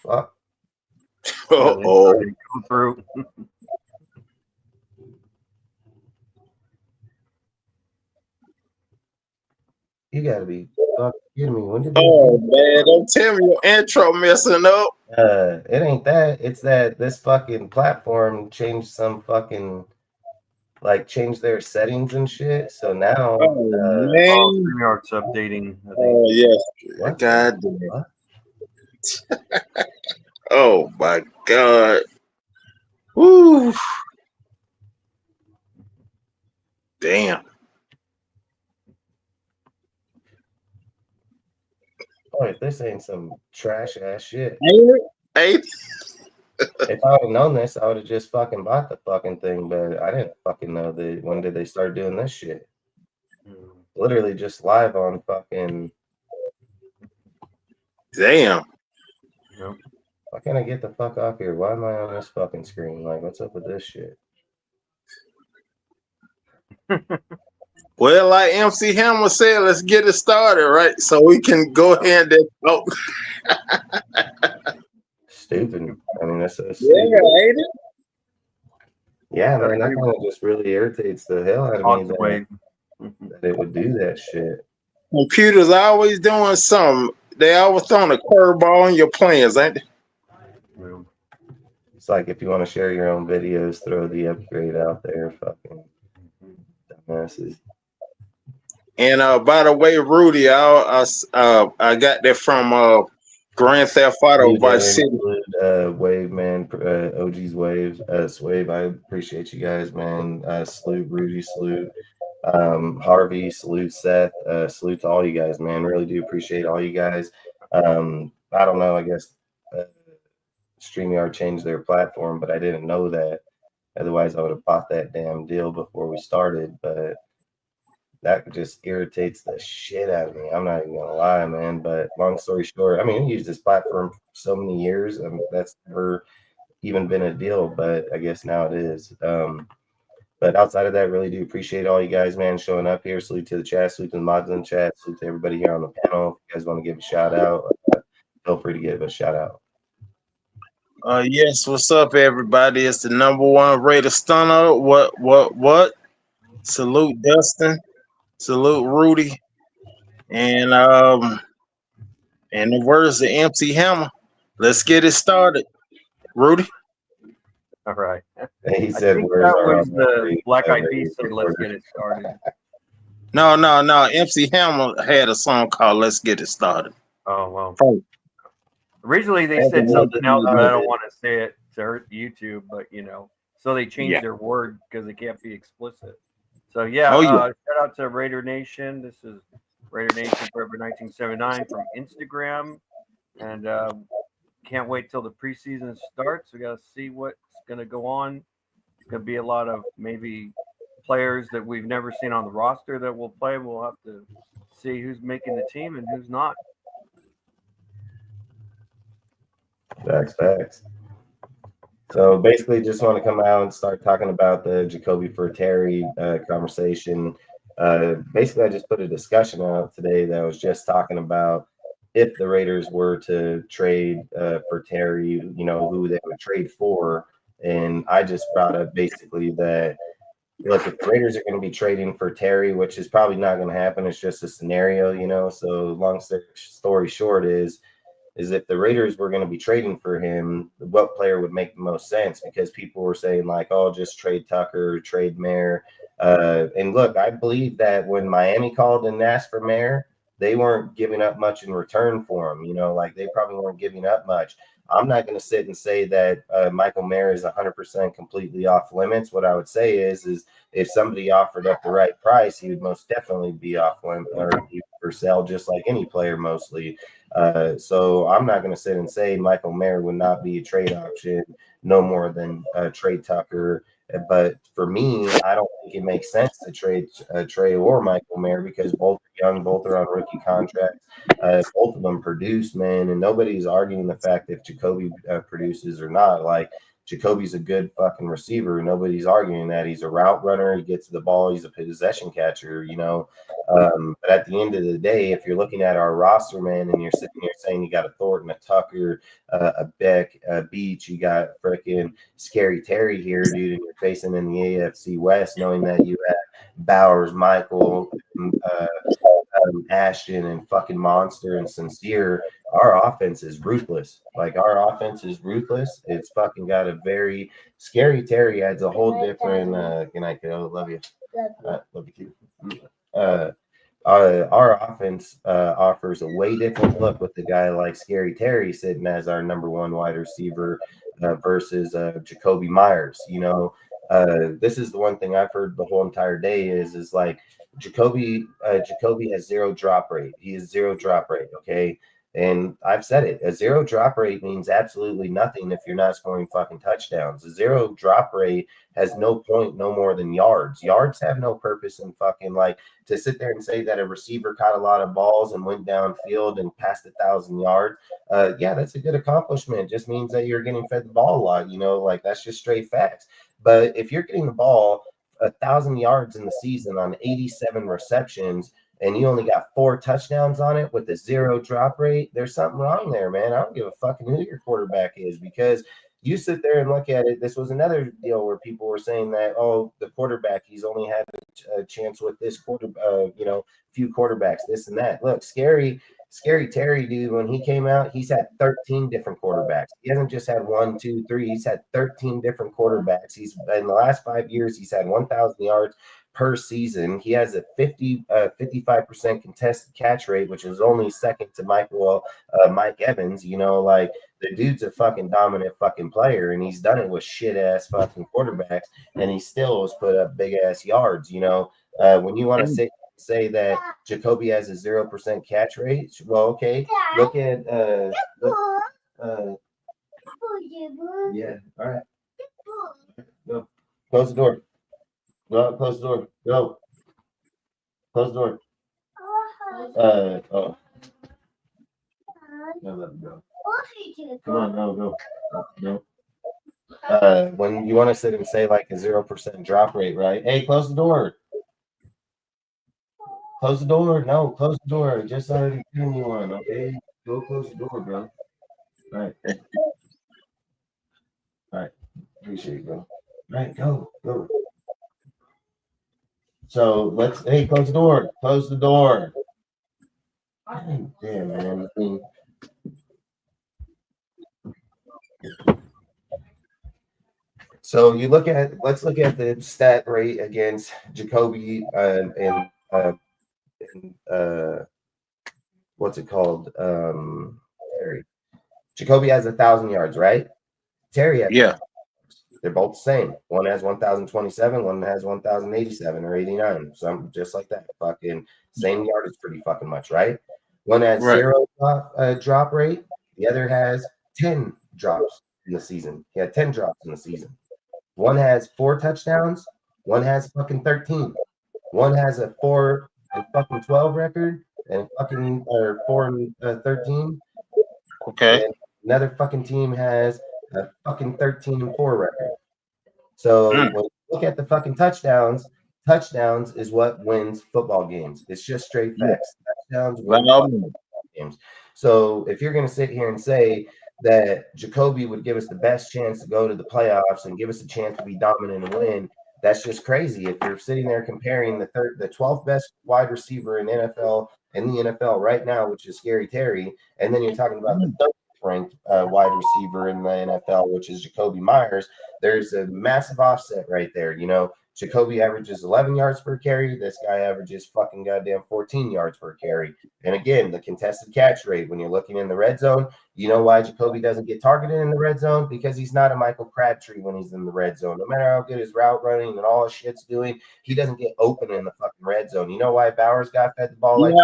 fuck? Oh, Come through. You gotta be fucking kidding me. When did they oh man, don't tell me your intro messing up. it ain't that. It's that this fucking platform changed some fucking changed their settings and shit. So now Oh Oh, man. StreamYard's updating. I think. Oh yes. what? God damn. What? Oh my God. Woo. Damn. Boy, if this ain't some trash ass shit. Ain't it? Ain't If I would have known this, I would have just fucking bought the fucking thing, but I didn't fucking know that. When did they start doing this shit? Literally just live on fucking. damn. Yep. Why can't I get the fuck off here? Why am I on this fucking screen? Like, what's up with this shit? Well, like MC Hammer said, let's get it started, right? So we can go ahead and Stupid. I mean, that's so yeah, stupid. ain't it? Yeah, man, that kind of just really irritates the hell out of me Lots of ways. that it would do that shit. Computers always doing something. They always throwing a curveball in your plans, ain't they? Yeah. It's like if you want to share your own videos, throw the upgrade out there. Fucking dumbasses. And by the way, Rudy, I got that from Grand Theft Auto Vice City. Wave man, OG's Waves, Swave. I appreciate you guys, man. Salute Rudy, salute Harvey, salute Seth, salute to all you guys, man. Really do appreciate all you guys. I don't know. I guess StreamYard changed their platform, but I didn't know that. Otherwise, I would have bought that damn deal before we started. But that just irritates the shit out of me. I'm not even gonna lie, man. But long story short, I mean, I used this platform for so many years, and that's never even been a deal. But I guess now it is. But outside of that, really do appreciate all you guys, man, showing up here. Salute to the chat, salute to the mods in the chat, salute to everybody here on the panel. If you guys want to give a shout out, feel free to give a shout out. Yes, what's up, everybody? It's the #1 rated stunner. What? Salute Dustin. Salute Rudy. And the words of MC Hammer. Let's get it started. Rudy. All right. He I said, think "Where's that our was the Black Eyed Peas said, "Let's get it started." No. MC Hammer had a song called "Let's Get It Started." Oh well. Oh. Originally they said something else, but I don't want to say it to hurt YouTube. But so they changed their word because it can't be explicit. So shout out to Raider Nation. This is Raider Nation Forever 1979 from Instagram, and can't wait till the preseason starts. We got to see what's going to go on. It's going to be a lot of maybe players that we've never seen on the roster that will play. We'll have to see who's making the team and who's not. Facts. So basically, just want to come out and start talking about the Jakobi for Terry conversation. Basically, I just put a discussion out today that was just talking about if the Raiders were to trade for Terry, who they would trade for. And I just brought up basically that, look, if the Raiders are going to be trading for Terry, which is probably not going to happen, it's just a scenario, So long story short is if the Raiders were going to be trading for him, what player would make the most sense? Because people were saying like, oh, just trade Tucker, trade Mayer. And look, I believe that when Miami called and asked for Mayer, they weren't giving up much in return for him. They probably weren't giving up much. I'm not going to sit and say that Michael Mayer is 100% completely off limits. What I would say is if somebody offered up the right price, he would most definitely be off limit or for sale, just like any player mostly. So I'm not going to sit and say Michael Mayer would not be a trade option, no more than trade Tucker. But for me, I don't think it makes sense to trade Trey or Michael Mayer because both are young, both are on rookie contracts. Both of them produce, man, and nobody's arguing the fact if Jakobi produces or not. Like Jakobi's a good fucking receiver. Nobody's arguing that. He's a route runner. He gets to the ball. He's a possession catcher, you know. But at the end of the day, if you're looking at our roster, man, and you're sitting here saying you got a Thornton, a Tucker, a Beck, a Beach, you got freaking Scary Terry here, dude, and you're facing in the AFC West, knowing that you have Bowers, Michael, Ashton, and fucking Monster and Sincere. Our offense is ruthless. Like, our offense is ruthless. It's fucking got a very Scary Terry adds a whole different. Good night, kiddo. Love you. Love you too. Our offense offers a way different look with the guy like Scary Terry sitting as our number one wide receiver versus Jakobi Meyers. You know, this is the one thing I've heard the whole entire day is like Jakobi has zero drop rate. He has zero drop rate. Okay. And I've said it, a zero drop rate means absolutely nothing if you're not scoring fucking touchdowns. A zero drop rate has no point, no more than yards. Yards have no purpose in fucking, like, to sit there and say that a receiver caught a lot of balls and went downfield and passed 1,000 yards. Yeah, that's a good accomplishment. It just means that you're getting fed the ball a lot, you know, like that's just straight facts. But if you're getting the ball 1,000 yards in the season on 87 receptions, and you only got 4 touchdowns on it with a zero drop rate, there's something wrong there, man. I don't give a fucking who your quarterback is, because you sit there and look at it. This was another deal where people were saying that, oh, the quarterback, he's only had a chance with this few quarterbacks, this and that. Look, Scary Terry, dude, when he came out, he's had 13 different quarterbacks. He hasn't just had 1, 2, 3. He's had 13 different quarterbacks. He's in the last 5 years, he's had 1,000 yards per season. He has a 55% contested catch rate, which is only second to Mike Evans. You know, like, the dude's a fucking dominant fucking player, and he's done it with shit ass fucking quarterbacks, and he still has put up big ass yards. You know, when you want to say that Jakobi has a 0% catch rate, well, okay, look at yeah, all right, go, close the door. Go, close the door. Go. Close the door. Oh. No, let me go. Come on, go. When you want to sit and say like a 0% drop rate, right? Hey, close the door. Close the door. No, close the door. I just already given you one, okay? Go close the door, bro. All right. All right. Appreciate it, bro. All right, go. So hey, close the door. Close the door. Damn, man. So let's look at the stat rate against Jakobi and what's it called? Terry. Jakobi has 1,000 yards, right? Terry has, yeah. They're both the same. One has 1,027, one has 1,087 or 89. Some just like that. Fucking same yardage pretty fucking much, right? One has zero drop rate. The other has 10 drops in the season. He had 10 drops in the season. One has 4 touchdowns. One has fucking 13. One has a 4 and fucking 12 record and fucking 4 and 13. Okay. And another fucking team has a fucking 13 and 4 record. So when you look at the fucking touchdowns is what wins football games. It's just straight facts. Touchdowns win football games. So if you're going to sit here and say that Jakobi would give us the best chance to go to the playoffs and give us a chance to be dominant and win, that's just crazy. If you're sitting there comparing the 12th best wide receiver in the NFL right now, which is Scary Terry, and then you're talking about the 3rd ranked wide receiver in the NFL, which is Jakobi Meyers, there's a massive offset right there. You know, Jakobi averages 11 yards per carry. This guy averages fucking goddamn 14 yards per carry. And again, the contested catch rate, when you're looking in the red zone, you know why Jakobi doesn't get targeted in the red zone? Because he's not a Michael Crabtree when he's in the red zone. No matter how good his route running and all his shit's doing, he doesn't get open in the fucking red zone. You know why Bowers got fed the ball? Yeah,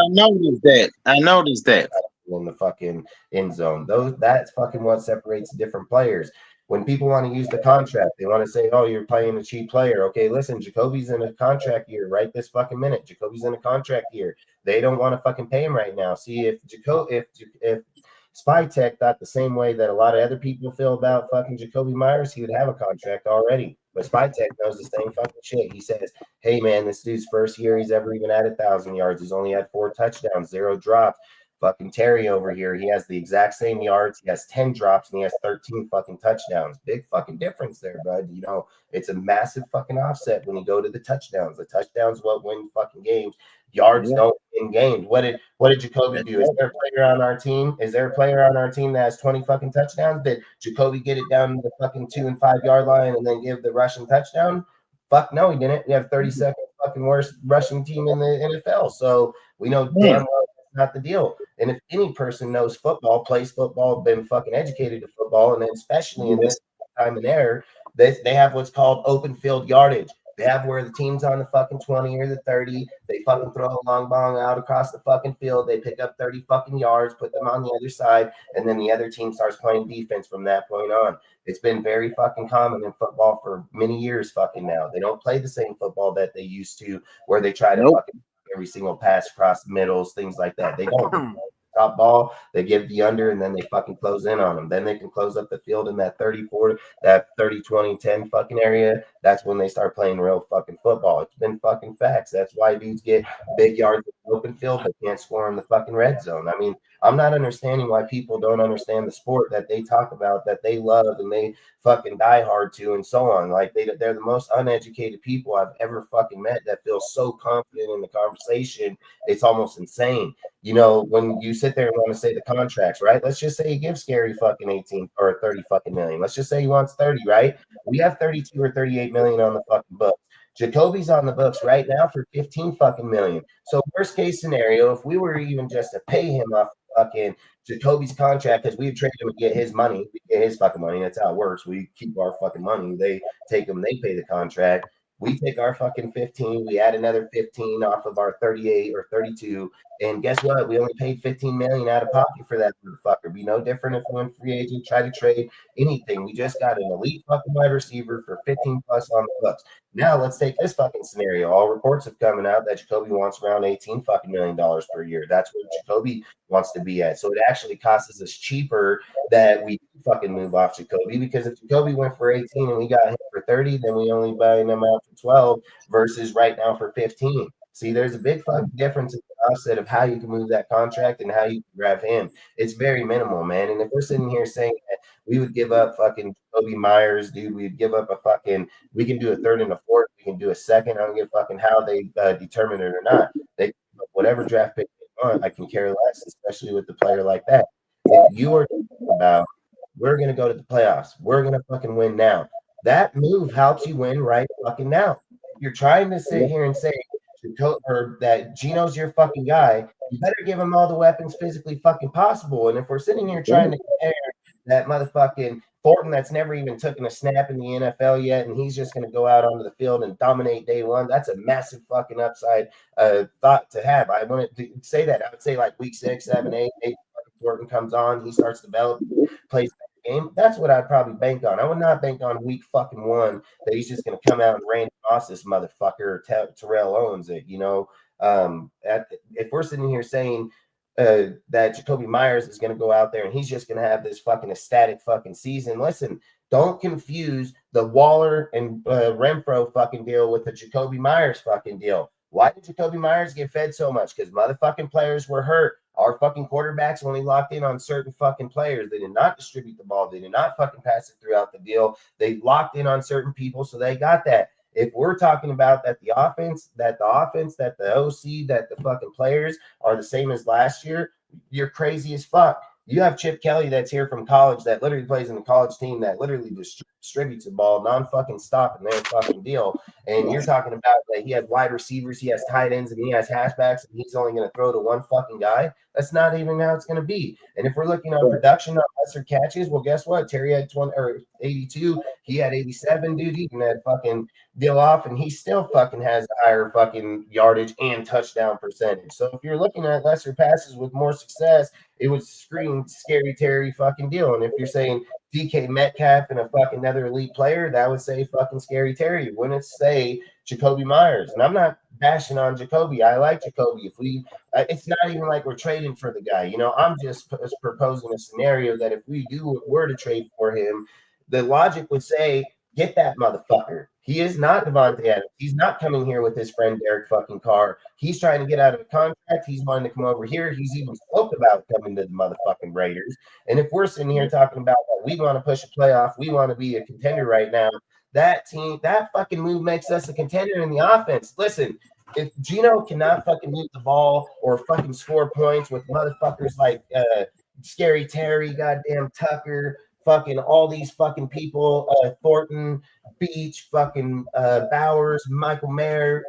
I noticed that. In the fucking end zone. That's fucking what separates different players. When people want to use the contract, they want to say, oh, you're playing a cheap player. Okay, listen, Jakobi's in a contract year right this fucking minute. Jakobi's in a contract year. They don't want to fucking pay him right now. See, if Spytech thought the same way that a lot of other people feel about fucking Jakobi Meyers. He would have a contract already. But Spytech knows the same fucking shit. He says, hey, man, this dude's first year he's ever even had 1,000 yards. He's only had 4 touchdowns, 0 drops. Fucking Terry over here, he has the exact same yards. He has 10 drops and he has 13 fucking touchdowns. Big fucking difference there, bud. You know, it's a massive fucking offset when you go to the touchdowns. The touchdowns what win fucking games. Yards don't win games. What did Jakobi do? Is there a player on our team? Is there a player on our team that has 20 fucking touchdowns? Did Jakobi get it down to the fucking 2 and 5 yard line and then give the rushing touchdown? Fuck no, he didn't. We have 32nd fucking worst rushing team in the NFL. So we know damn well that's not the deal. And if any person knows football, plays football, been fucking educated to football, and then especially in this time and era, they have what's called open field yardage. They have where the team's on the fucking 20 or the 30. They fucking throw a long ball out across the fucking field. They pick up 30 fucking yards, put them on the other side, and then the other team starts playing defense from that point on. It's been very fucking common in football for many years fucking now. They don't play the same football that they used to where they try to fucking every single pass across the middles, things like that. They don't. Top ball, they give the under, and then they fucking close in on them. Then they can close up the field in that 34, that 30, 20, 10 fucking area. That's when they start playing real fucking football. It's been fucking facts. That's why dudes get big yards in the open field but can't score in the fucking red zone. I mean, I'm not understanding why people don't understand the sport that they talk about, that they love and they fucking die hard to, and so on. Like they're the most uneducated people I've ever fucking met that feel so confident in the conversation. It's almost insane. You know, when you sit there and want to say the contracts, right? Let's just say you give Scary fucking 18 or 30 fucking million. Let's just say he wants 30, right? We have 32 or 38 million on the fucking books. Jakobi's on the books right now for 15 fucking million. So worst case scenario, if we were even just to pay him off fucking Jakobi's contract, because we'd trade him and get his money, we get his fucking money. That's how it works. We keep our fucking money. They take them, they pay the contract. We take our fucking 15, we add another 15 off of our 38 or 32, and guess what? We only paid 15 million out of pocket for that motherfucker. Be no different if we went free agent, try to trade anything. We just got an elite fucking wide receiver for 15 plus on the books. Now let's take this fucking scenario. All reports have coming out that Jakobi wants around 18 fucking $million per year. That's what Jakobi wants to be at. So it actually costs us cheaper that we fucking move off Jakobi, because if Jakobi went for 18 and we got him for 30, then we only buying them out for 12 versus right now for 15. See, there's a big fucking difference in the offset of how you can move that contract and how you can grab him. It's very minimal, man. And if we're sitting here saying that we would give up fucking Jakobi Meyers, dude, we'd give up a fucking, we can do a third and a fourth, we can do a second. I don't give a fucking how they determine it or not. They whatever draft pick they want, I can care less, especially with the player like that. If you are about, we're gonna go to the playoffs, we're gonna fucking win now. That move helps you win right fucking now. If you're trying to sit here and say or that Gino's your fucking guy, you better give him all the weapons physically fucking possible. And if we're sitting here trying to compare that motherfucking Thornton that's never even taken a snap in the NFL yet, and he's just going to go out onto the field and dominate day one, that's a massive fucking upside thought to have. I wouldn't say that. I would say like week 6, 7, 8, Thornton comes on, he starts developing, plays game. That's what I'd probably bank on. I would not bank on week fucking 1 that he's just going to come out and Randy Moss this motherfucker. Terrell owns it, you know. If we're sitting here saying that Jakobi Meyers is going to go out there and he's just going to have this fucking ecstatic fucking season, listen, don't confuse the Waller and Renfro fucking deal with the Jakobi Meyers fucking deal. Why did Jakobi Meyers get fed so much? Because motherfucking players were hurt. Our fucking quarterbacks only locked in on certain fucking players. They did not distribute the ball. They did not fucking pass it throughout the deal. They locked in on certain people, so they got that. If we're talking about that the offense, that the OC, that the fucking players are the same as last year, you're crazy as fuck. You have Chip Kelly that's here from college that literally plays in the college team that literally distributes the ball non-fucking stop in their fucking deal. And you're talking about that he has wide receivers, he has tight ends, and he has halfbacks, and he's only going to throw to one fucking guy. That's not even how it's going to be. And if we're looking on production on lesser catches, well, guess what? Terry had 20 or 82. He had 87, dude. He can that fucking deal off, and he still fucking has a higher fucking yardage and touchdown percentage. So if you're looking at lesser passes with more success, it would scream Scary Terry fucking deal. And if you're saying DK Metcalf and a fucking another elite player, that would say fucking Scary Terry. It wouldn't say Jakobi Meyers. And I'm not bashing on Jakobi. I like Jakobi. If we, it's not even like we're trading for the guy. You know, I'm just proposing a scenario that if we were to trade for him, the logic would say, get that motherfucker. He is not Devontae Adams. He's not coming here with his friend Derek fucking Carr. He's trying to get out of a contract. He's wanting to come over here. He's even spoke about coming to the motherfucking Raiders. And if we're sitting here talking about that we want to push a playoff, we want to be a contender right now, that team, that fucking move makes us a contender in the offense. Listen, if Gino cannot fucking move the ball or fucking score points with motherfuckers like Scary Terry, goddamn Tucker, fucking all these fucking people, Thornton, Beach, fucking Bowers, Michael Mayer,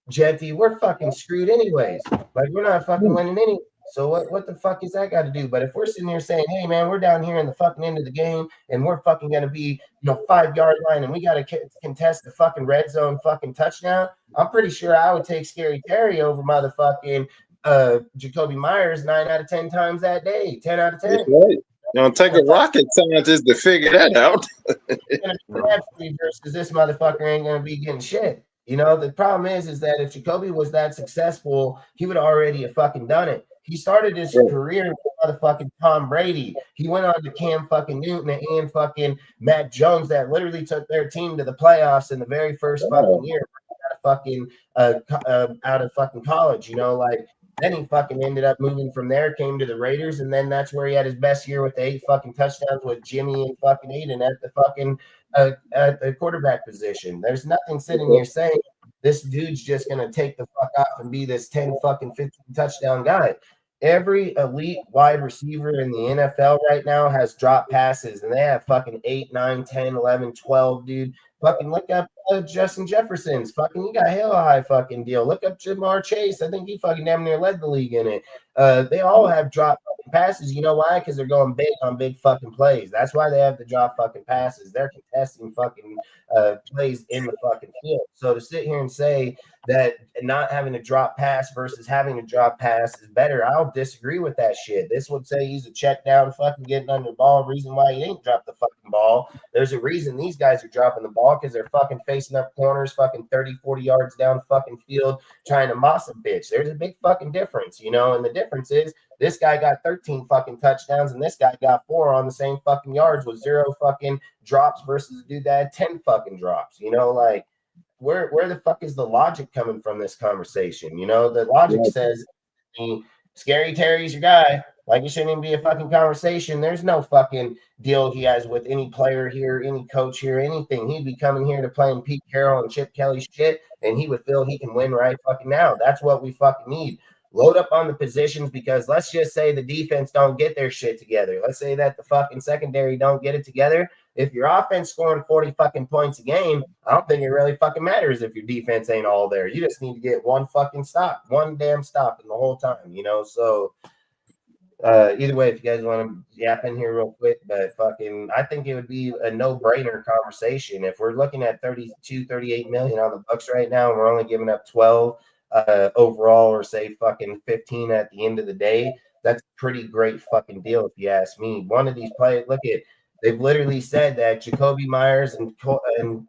Jetty, we're fucking screwed anyways. Like, we're not fucking winning anyway. So what the fuck is that got to do? But if we're sitting here saying, hey, man, we're down here in the fucking end of the game and we're fucking going to be, 5-yard line and we got to contest the fucking red zone fucking touchdown, I'm pretty sure I would take Scary Terry over motherfucking Jakobi Meyers 9 out of 10 times that day, 10 out of 10. That's right. Don't take a rocket scientist to figure that out. Versus this motherfucker ain't going to be getting shit. The problem is that if Jakobi was that successful, he would already have fucking done it. He started his career with motherfucking Tom Brady. He went on to Cam fucking Newton and fucking Matt Jones that literally took their team to the playoffs in the very first fucking year out of fucking college. Then he fucking ended up moving from there, came to the Raiders, and then that's where he had his best year with the 8 fucking touchdowns with Jimmy and fucking Aiden at the fucking at the quarterback position. There's nothing sitting here saying this dude's just gonna take the fuck off and be this 10 fucking 15 touchdown guy. Every elite wide receiver in the NFL right now has drop passes, and they have fucking 8, 9, 10, 11, 12, dude. Fucking look up Justin Jefferson's. Fucking, he got hell high fucking deal. Look up Jamar Chase. I think he fucking damn near led the league in it. They all have drop fucking passes. You know why? Because they're going big on big fucking plays. That's why they have the drop fucking passes. They're contesting fucking plays in the fucking field. So to sit here and say that not having a drop pass versus having a drop pass is better, I'll disagree with that shit. This would say he's a check down fucking getting under the ball. Reason why he ain't dropped the fucking ball. There's a reason these guys are dropping the ball because they're fucking facing up corners fucking 30, 40 yards down fucking field trying to moss a bitch. There's a big fucking difference, and the difference is this guy got 13 fucking touchdowns and this guy got 4 on the same fucking yards with 0 fucking drops versus a dude that had 10 fucking drops. Where the fuck is the logic coming from this conversation? The logic says Scary Terry's your guy. Like, it shouldn't even be a fucking conversation. There's no fucking deal he has with any player here, any coach here, anything. He'd be coming here to playing Pete Carroll and Chip Kelly shit, and he would feel he can win right fucking now. That's what we fucking need. Load up on the positions, because let's just say the defense don't get their shit together. Let's say that the fucking secondary don't get it together. If your offense scoring 40 fucking points a game, I don't think it really fucking matters if your defense ain't all there. You just need to get one fucking stop, one damn stop in the whole time, So either way, if you guys want to yap in here real quick, but fucking, I think it would be a no-brainer conversation. If we're looking at 32, 38 million on the Bucks right now, and we're only giving up 12 overall, or say fucking 15 at the end of the day, that's a pretty great fucking deal if you ask me. One of these players, they've literally said that Jakobi Meyers and Colton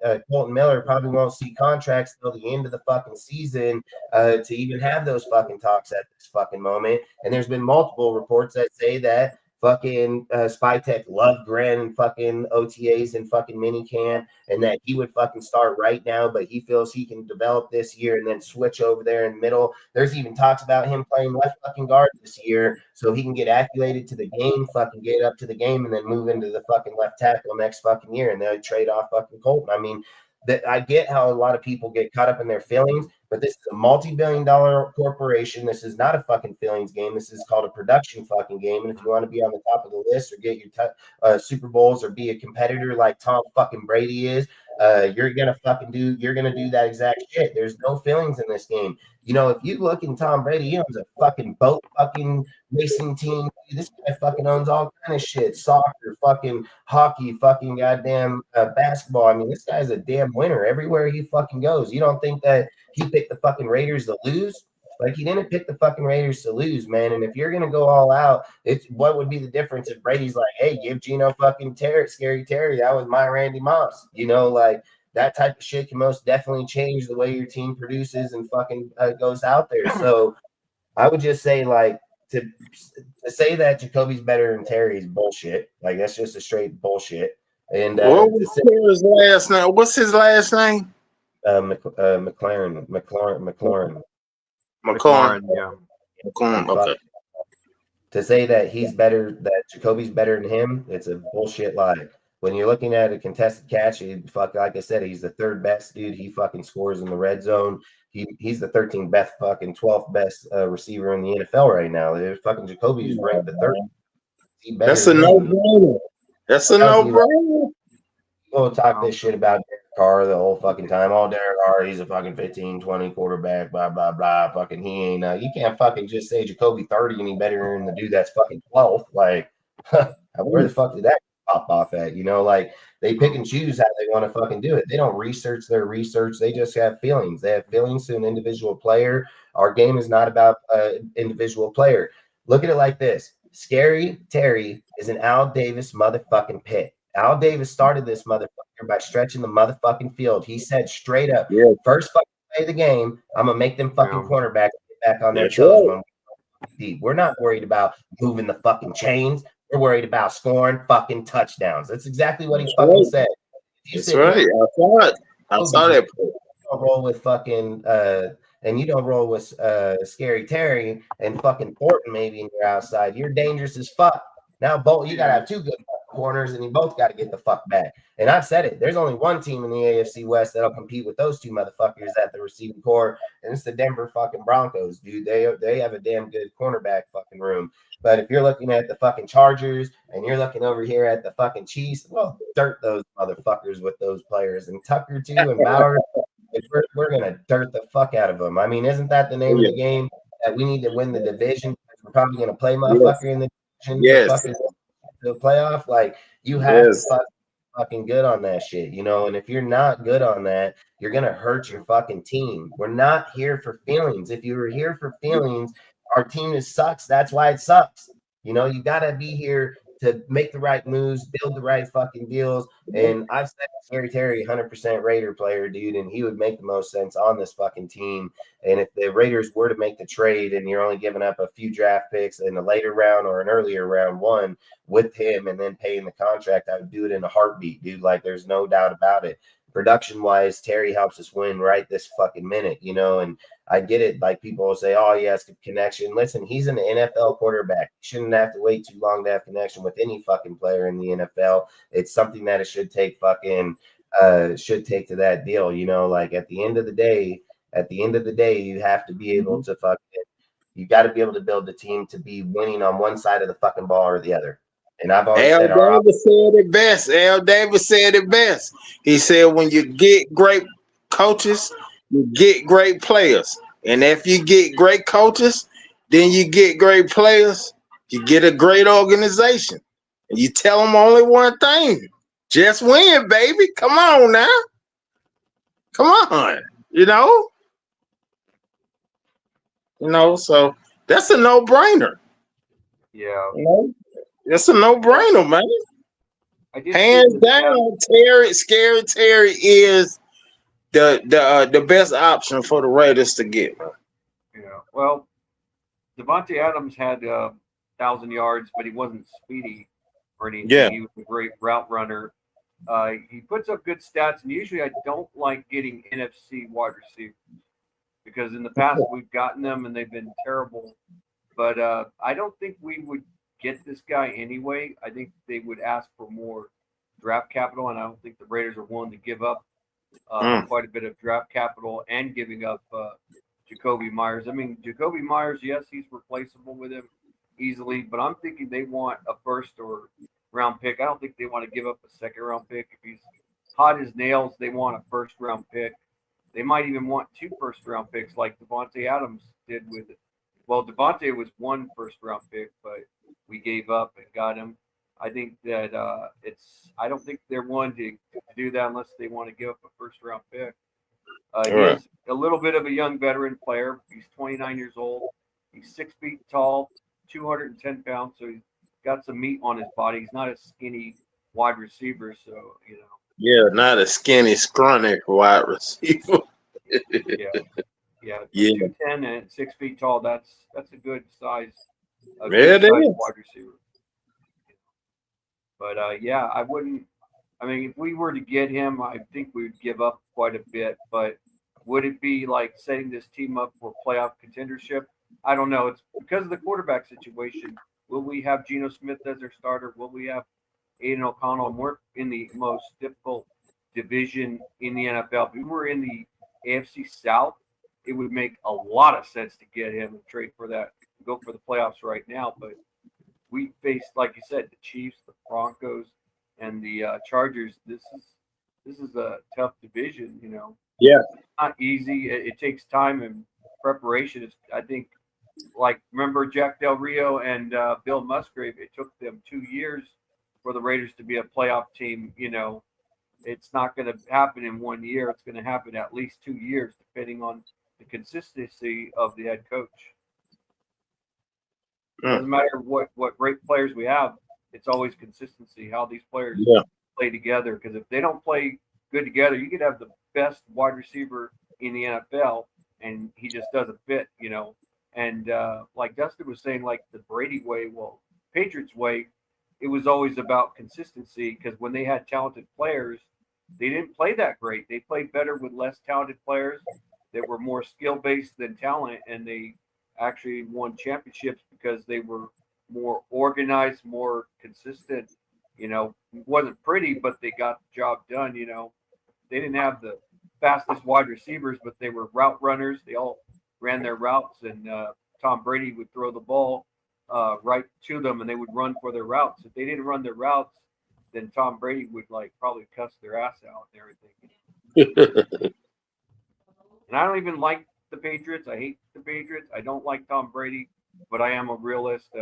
Miller probably won't see contracts till the end of the fucking season to even have those fucking talks at this fucking moment. And there's been multiple reports that say that fucking Spytech loved Grant and fucking OTAs and fucking minicamp, and that he would fucking start right now, but he feels he can develop this year and then switch over there in the middle. There's even talks about him playing left fucking guard this year so he can get acclimated to the game, fucking get up to the game, and then move into the fucking left tackle next fucking year, and they'll trade off fucking Colton. I mean, that I get how a lot of people get caught up in their feelings, but this is a multi-billion-dollar corporation. This is not a fucking feelings game. This is called a production fucking game. And if you want to be on the top of the list or get your Super Bowls or be a competitor like Tom fucking Brady is, you're gonna do that exact shit. There's no feelings in this game. If you look in Tom Brady, he owns a fucking boat fucking racing team. This guy fucking owns all kind of shit. Soccer, fucking hockey, fucking goddamn basketball. I mean, this guy's a damn winner everywhere he fucking goes. You don't think that he picked the fucking Raiders to lose? Like, he didn't pick the fucking Raiders to lose, man. And if you're gonna go all out, it's what would be the difference if Brady's like, hey, give Geno fucking Scary Terry. That was my Randy Moss. Like that type of shit can most definitely change the way your team produces and fucking goes out there. So I would just say, like, to say that Jakobi's better than Terry is bullshit. Like, that's just a straight bullshit. And what was his last name? What's his last name? McLaurin. Yeah. McLaurin. Okay. To say that that Jakobi's better than him, it's a bullshit lie. When you're looking at a contested catch, like I said, he's the third best dude. He fucking scores in the red zone. He's the 13th best, fucking 12th best receiver in the NFL right now. Fucking Jakobi's ranked the third. That's a no-brainer. That's a no-brainer. People talk this shit about Derek Carr the whole fucking time. Oh, Derek Carr, he's a fucking 15, 20 quarterback, blah, blah, blah. Fucking he ain't. You can't fucking just say Jakobi 30 any better than the dude that's fucking 12th. Like, where the fuck did that pop off at? Like, they pick and choose how they want to fucking do it. They don't research their research. They just have feelings. They have feelings to an individual player. Our game is not about individual player. Look at it like this. Scary Terry is an Al Davis motherfucking pick. Al Davis started this motherfucker by stretching the motherfucking field. He said straight up, first fucking play of the game, I'm going to make them fucking cornerbacks get back on their toes when we deep. We're not worried about moving the fucking chains. We're worried about scoring fucking touchdowns. That's exactly what he fucking said. That's right. I saw that. You don't roll with fucking and you don't roll with Scary Terry and fucking Thornton maybe in your outside. You're dangerous as fuck. Now, both you gotta have two good corners, and you both got to get the fuck back. And I've said it. There's only one team in the AFC West that'll compete with those two motherfuckers at the receiving core, and it's the Denver fucking Broncos, dude. They have a damn good cornerback fucking room. But if you're looking at the fucking Chargers and you're looking over here at the fucking Chiefs, well, dirt those motherfuckers with those players. And Tucker too and Bauer, we're gonna dirt the fuck out of them. I mean, isn't that the name of the game? That we need to win the division? We're probably gonna play motherfucker in the division to the playoff. Like, you have to fucking good on that shit, and if you're not good on that, you're gonna hurt your fucking team. We're not here for feelings. If you were here for feelings, our team sucks. That's why it sucks. You gotta be here to make the right moves, build the right fucking deals. And I've said Scary Terry, 100% Raider player, dude, and he would make the most sense on this fucking team. And if the Raiders were to make the trade and you're only giving up a few draft picks in a later round or an earlier round one with him and then paying the contract, I would do it in a heartbeat, dude. Like, there's no doubt about it. Production wise, Terry helps us win right this fucking minute, and I get it. Like, people will say, oh, yeah, it's connection. Listen, he's an NFL quarterback. He shouldn't have to wait too long to have connection with any fucking player in the NFL. It's something that it should take to that deal, like at the end of the day, you have to be able to you got to be able to build the team to be winning on one side of the fucking ball or the other. And I've always said it best. Al Davis said it best. He said, when you get great coaches, you get great players. And if you get great coaches, then you get great players, you get a great organization. And you tell them only one thing: just win, baby. Come on now. Come on. So that's a no-brainer. Yeah. That's a no-brainer, man. Hands down, Scary Terry is the best option for the Raiders to get. Yeah. Well, Davante Adams had 1,000 yards, but he wasn't speedy or anything. Yeah. He was a great route runner. He puts up good stats, and usually I don't like getting NFC wide receivers because in the past we've gotten them and they've been terrible. But I don't think we would get this guy anyway. I think they would ask for more draft capital, and I don't think the Raiders are willing to give up quite a bit of draft capital and giving up Jakobi Meyers. I mean, Jakobi Meyers, yes, he's replaceable with him easily, but I'm thinking they want a first or round pick. I don't think they want to give up a second round pick. If he's hot as nails, they want a first round pick. They might even want 2 first round picks like Davante Adams did with it. Well, Davante was 1 first round pick, but we gave up and got him. I think that I don't think they're willing to do that unless they want to give up a first round pick. He is a little bit of a young veteran player. He's 29 years old. He's 6 feet tall, 210 pounds. So he's got some meat on his body. He's not a skinny wide receiver. So, Yeah, not a skinny, scrawny wide receiver. Yeah. 210 and 6 feet tall. That's a good size. A good size wide receiver. But I wouldn't. I mean, if we were to get him, I think we'd give up quite a bit. But would it be like setting this team up for playoff contendership? I don't know. It's because of the quarterback situation. Will we have Geno Smith as our starter? Will we have Aiden O'Connell? And we're in the most difficult division in the NFL. If we were in the AFC South, it would make a lot of sense to get him and trade for that, go for the playoffs right now. But we faced, like you said, the Chiefs, the Broncos, and the Chargers. This is a tough division. Yeah, it's not easy. It takes time and preparation. I think, like, remember Jack Del Rio and Bill Musgrave? It took them 2 years for the Raiders to be a playoff team. It's not going to happen in 1 year. It's going to happen at least 2 years, depending on the consistency of the head coach. Doesn't matter what great players we have. It's always consistency, how these players play together. Because if they don't play good together, you could have the best wide receiver in the NFL, and he just doesn't fit, And like Dustin was saying, like the Brady way, Patriots way, it was always about consistency. Because when they had talented players, they didn't play that great. They played better with less talented players that were more skill-based than talent, and they actually won championships because they were more organized, more consistent. It wasn't pretty, but they got the job done. They didn't have the fastest wide receivers, but they were route runners. They all ran their routes, and Tom Brady would throw the ball right to them, and they would run for their routes. If they didn't run their routes, then Tom Brady would probably cuss their ass out and everything. And I don't even like the Patriots. I hate the Patriots. I don't like Tom Brady, but I am a realist.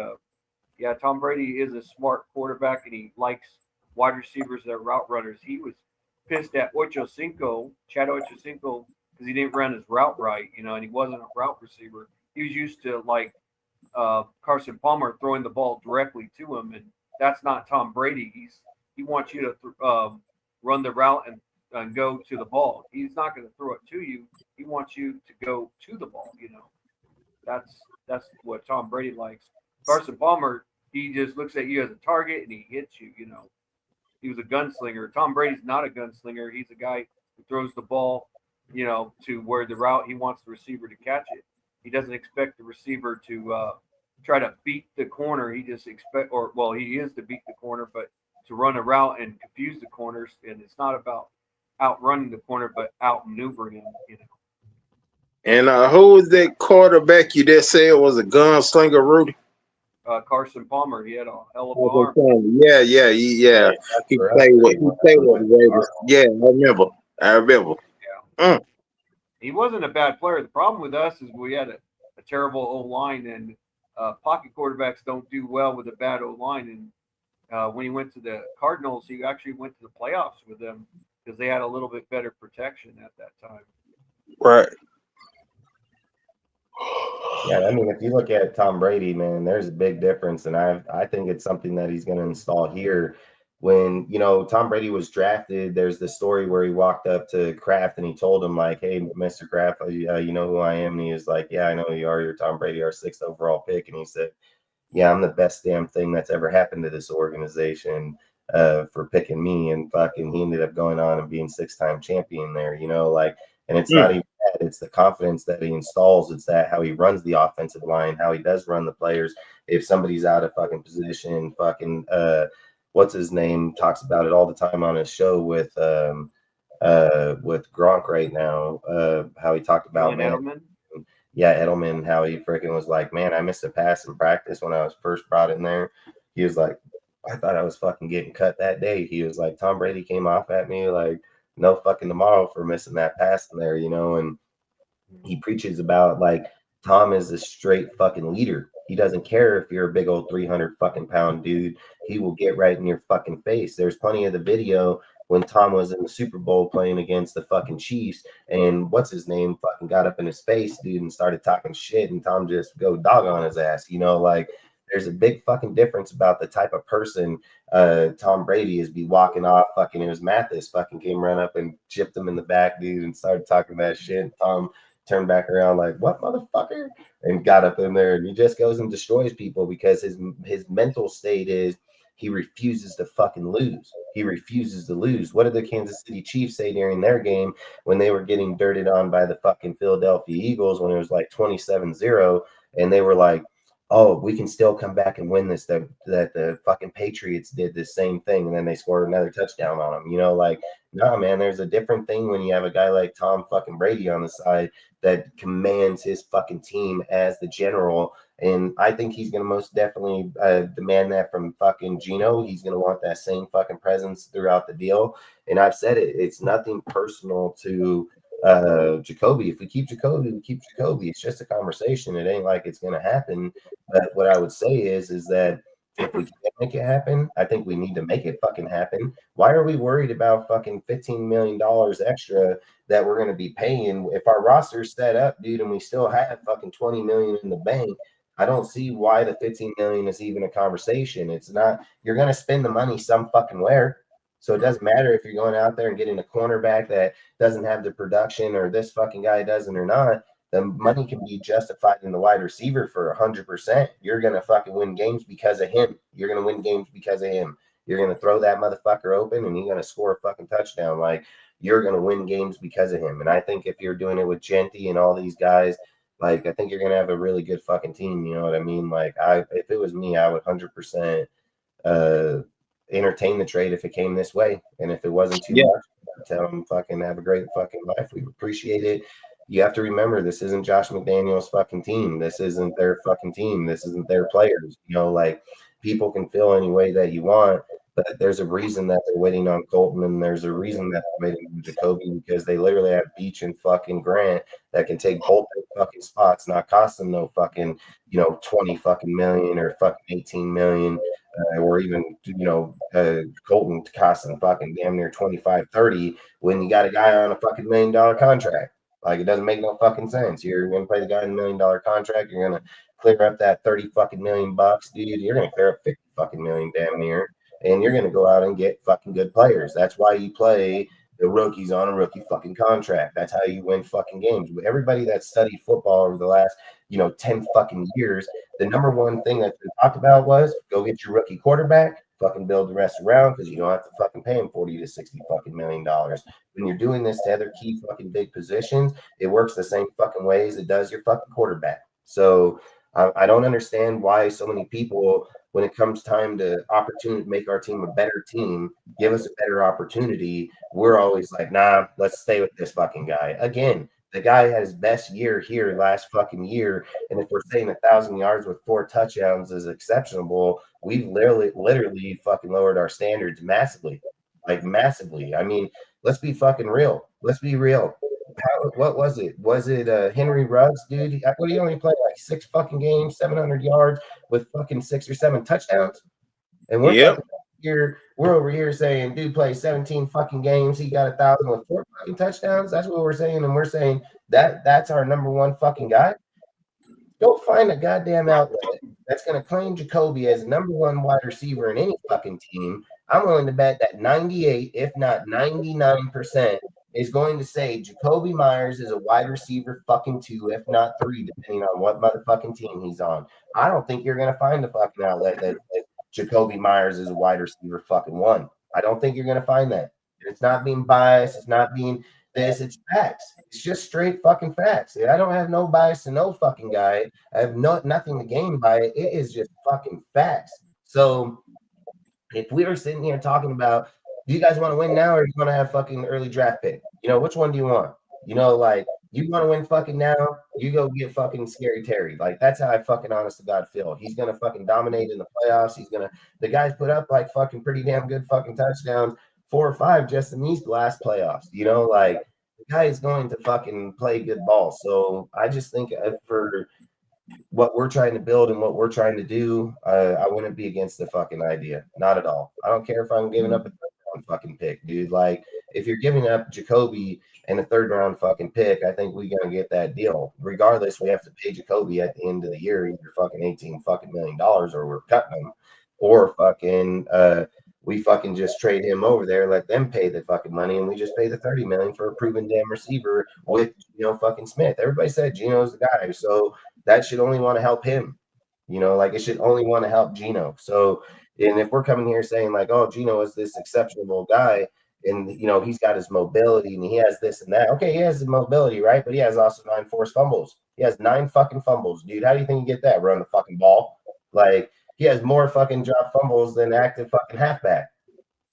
Tom Brady is a smart quarterback, and he likes wide receivers that are route runners. He was pissed at Chad Ochocinco, because he didn't run his route right, and he wasn't a route receiver. He was used to Carson Palmer throwing the ball directly to him, and that's not Tom Brady. He wants you to run the route and go to the ball. He's not going to throw it to you. He wants you to go to the ball. That's what Tom Brady likes. Carson Palmer, he just looks at you as a target and he hits you. He was a gunslinger. Tom Brady's not a gunslinger. He's a guy who throws the ball, to where the route he wants the receiver to catch it. He doesn't expect the receiver to try to beat the corner. He just he is to beat the corner, but to run a route and confuse the corners. And it's not about outrunning the corner, but outmaneuvering him. And who was that quarterback you just said was a gunslinger, Rudy? Carson Palmer. He had a hell of an arm. Yeah. He played with the Raiders. Yeah, I remember. Yeah. He wasn't a bad player. The problem with us is we had a terrible O-line, and pocket quarterbacks don't do well with a bad O-line. And when he went to the Cardinals, he actually went to the playoffs with them because they had a little bit better protection at that time. Right. Yeah, I mean, if you look at Tom Brady, man, there's a big difference, and I think it's something that he's going to install here. When Tom Brady was drafted, there's the story where he walked up to Kraft and he told him like, "Hey, Mr. Kraft, you know who I am?" And he was like, "Yeah, I know who you are. You're Tom Brady, our 6th overall pick." And he said, "Yeah, I'm the best damn thing that's ever happened to this organization for picking me." And fucking, he ended up going on and being 6-time champion there. And it's not even that. It's the confidence that he installs. It's that how he runs the offensive line, how he does run the players. If somebody's out of fucking position, what's his name talks about it all the time on his show with Gronk right now. How he talked about Edelman. Yeah, Edelman. How he freaking was like, "Man, I missed a pass in practice when I was first brought in there." He was like, "I thought I was fucking getting cut that day." He was like, "Tom Brady came off at me like no fucking tomorrow for missing that pass in there," And he preaches about like Tom is a straight fucking leader. He doesn't care if you're a big old 300 fucking pound dude. He will get right in your fucking face. There's plenty of the video when Tom was in the Super Bowl playing against the fucking Chiefs, and what's his name fucking got up in his face, dude, and started talking shit, and Tom just go dog on his ass. Like there's a big fucking difference about the type of person Tom Brady is. Be walking off fucking, it was Mathis fucking came run up and chipped him in the back, dude, and started talking that shit. Tom turned back around like, what, motherfucker? And got up in there, and he just goes and destroys people because his mental state is he refuses to fucking lose. He refuses to lose. What did the Kansas City Chiefs say during their game when they were getting dirted on by the fucking Philadelphia Eagles when it was like 27-0, and they were like, oh, we can still come back and win this, that the fucking Patriots did the same thing, and then they scored another touchdown on them. Like, no, man, there's a different thing when you have a guy like Tom fucking Brady on the side that commands his fucking team as the general. And I think he's going to most definitely demand that from fucking Gino. He's going to want that same fucking presence throughout the deal. And I've said it, it's nothing personal to Jakobi. If we keep Jakobi, we keep Jakobi. It's just a conversation. It ain't like it's going to happen. But what I would say is that if we can't make it happen, I think we need to make it fucking happen. Why are we worried about fucking $15 million extra that we're going to be paying if our roster's set up, dude, and we still have fucking 20 million in the bank? I don't see why the 15 million is even a conversation. It's not. You're going to spend the money some fucking where. So it doesn't matter if you're going out there and getting a cornerback that doesn't have the production or this fucking guy doesn't or not. The money can be justified in the wide receiver for 100%. You're going to fucking win games because of him. You're going to win games because of him. You're going to throw that motherfucker open and you're going to score a fucking touchdown. Like, you're going to win games because of him. And I think if you're doing it with Genty and all these guys, like, I think you're going to have a really good fucking team. You know what I mean? Like, if it was me, I would 100% entertain the trade if it came this way. And if it wasn't too much, I'd tell them fucking have a great fucking life. We appreciate it. You have to remember, this isn't Josh McDaniels' fucking team. This isn't their fucking team. This isn't their players. Like, people can feel any way that you want, but there's a reason that they're waiting on Colton, and there's a reason that they're waiting on Jakobi, because they literally have Beach and fucking Grant that can take both their fucking spots, not cost them no fucking, 20 fucking million or fucking 18 million. Or even, Colton costing fucking damn near 25-30 when you got a guy on a fucking $1 million contract. Like, it doesn't make no fucking sense. You're going to pay the guy a $1 million contract. You're going to clear up that 30 fucking million bucks, dude. You're going to clear up 50 fucking million damn near. And you're going to go out and get fucking good players. That's why you play the rookies on a rookie fucking contract. That's how you win fucking games. Everybody that studied football over the last, 10 fucking years, the number one thing that's been talked about was go get your rookie quarterback, fucking build the rest around, because you don't have to fucking pay him 40 to 60 fucking $1 million. When you're doing this to other key fucking big positions, it works the same fucking way as it does your fucking quarterback. So I don't understand why so many people, when it comes time to opportunity, make our team a better team, give us a better opportunity, we're always like, nah, let's stay with this fucking guy. Again, the guy had his best year here last fucking year. And if we're saying 1,000 yards with 4 touchdowns is exceptional, we've literally fucking lowered our standards massively. Like, massively. I mean, let's be fucking real. Let's be real. What was it? Was it Henry Ruggs, dude? What, he only played like 6 fucking games, 700 yards with fucking 6 or 7 touchdowns? And we're over here saying, dude played 17 fucking games. He got 1,000 with 4 fucking touchdowns. That's what we're saying. And we're saying that's our number one fucking guy. Go find a goddamn outlet that's going to claim Jakobi as number one wide receiver in any fucking team. I'm willing to bet that 98, if not 99%, is going to say Jakobi Meyers is a wide receiver fucking 2, if not 3, depending on what motherfucking team he's on. I don't think you're going to find a fucking outlet that Jakobi Meyers is a wide receiver fucking 1. I don't think you're going to find that. It's not being biased. It's not being this. It's facts. It's just straight fucking facts. I don't have no bias to no fucking guy. I have nothing to gain by it. It is just fucking facts. So if we were sitting here talking about, do you guys want to win now or do you want to have fucking early draft pick? Which one do you want? Like, you want to win fucking now, you go get fucking Scary Terry. Like, that's how I fucking honest to God feel. He's going to fucking dominate in the playoffs. The guys put up like fucking pretty damn good fucking touchdowns, 4 or 5 just in these last playoffs. Like, the guy is going to fucking play good ball. So I just think for what we're trying to build and what we're trying to do, I wouldn't be against the fucking idea. Not at all. I don't care if I'm giving up a third round fucking pick, dude. Like, if you're giving up Jakobi and a third round fucking pick, I think we're gonna get that deal. Regardless, we have to pay Jakobi at the end of the year either fucking $18 million or we're cutting him, or fucking we fucking just trade him over there, let them pay the fucking money, and we just pay the $30 million for a proven damn receiver with fucking Smith. Everybody said Gino's the guy, so that should only want to help him. Like it should only want to help Gino. So, and if we're coming here saying like, oh, Gino is this exceptional guy, and he's got his mobility and he has this and that. Okay, he has the mobility, right? But he has also 9 forced fumbles. He has 9 fucking fumbles, dude. How do you think you get that? Run the fucking ball. Like, he has more fucking drop fumbles than active fucking halfback.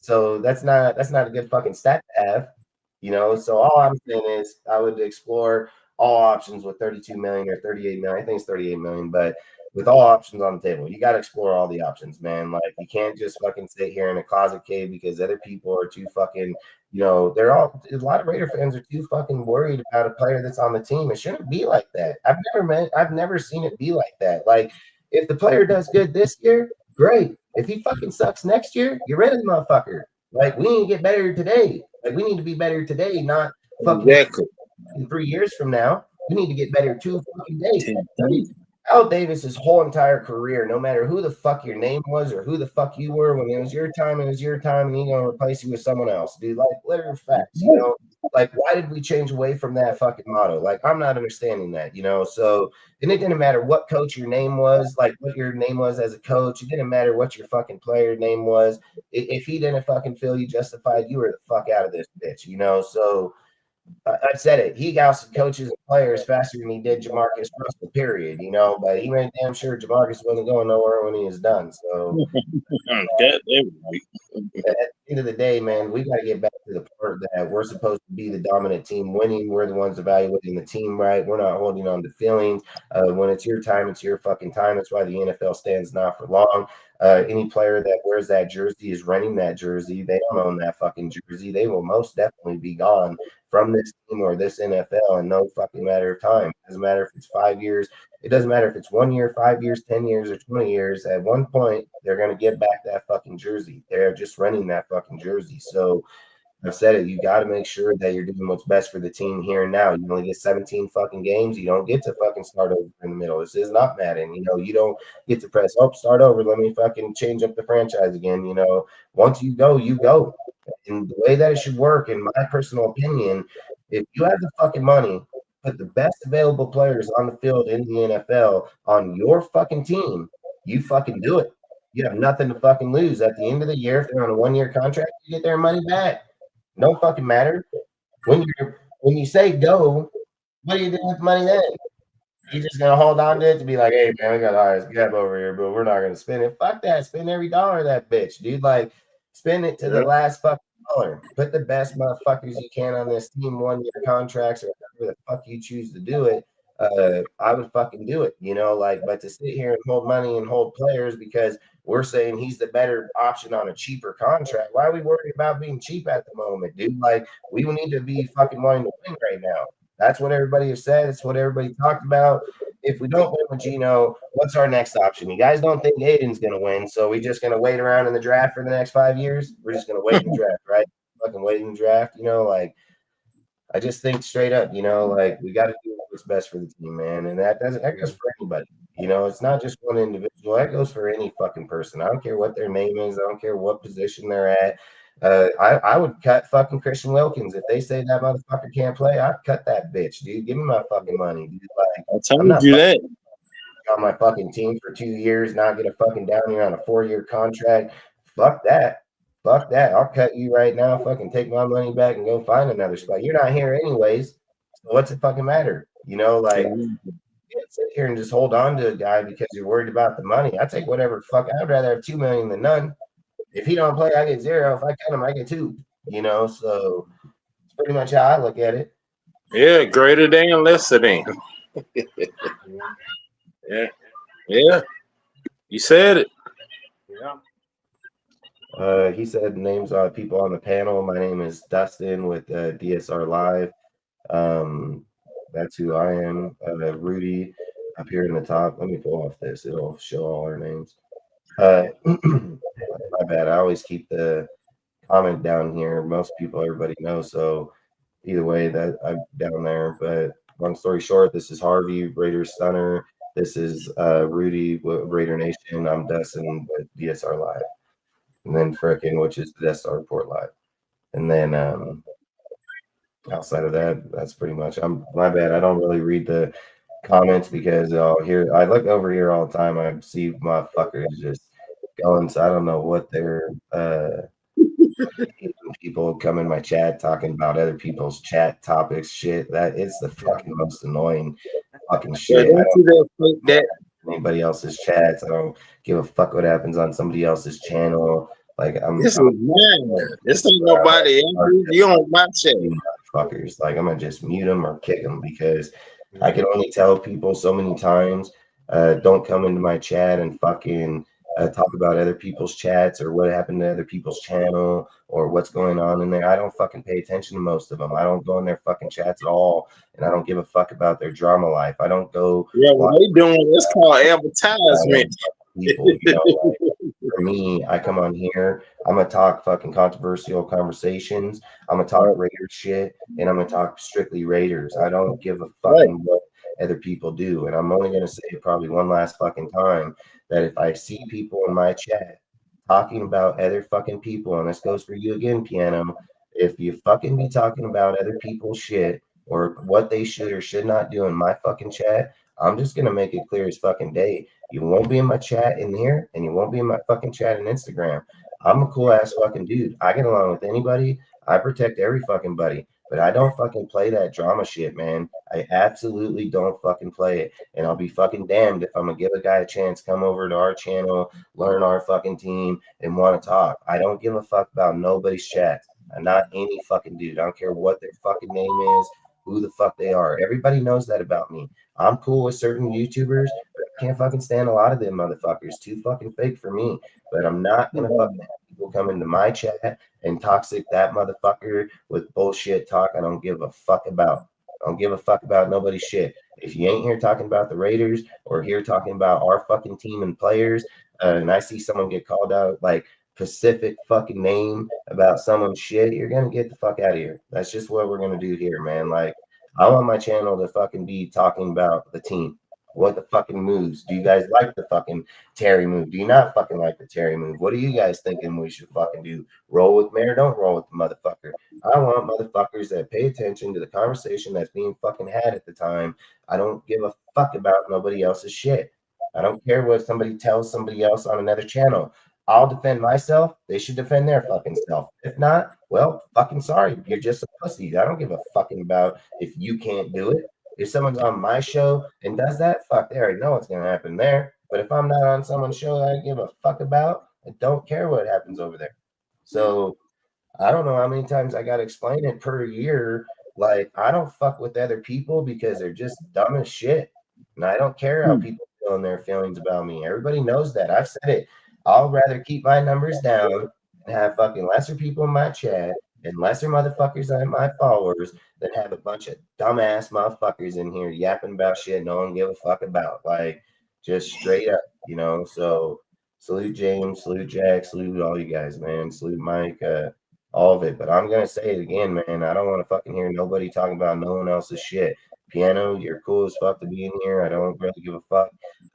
So that's not a good fucking stat to have. So all I'm saying is I would explore all options with 32 million or 38 million. I think it's 38 million, but with all options on the table, you got to explore all the options, man. Like, you can't just fucking sit here in a closet cave because other people are too fucking, they're all, a lot of Raider fans are too fucking worried about a player that's on the team. It shouldn't be like that. I've never seen it be like that. Like, if the player does good this year, great. If he fucking sucks next year, get rid of the motherfucker. Like, we need to get better today. Like, we need to be better today, not fucking in 3 years from now. We need to get better 2 fucking days. Al Davis's whole entire career, no matter who the fuck your name was or who the fuck you were, when it was your time, and he's gonna replace you with someone else, dude. Like, literal facts, Like, why did we change away from that fucking motto? Like, I'm not understanding that, So, and it didn't matter what coach your name was, like what your name was as a coach. It didn't matter what your fucking player name was. If he didn't fucking feel you justified, you were the fuck out of this bitch, So, I said it. He ousted coaches and players faster than he did Jamarcus Russell, period. But he made damn sure Jamarcus wasn't going nowhere when he was done. So at the end of the day, man, we got to get back to the part that we're supposed to be the dominant team winning. We're the ones evaluating the team, right? We're not holding on to feelings. When it's your time, it's your fucking time. That's why the NFL stands not for long. Any player that wears that jersey is running that jersey. They don't own that fucking jersey. They will most definitely be gone from this team or this NFL in no fucking matter of time. It doesn't matter if it's 5 years. It doesn't matter if it's 1 year, 5 years, 10 years, or 20 years. At one point, they're going to get back that fucking jersey. They're just running that fucking jersey. So I've said it. You got to make sure that you're doing what's best for the team here and now. You only get 17 fucking games. You don't get to fucking start over in the middle. This is not Madden. You don't get to press, start over. Let me fucking change up the franchise again. Once you go, you go. And the way that it should work, in my personal opinion, if you have the fucking money, put the best available players on the field in the NFL on your fucking team, you fucking do it. You have nothing to fucking lose. At the end of the year, if they're on a 1-year contract, you get their money back. No fucking matter. When you say go, what are you doing with the money then? You're just gonna hold on to it to be like, hey man, we got all this gap over here, but we're not gonna spend it. Fuck that. Spend every dollar of that bitch, dude. Like, spend it to the last fucking dollar. Put the best motherfuckers you can on this team, 1-year contracts or whatever the fuck you choose to do it. I would fucking do it, but to sit here and hold money and hold players because we're saying he's the better option on a cheaper contract. Why are we worried about being cheap at the moment, dude? Like, we need to be fucking wanting to win right now. That's what everybody has said. It's what everybody talked about. If we don't win with Gino, what's our next option? You guys don't think Aiden's going to win, so we're just going to wait around in the draft for the next 5 years? We're just going to wait in the draft, right? Fucking wait in the draft, like, I just think straight up, like, we got to do what's best for the team, man. And that goes for anybody. It's not just one individual. That goes for any fucking person. I don't care what their name is. I don't care what position they're at. I would cut fucking Christian Wilkins. If they say that motherfucker can't play, I'd cut that bitch, dude. Give me my fucking money, dude. Like, I told you that. On my fucking team for 2 years, not get a fucking down here on a 4-year contract. Fuck that. Fuck that. I'll cut you right now. Fucking take my money back and go find another spot. You're not here anyways. So what's it fucking matter? Like, you can't sit here and just hold on to a guy because you're worried about the money. I take whatever fuck. I'd rather have $2 million than none. If he don't play, I get 0. If I cut him, I get 2. So it's pretty much how I look at it. Yeah, greater than, lesser than. Yeah. You said it. Yeah. He said names of people on the panel. My name is Dustin with DSR Live. That's who I am. Rudy, up here in the top. Let me pull off this. It'll show all our names. My bad. I always keep the comment down here. Most people, everybody knows. So either way, that I'm down there. But long story short, this is Harvey, Raider Stunner. This is Rudy, Raider Nation. I'm Dustin with DSR Live. And then frickin', which is the Death Star Report Live. And then outside of that, that's pretty much. I'm my bad. I don't really read the comments because here I look over here all the time. I see motherfuckers just going. So I don't know what they're people come in my chat talking about other people's chat topics. Shit, that it's the fucking most annoying fucking shit. I don't that anybody else's chats. I don't give a fuck what happens on somebody else's channel. Like this is mine. This ain't nobody else. You on my chat. Fuckers. Like I'm gonna just mute them or kick them because I can only tell people so many times, don't come into my chat and fucking talk about other people's chats or what happened to other people's channel or what's going on in there. I don't fucking pay attention to most of them. I don't go in their fucking chats at all, and I don't give a fuck about their drama life. I don't go. Yeah, what they doing? It's called advertisement. People, like, for me, I come on here. I'm gonna talk fucking controversial conversations. I'm gonna talk Raiders shit, and I'm gonna talk strictly Raiders. I don't give a fucking what other people do. And I'm only gonna say it probably one last fucking time that if I see people in my chat talking about other fucking people, and this goes for you again, Piano, if you fucking be talking about other people's shit or what they should or should not do in my fucking chat, I'm just gonna make it clear as fucking day. You won't be in my chat in here, and you won't be in my fucking chat on Instagram. I'm a cool ass fucking dude. I get along with anybody. I protect every fucking buddy, but I don't fucking play that drama shit, man. I absolutely don't fucking play it. And I'll be fucking damned if I'm gonna give a guy a chance, come over to our channel, learn our fucking team, and want to talk. I don't give a fuck about nobody's chat. I'm not any fucking dude. I don't care what their fucking name is, who the fuck they are. Everybody knows that about me. I'm cool with certain YouTubers, but I can't fucking stand a lot of them motherfuckers. Too fucking fake for me. But I'm not gonna fucking have people come into my chat and toxic that motherfucker with bullshit talk I don't give a fuck about. I don't give a fuck about nobody's shit. If you ain't here talking about the Raiders or here talking about our fucking team and players, and I see someone get called out like Pacific fucking name about someone's shit, you're gonna get the fuck out of here. That's just what we're gonna do here, man. Like I want my channel to fucking be talking about the team. What the fucking moves? Do you guys like the fucking Terry move? Do you not fucking like the Terry move? What are you guys thinking we should fucking do? Roll with me or don't roll with the motherfucker? I want motherfuckers that pay attention to the conversation that's being fucking had at the time. I don't give a fuck about nobody else's shit. I don't care what somebody tells somebody else on another channel. I'll defend myself. They should defend their fucking self. If not, well, fucking sorry. You're just a pussy. I don't give a fucking about if you can't do it. If someone's on my show and does that, fuck, they already know what's going to happen there. But if I'm not on someone's show that I give a fuck about, I don't care what happens over there. So I don't know how many times I got to explain it per year. Like, I don't fuck with other people because they're just dumb as shit. And I don't care how people feel in their feelings about me. Everybody knows that. I've said it. I'll rather keep my numbers down and have fucking lesser people in my chat and lesser motherfuckers than my followers than have a bunch of dumbass motherfuckers in here yapping about shit no one give a fuck about. Like, just straight up, you know? So, salute James, salute Jack, salute all you guys, man. Salute Mike, all of it. But I'm gonna say it again, man. I don't want to fucking hear nobody talking about no one else's shit. Piano, you're cool as fuck to be in here. I don't really give a fuck.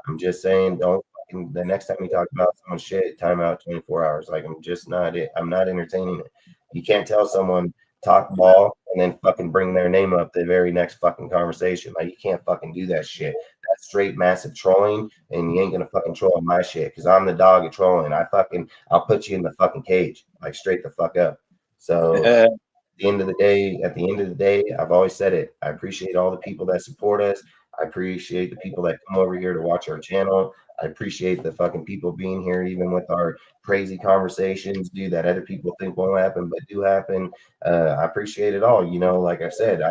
I'm just saying, don't fucking the next time you talk about someone's shit, time out 24 hours. Like I'm just not it. I'm not entertaining it. You can't tell someone talk ball and then fucking bring their name up the very next fucking conversation. Like you can't fucking do that shit. That's straight massive trolling, and you ain't gonna fucking troll my shit because I'm the dog at trolling. I'll put you in the fucking cage, like straight the fuck up. So at the end of the day, I've always said it. I appreciate all the people that support us. I appreciate the people that come over here to watch our channel. I appreciate the fucking people being here, even with our crazy conversations, dude, that other people think won't happen, but do happen. I appreciate it all. You know, like I said,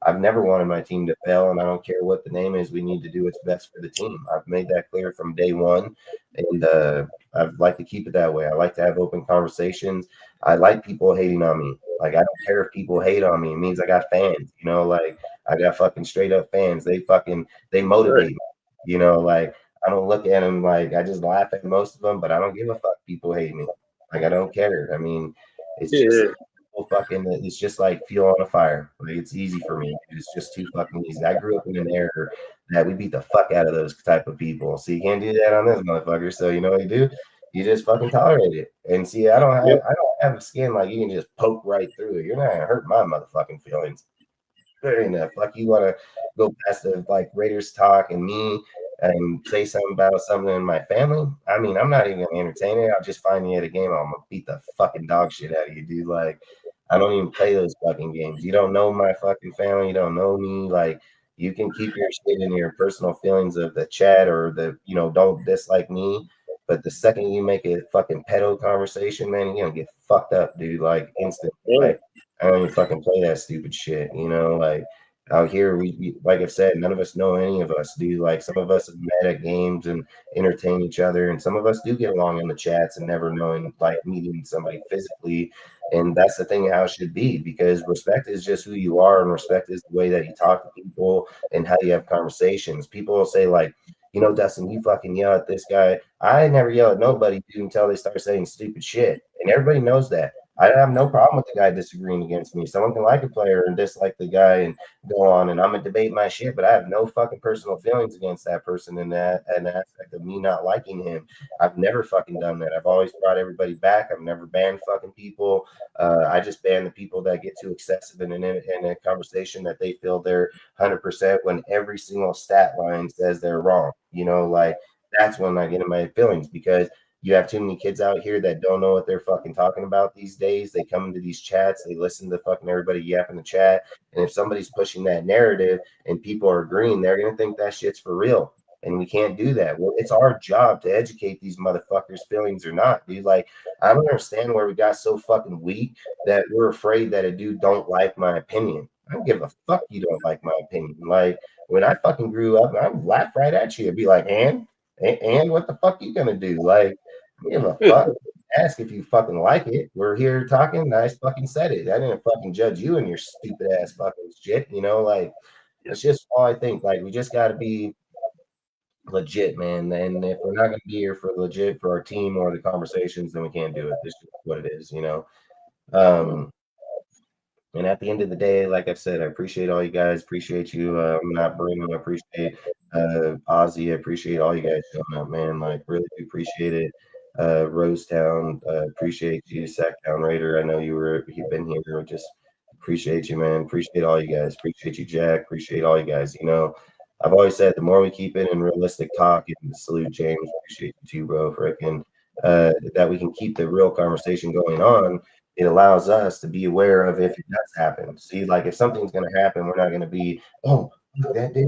I've never wanted my team to fail, and I don't care what the name is. We need to do what's best for the team. I've made that clear from day one, and I'd like to keep it that way. I like to have open conversations. I like people hating on me. Like I don't care if people hate on me. It means I got fans. You know, like I got fucking straight up fans. They motivate me. You know, like I don't look at them like I just laugh at most of them, but I don't give a fuck. People hate me. Like I don't care. I mean, it's just Yeah, fucking. It's just like fuel on a fire. Like it's easy for me. It's just too fucking easy. I grew up in an era that we beat the fuck out of those type of people. So you can't do that on this motherfucker. So you know what you do? You just fucking tolerate it. And see, yep, I don't have a skin like you can just poke right through it. You're not gonna hurt my motherfucking feelings. Fair enough. Like you want to go past the like Raiders talk and me and say something about something in my family. I mean, I'm not even gonna entertain it. I'll just find you at a game. I'm gonna beat the fucking dog shit out of you, dude. Like, I don't even play those fucking games. You don't know my fucking family. You don't know me. Like, you can keep your shit in your personal feelings of the chat or the, don't dislike me. But the second you make a fucking pedo conversation, man, you're gonna get fucked up, dude. Like instantly. yeah, Like I don't even fucking play that stupid shit, like out here like I've said, none of us know any of us, dude. Like some of us have met at games and entertain each other, and some of us do get along in the chats and never knowing like meeting somebody physically. And that's the thing how it should be, because respect is just who you are, and respect is the way that you talk to people and how you have conversations. People will say like, Dustin, you fucking yell at this guy. I never yell at nobody, dude, until they start saying stupid shit. And everybody knows that. I have no problem with the guy disagreeing against me. Someone can like a player and dislike the guy and go on, and I'm gonna debate my shit, but I have no fucking personal feelings against that person in that an aspect of me not liking him. I've never fucking done that. I've always brought everybody back. I've never banned fucking people. I just ban the people that get too excessive in a conversation that they feel they're 100% when every single stat line says they're wrong. Like that's when I get in my feelings, because you have too many kids out here that don't know what they're fucking talking about these days. They come into these chats, they listen to fucking everybody yap in the chat. And if somebody's pushing that narrative and people are agreeing, they're going to think that shit's for real. And we can't do that. Well, it's our job to educate these motherfuckers' feelings or not, dude. Like, I don't understand where we got so fucking weak that we're afraid that a dude don't like my opinion. I don't give a fuck you don't like my opinion. Like, when I fucking grew up, I'd laugh right at you. I'd be like, and what the fuck you gonna do? Like, give a yeah, fuck. Ask if you fucking like it. We're here talking. I fucking said it. I didn't fucking judge you and your stupid ass fucking shit. Like it's just all I think. Like we just got to be legit, man. And if we're not gonna be here for legit for our team or the conversations, then we can't do it. This is what it is. Um, and at the end of the day, like I said, I appreciate all you guys. Appreciate you. I'm not Bruno. I appreciate Ozzy. I appreciate all you guys showing up, man. Like really do appreciate it. Rosetown, appreciate you. Sacktown Raider. I know you've been here. Just appreciate you, man. Appreciate all you guys. Appreciate you, Jack. Appreciate all you guys. I've always said the more we keep it in realistic talk, and salute James. Appreciate you too, bro. Frickin' that we can keep the real conversation going on. It allows us to be aware of if it does happen. See, like if something's going to happen, we're not going to be, oh, that did,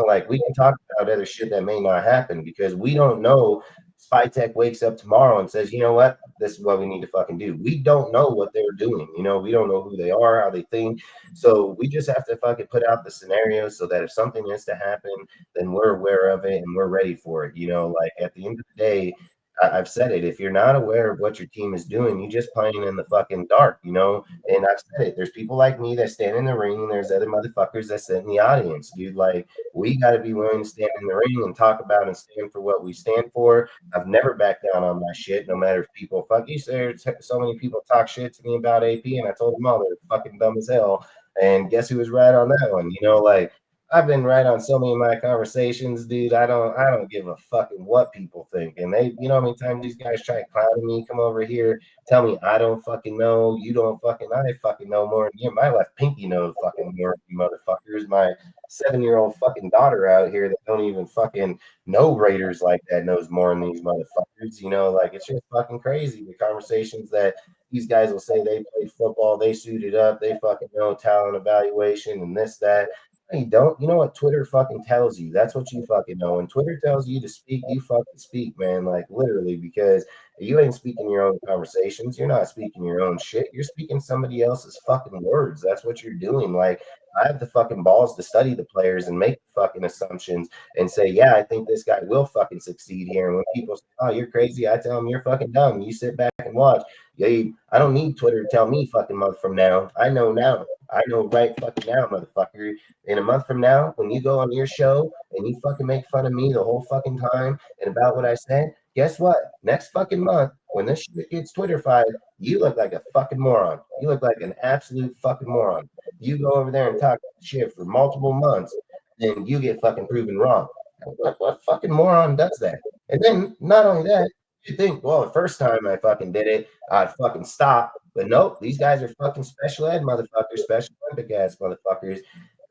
like we can talk about other shit that may not happen because we don't know. Spy Tech wakes up tomorrow and says, you know what, this is what we need to fucking do. We don't know what they're doing. We don't know who they are, how they think. So we just have to fucking put out the scenarios so that if something is to happen, then we're aware of it and we're ready for it. Like at the end of the day, I've said it. If you're not aware of what your team is doing, you're just playing in the fucking dark. And I've said it. There's people like me that stand in the ring, and there's other motherfuckers that sit in the audience, dude. Like, we got to be willing to stand in the ring and talk about and stand for what we stand for. I've never backed down on my shit, no matter if people fuck you. So many people talk shit to me about AP, and I told them all they're fucking dumb as hell. And guess who was right on that one? Like, I've been right on so many of my conversations, dude. I don't give a fucking what people think. And how many times these guys try clowning me, come over here, tell me I don't fucking know, you don't fucking, I fucking know more than you. My left pinky knows fucking more than you motherfuckers. My 7-year-old fucking daughter out here that don't even fucking know Raiders like that knows more than these motherfuckers. Like it's just fucking crazy. The conversations that these guys will say they played football, they suited up, they fucking know talent evaluation and this, that. You don't. You know what Twitter fucking tells you? That's what you fucking know. When Twitter tells you to speak, you fucking speak, man. Like literally, because you ain't speaking your own conversations. You're not speaking your own shit. You're speaking somebody else's fucking words. That's what you're doing. Like I have the fucking balls to study the players and make fucking assumptions and say, yeah, I think this guy will fucking succeed here. And when people say, oh, you're crazy, I tell them you're fucking dumb. You sit back and watch. I don't need Twitter to tell me fucking month from now. I know now. I know right fucking now, motherfucker. In a month from now, when you go on your show and you fucking make fun of me the whole fucking time and about what I said, guess what? Next fucking month, when this shit gets Twitterfied, you look like a fucking moron. You look like an absolute fucking moron. You go over there and talk shit for multiple months, then you get fucking proven wrong. What fucking moron does that? And then not only that, you think, well, the first time I fucking did it, I'd fucking stop. But nope, these guys are fucking special ed motherfuckers, special Olympic ass motherfuckers.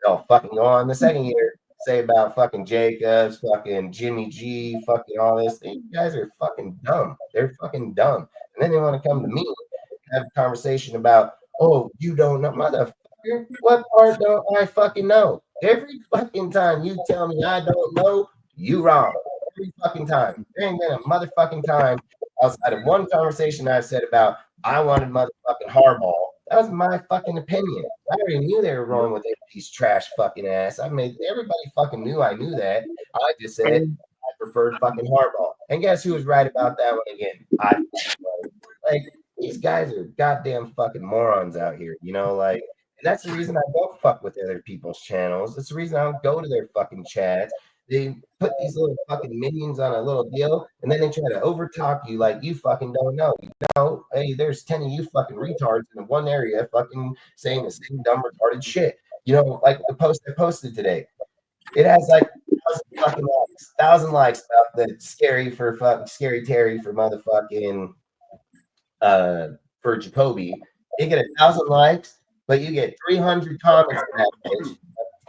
They'll fucking go on the second year, say about fucking Jacobs, fucking Jimmy G, fucking all this. These guys are fucking dumb. They're fucking dumb. And then they want to come to me and have a conversation about, oh, you don't know, motherfucker. What part don't I fucking know? Every fucking time you tell me I don't know, you wrong. Every fucking time. There ain't been a motherfucking time outside of one conversation I've said about I wanted motherfucking Harbaugh. That was my fucking opinion. I already knew they were rolling with these trash fucking ass. Everybody fucking knew I knew that. I just said I preferred fucking Harbaugh. And guess who was right about that one again? Like these guys are goddamn fucking morons out here, like. And that's the reason I don't fuck with other people's channels. That's the reason I don't go to their fucking chats. They put these little fucking minions on a little deal, and then they try to overtalk you like you fucking don't know. Hey, there's 10 of you fucking retards in one area fucking saying the same dumb retarded shit. Like the post I posted today. It has like 1,000 likes about the scary Terry for motherfucking for Jakobi. You get 1,000 likes, but you get 300 comments on that page.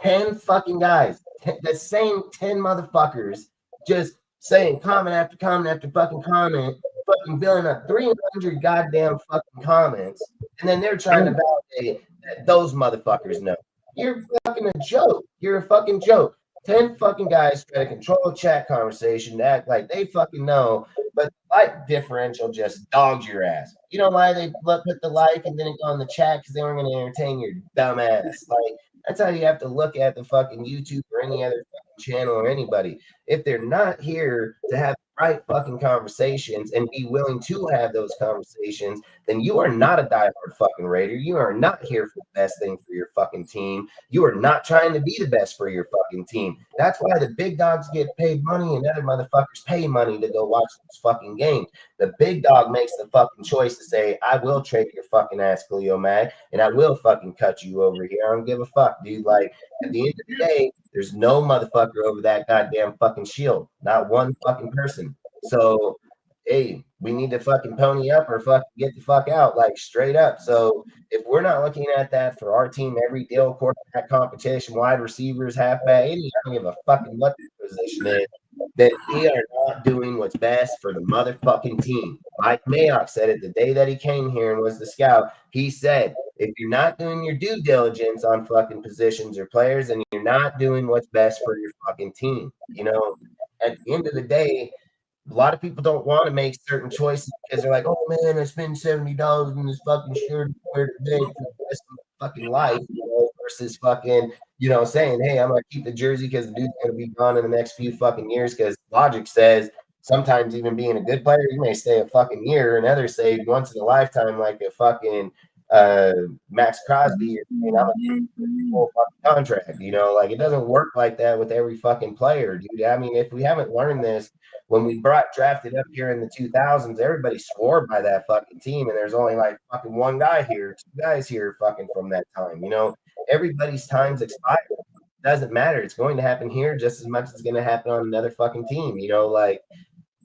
10 fucking guys, the same 10 motherfuckers, just saying comment after comment after fucking comment, fucking building up 300 goddamn fucking comments, and then they're trying to validate that those motherfuckers know. You're fucking a joke. You're a fucking joke. 10 fucking guys try to control a chat conversation to act like they fucking know, but the like differential just dogs your ass. You know why they put the like and then go on the chat? Because they weren't going to entertain your dumb ass. Like, that's how you have to look at the fucking YouTube or any other fucking channel or anybody. If they're not here to have right fucking conversations and be willing to have those conversations, then you are not a diehard fucking Raider. You are not here for the best thing for your fucking team. You are not trying to be the best for your fucking team. That's why the big dogs get paid money and other motherfuckers pay money to go watch those fucking games. The big dog makes the fucking choice to say, I will trade your fucking ass, Khalil Mack, and I will fucking cut you over here. I don't give a fuck, dude. Like, at the end of the day, there's no motherfucker over that goddamn fucking shield. Not one fucking person. So, hey, we need to fucking pony up or fucking get the fuck out, like straight up. So if we're not looking at that for our team, every deal, quarterback competition, wide receivers, halfback, I don't give a fucking what the position is, that we are not doing what's best for the motherfucking team. Mike Mayock said it the day that he came here and was the scout. He said, if you're not doing your due diligence on fucking positions or players, then you're not doing what's best for your fucking team. At the end of the day, a lot of people don't want to make certain choices because they're like, oh man, I spent $70 in this fucking shirt for the rest of my fucking life, versus fucking, saying, hey, I'm gonna keep the jersey because the dude's gonna be gone in the next few fucking years. Because logic says sometimes even being a good player, you may stay a fucking year, and others say once in a lifetime, like a fucking Max Crosby, I'm gonna keep the full fucking contract. Like it doesn't work like that with every fucking player, dude. I mean, if we haven't learned this. When we drafted up here in the 2000s, everybody swore by that fucking team, and there's only like fucking one guy here, two guys here fucking from that time. Everybody's time's expired. It doesn't matter. It's going to happen here just as much as it's going to happen on another fucking team.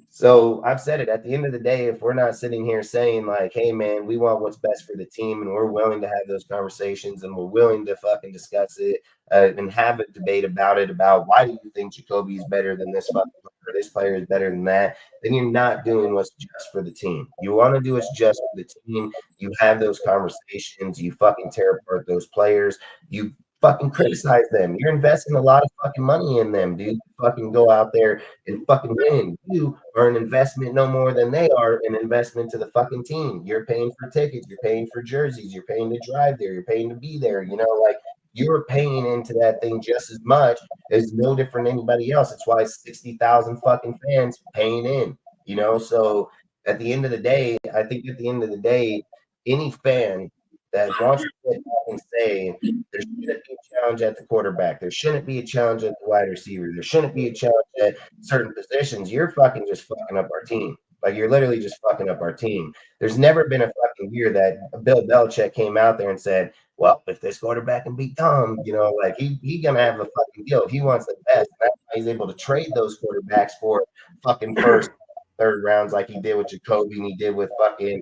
So I've said it. At the end of the day, if we're not sitting here saying like, hey man, we want what's best for the team, and we're willing to have those conversations, and we're willing to fucking discuss it and have a debate about it, about why do you think Jakobi is better than this fucking player, this player is better than that, then you're not doing what's just for the team. You want to do what's just for the team. You have those conversations. You fucking tear apart those players. You fucking criticize them. You're investing a lot of fucking money in them, dude. Fucking go out there and fucking win. You are an investment no more than they are an investment to the fucking team. You're paying for tickets. You're paying for jerseys. You're paying to drive there. You're paying to be there. Like you're paying into that thing just as much as no different than anybody else. It's why 60,000 fucking fans paying in. So At the end of the day, I think at the end of the day, any fan that wants to sit back and say there shouldn't be a challenge at the quarterback, there shouldn't be a challenge at the wide receiver, there shouldn't be a challenge at certain positions, you're fucking just fucking up our team. Like you're literally just fucking up our team. There's never been a fucking year that Bill Belichick came out there and said, well, if this quarterback can beat Tom, like he gonna have a fucking deal. He wants the best. That's why he's able to trade those quarterbacks for fucking first, third rounds like he did with Jakobi and he did with fucking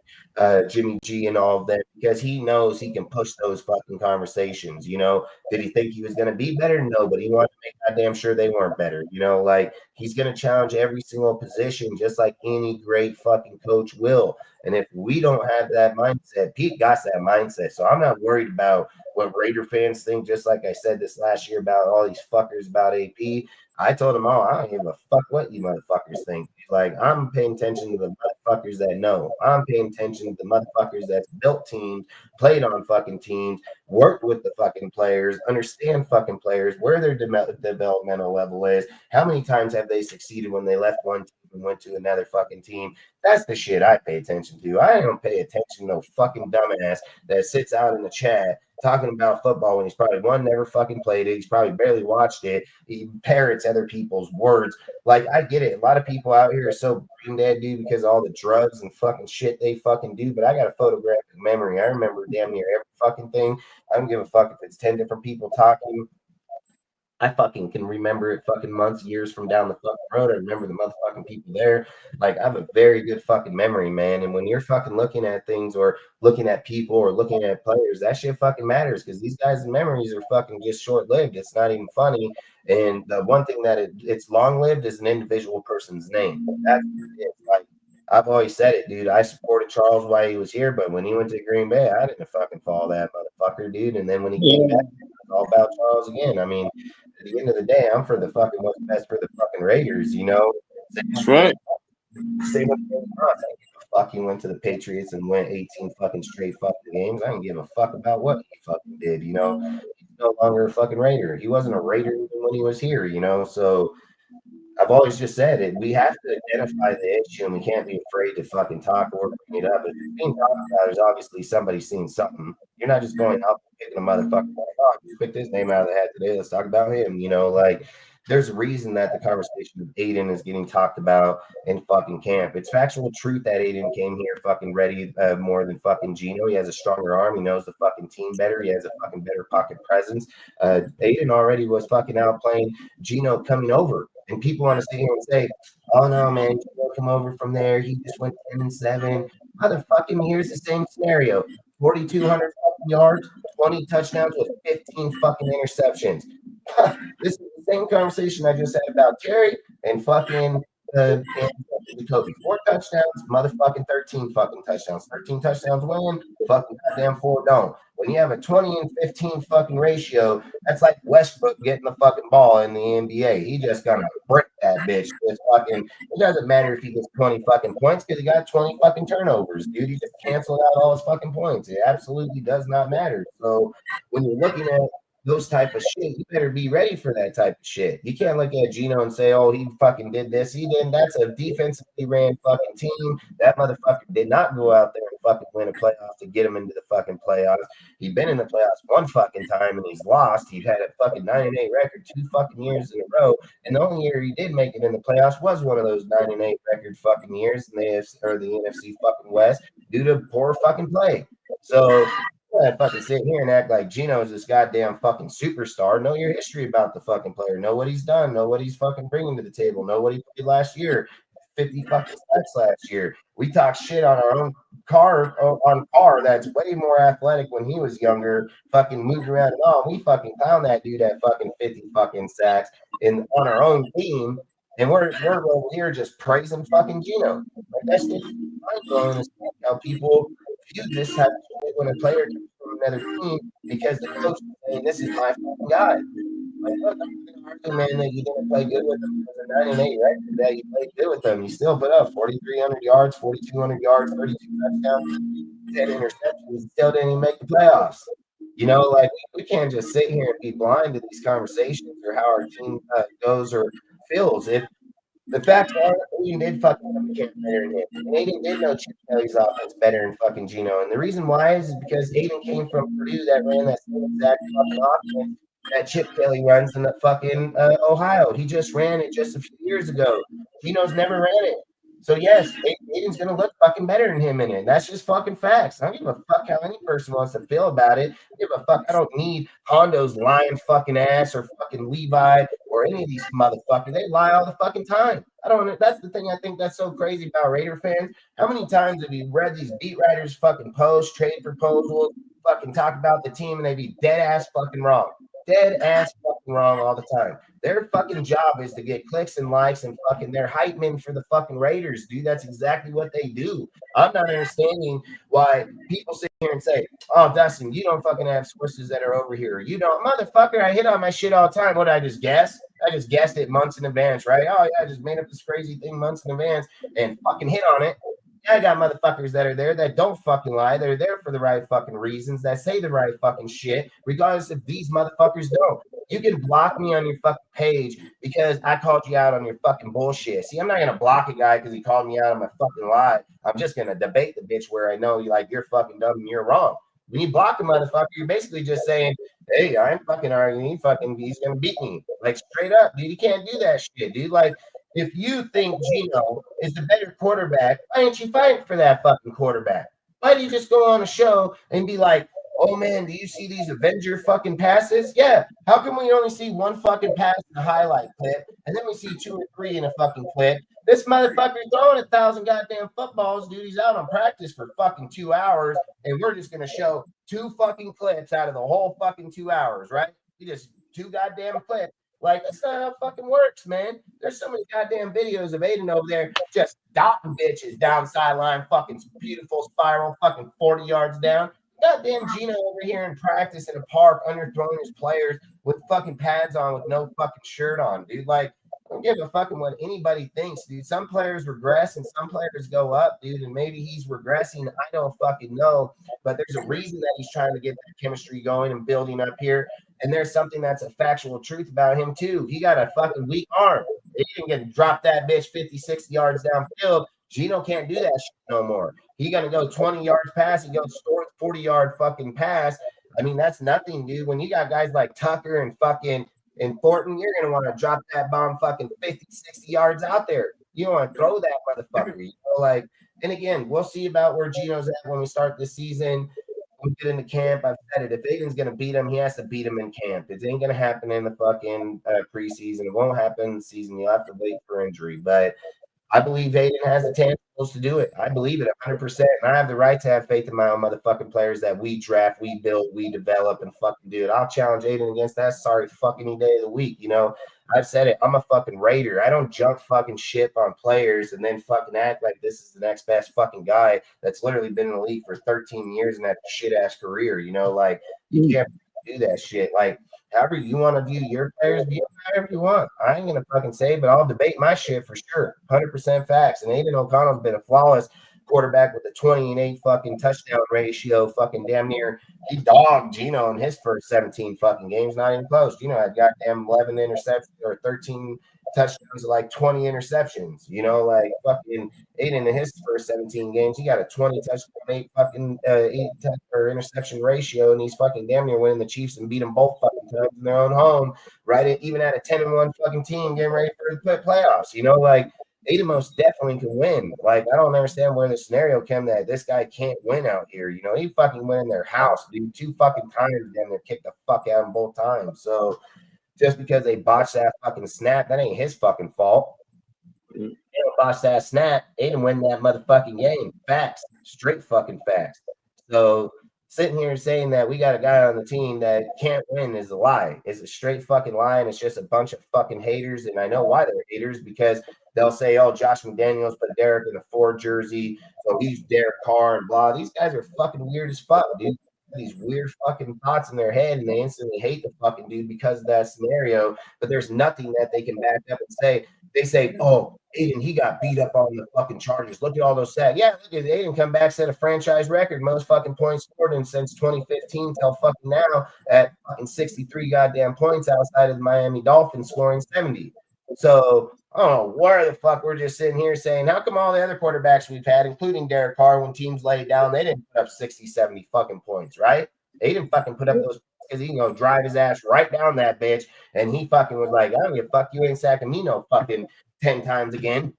Jimmy G and all of that because he knows he can push those fucking conversations. Did he think he was going to be better? No, but he wanted to make goddamn sure they weren't better. Like he's going to challenge every single position just like any great fucking coach will. And if we don't have that mindset, Pete got that mindset. So I'm not worried about what Raider fans think, just like I said this last year about all these fuckers about AP. I told them all, I don't give a fuck what you motherfuckers think. Like, I'm paying attention to the motherfuckers that know. I'm paying attention to the motherfuckers that's built teams, played on fucking teams, worked with the fucking players, understand fucking players, where their developmental level is, how many times have they succeeded when they left one team and went to another fucking team. That's the shit I pay attention to. I don't pay attention to no fucking dumbass that sits out in the chat talking about football when he's probably never fucking played it. He's probably barely watched it. He parrots other people's words. Like, I get it. A lot of people out here are so brain dead, dude, because of all the drugs and fucking shit they fucking do. But I got a photographic memory. I remember damn near every fucking thing. I don't give a fuck if it's 10 different people talking. I fucking can remember it fucking months, years from down the fucking road. I remember the motherfucking people there. Like, I have a very good fucking memory, man. And when you're fucking looking at things or looking at people or looking at players, that shit fucking matters because these guys' memories are fucking just short lived. It's not even funny. And the one thing that it's long lived is an individual person's name. That's what it is. Like, I've always said it, dude. I supported Charles while he was here, but when he went to Green Bay, I didn't fucking follow that motherfucker, dude. And then when he came back, it was all about Charles again. I mean, at the end of the day, I'm for the fucking what's best for the fucking Raiders, That's right. Same with Ross. I don't give a fuck he went to the Patriots and went 18 fucking straight fucking games. I don't give a fuck about what he fucking did, He's no longer a fucking Raider. He wasn't a Raider even when he was here, So I've always just said it. We have to identify the issue, and we can't be afraid to fucking talk or bring it up. If it's being talked about, there's obviously somebody seeing something. You're not just going up and picking a motherfucker. Oh, just picked his name out of the hat today. Let's talk about him. Like there's a reason that the conversation of Aiden is getting talked about in fucking camp. It's factual truth that Aiden came here fucking ready more than fucking Gino. He has a stronger arm. He knows the fucking team better. He has a fucking better pocket presence. Aiden already was fucking out playing Gino coming over. And people want to sit here and say, oh no, man, Gino come over from there. He just went 10-7. Motherfucking, here's the same scenario. 4,200 yards, 20 touchdowns with 15 fucking interceptions. This is the same conversation I just had about Terry and fucking Jakobi. 4 touchdowns, motherfucking 13 fucking touchdowns. 13 touchdowns win, fucking goddamn 4 don't. When you have a 20 and 15 fucking ratio, that's like Westbrook getting the fucking ball in the NBA. He just gonna brick that bitch. It doesn't matter if he gets 20 fucking points because he got 20 fucking turnovers, dude. He just canceled out all his fucking points. It absolutely does not matter. So when you're looking at those type of shit, you better be ready for that type of shit. You can't look at Gino and say, oh, he fucking did this. He didn't. That's a defensively ran fucking team. That motherfucker did not go out there and fucking win a playoff to get him into the fucking playoffs. He'd been in the playoffs one fucking time and he's lost. He had a fucking 9-8 record 2 fucking years in a row. And the only year he did make it in the playoffs was one of those 9-8 record fucking years in the AFC or the NFC fucking West due to poor fucking play. So I fucking sit here and act like Gino is this goddamn fucking superstar. Know your history about the fucking player. Know what he's done. Know what he's fucking bringing to the table. Know what he did last year. 50 fucking sacks last year. We talk shit on our own Carr that's way more athletic when he was younger. Fucking moved around and all. We fucking found that dude at fucking 50 fucking sacks on our own team. And we're over here just praising fucking Gino. Like that's just mind blowing to see how people view this type of shit when a player comes from another team because the coach is saying this is my fucking guy. Like, look, I'm going to argue, man, that you didn't play good with them because they're 9-8 record. That you played good with them. You still put up 4,300 yards, 4,200 yards, 32 touchdowns, 10 interceptions. You still didn't even make the playoffs. Like we can't just sit here and be blind to these conversations or how our team goes or feels. If The facts are, Aiden did fucking come to camp better than him. And Aiden did know Chip Kelly's offense better than fucking Gino. And the reason why is because Aiden came from Purdue that ran that same exact fucking offense that Chip Kelly runs in the fucking Ohio. He just ran it just a few years ago. Gino's never ran it. So yes, Aiden's gonna look fucking better than him in it. That's just fucking facts. I don't give a fuck how any person wants to feel about it. I don't give a fuck. I don't need Hondo's lying fucking ass or fucking Levi or any of these motherfuckers. They lie all the fucking time. I don't. That's the thing I think that's so crazy about Raider fans. How many times have you read these beat writers fucking post trade proposals, fucking talk about the team, and they be dead ass fucking wrong. Dead ass fucking wrong all the time. Their fucking job is to get clicks and likes and fucking they're hype men for the fucking Raiders, dude. That's exactly what they do. I'm not understanding why people sit here and say, oh, Dustin, you don't fucking have sources that are over here. You don't, motherfucker, I hit on my shit all the time. What did I just guess? I just guessed it months in advance, right? Oh, yeah, I just made up this crazy thing months in advance and fucking hit on it. I got motherfuckers that are there that don't fucking lie. They're there for the right fucking reasons, that say the right fucking shit, regardless if these motherfuckers don't. You can block me on your fucking page because I called you out on your fucking bullshit. See, I'm not gonna block a guy because he called me out on my fucking lie. I'm just gonna debate the bitch where I know you like you're fucking dumb and you're wrong. When you block a motherfucker, you're basically just saying, hey, I ain't fucking arguing. He's gonna beat me. Like straight up, dude. You can't do that shit, dude. Like if you think Gino is the better quarterback, why ain't you fighting for that fucking quarterback? Why do you just go on a show and be like, oh man, do you see these Avenger fucking passes? Yeah. How come we only see one fucking pass in the highlight clip and then we see 2 or 3 in a fucking clip? This motherfucker throwing 1,000 goddamn footballs, dude. He's out on practice for fucking 2 hours, and we're just gonna show 2 fucking clips out of the whole fucking 2 hours, right? You just 2 goddamn clips. Like, that's not how it fucking works, man. There's so many goddamn videos of Aiden over there just dotting bitches down sideline, fucking beautiful spiral, fucking 40 yards down. Goddamn Gino over here in practice in a park, underthrowing his players with fucking pads on, with no fucking shirt on, dude. Like, I don't give a fucking what anybody thinks, dude. Some players regress and some players go up, dude. And maybe he's regressing. I don't fucking know. But there's a reason that he's trying to get that chemistry going and building up here. And there's something that's a factual truth about him, too. He got a fucking weak arm. He didn't get to drop that bitch 50, 60 yards downfield. Gino can't do that shit no more. He gonna go 20 yards pass. He goes 40-yard fucking pass. I mean, that's nothing, dude. When you got guys like Tucker and fucking and Thornton, you're gonna want to drop that bomb fucking 50, 60 yards out there. You want to throw that motherfucker. You know, like, and again, we'll see about where Gino's at when we start the season. We get into camp. I've said it. If Aiden's gonna beat him, he has to beat him in camp. It ain't gonna happen in the fucking preseason. It won't happen in the season. You'll have to wait for injury. But I believe Aiden has the tangibles to do it. I believe it 100%. And I have the right to have faith in my own motherfucking players that we draft, we build, we develop, and fucking do it. I'll challenge Aiden against that. Sorry, fucking any day of the week. You know, I've said it. I'm a fucking Raider. I don't jump fucking ship on players and then fucking act like this is the next best fucking guy that's literally been in the league for 13 years and had a shit ass career. You know, like you can't do that shit. Like, however you want to view your players, view however you want. I ain't gonna fucking say, but I'll debate my shit for sure. 100% facts. And Aiden O'Connell's been a flawless quarterback with a 20-8 fucking touchdown ratio. Fucking damn near he dogged Gino in his first 17 fucking games. Not even close. Gino had goddamn 11 interceptions or 13 touchdowns, like 20 interceptions. You know, like fucking Aiden in his first 17 games, he got a 20 touchdown, 8 fucking 8 or interception ratio, and he's fucking damn near winning the Chiefs and beat them both fucking times in their own home, right? Even at a 10-1 fucking team getting ready for the playoffs. You know, like Aiden most definitely can win. Like, I don't understand where the scenario came that this guy can't win out here. You know, he fucking went in their house, dude, 2 fucking times, damn near kicked the fuck out of them both times. So just because they botched that fucking snap, that ain't his fucking fault. They don't botch that snap. Aiden win that motherfucking game. Facts. Straight fucking facts. So sitting here saying that we got a guy on the team that can't win is a lie. It's a straight fucking lie, and it's just a bunch of fucking haters. And I know why they're haters, because they'll say, oh, Josh McDaniels put Derek in a Ford jersey, so he's Derek Carr and blah. These guys are fucking weird as fuck, dude. These weird fucking thoughts in their head, and they instantly hate the fucking dude because of that scenario. But there's nothing that they can back up and say. They say, oh, Aiden, he got beat up on the fucking Chargers. Look at all those stats. Yeah, look at Aiden come back, set a franchise record, most fucking points scored in since 2015 till fucking now at fucking 63 goddamn points outside of the Miami Dolphins scoring 70. So I don't know where the fuck we're just sitting here saying, how come all the other quarterbacks we've had, including Derek Carr, when teams lay it down, they didn't put up 60, 70 fucking points, right? They didn't fucking put up those because he drive his ass right down that bitch. And he fucking was like, I don't give a fuck, you ain't sacking me no fucking 10 times again.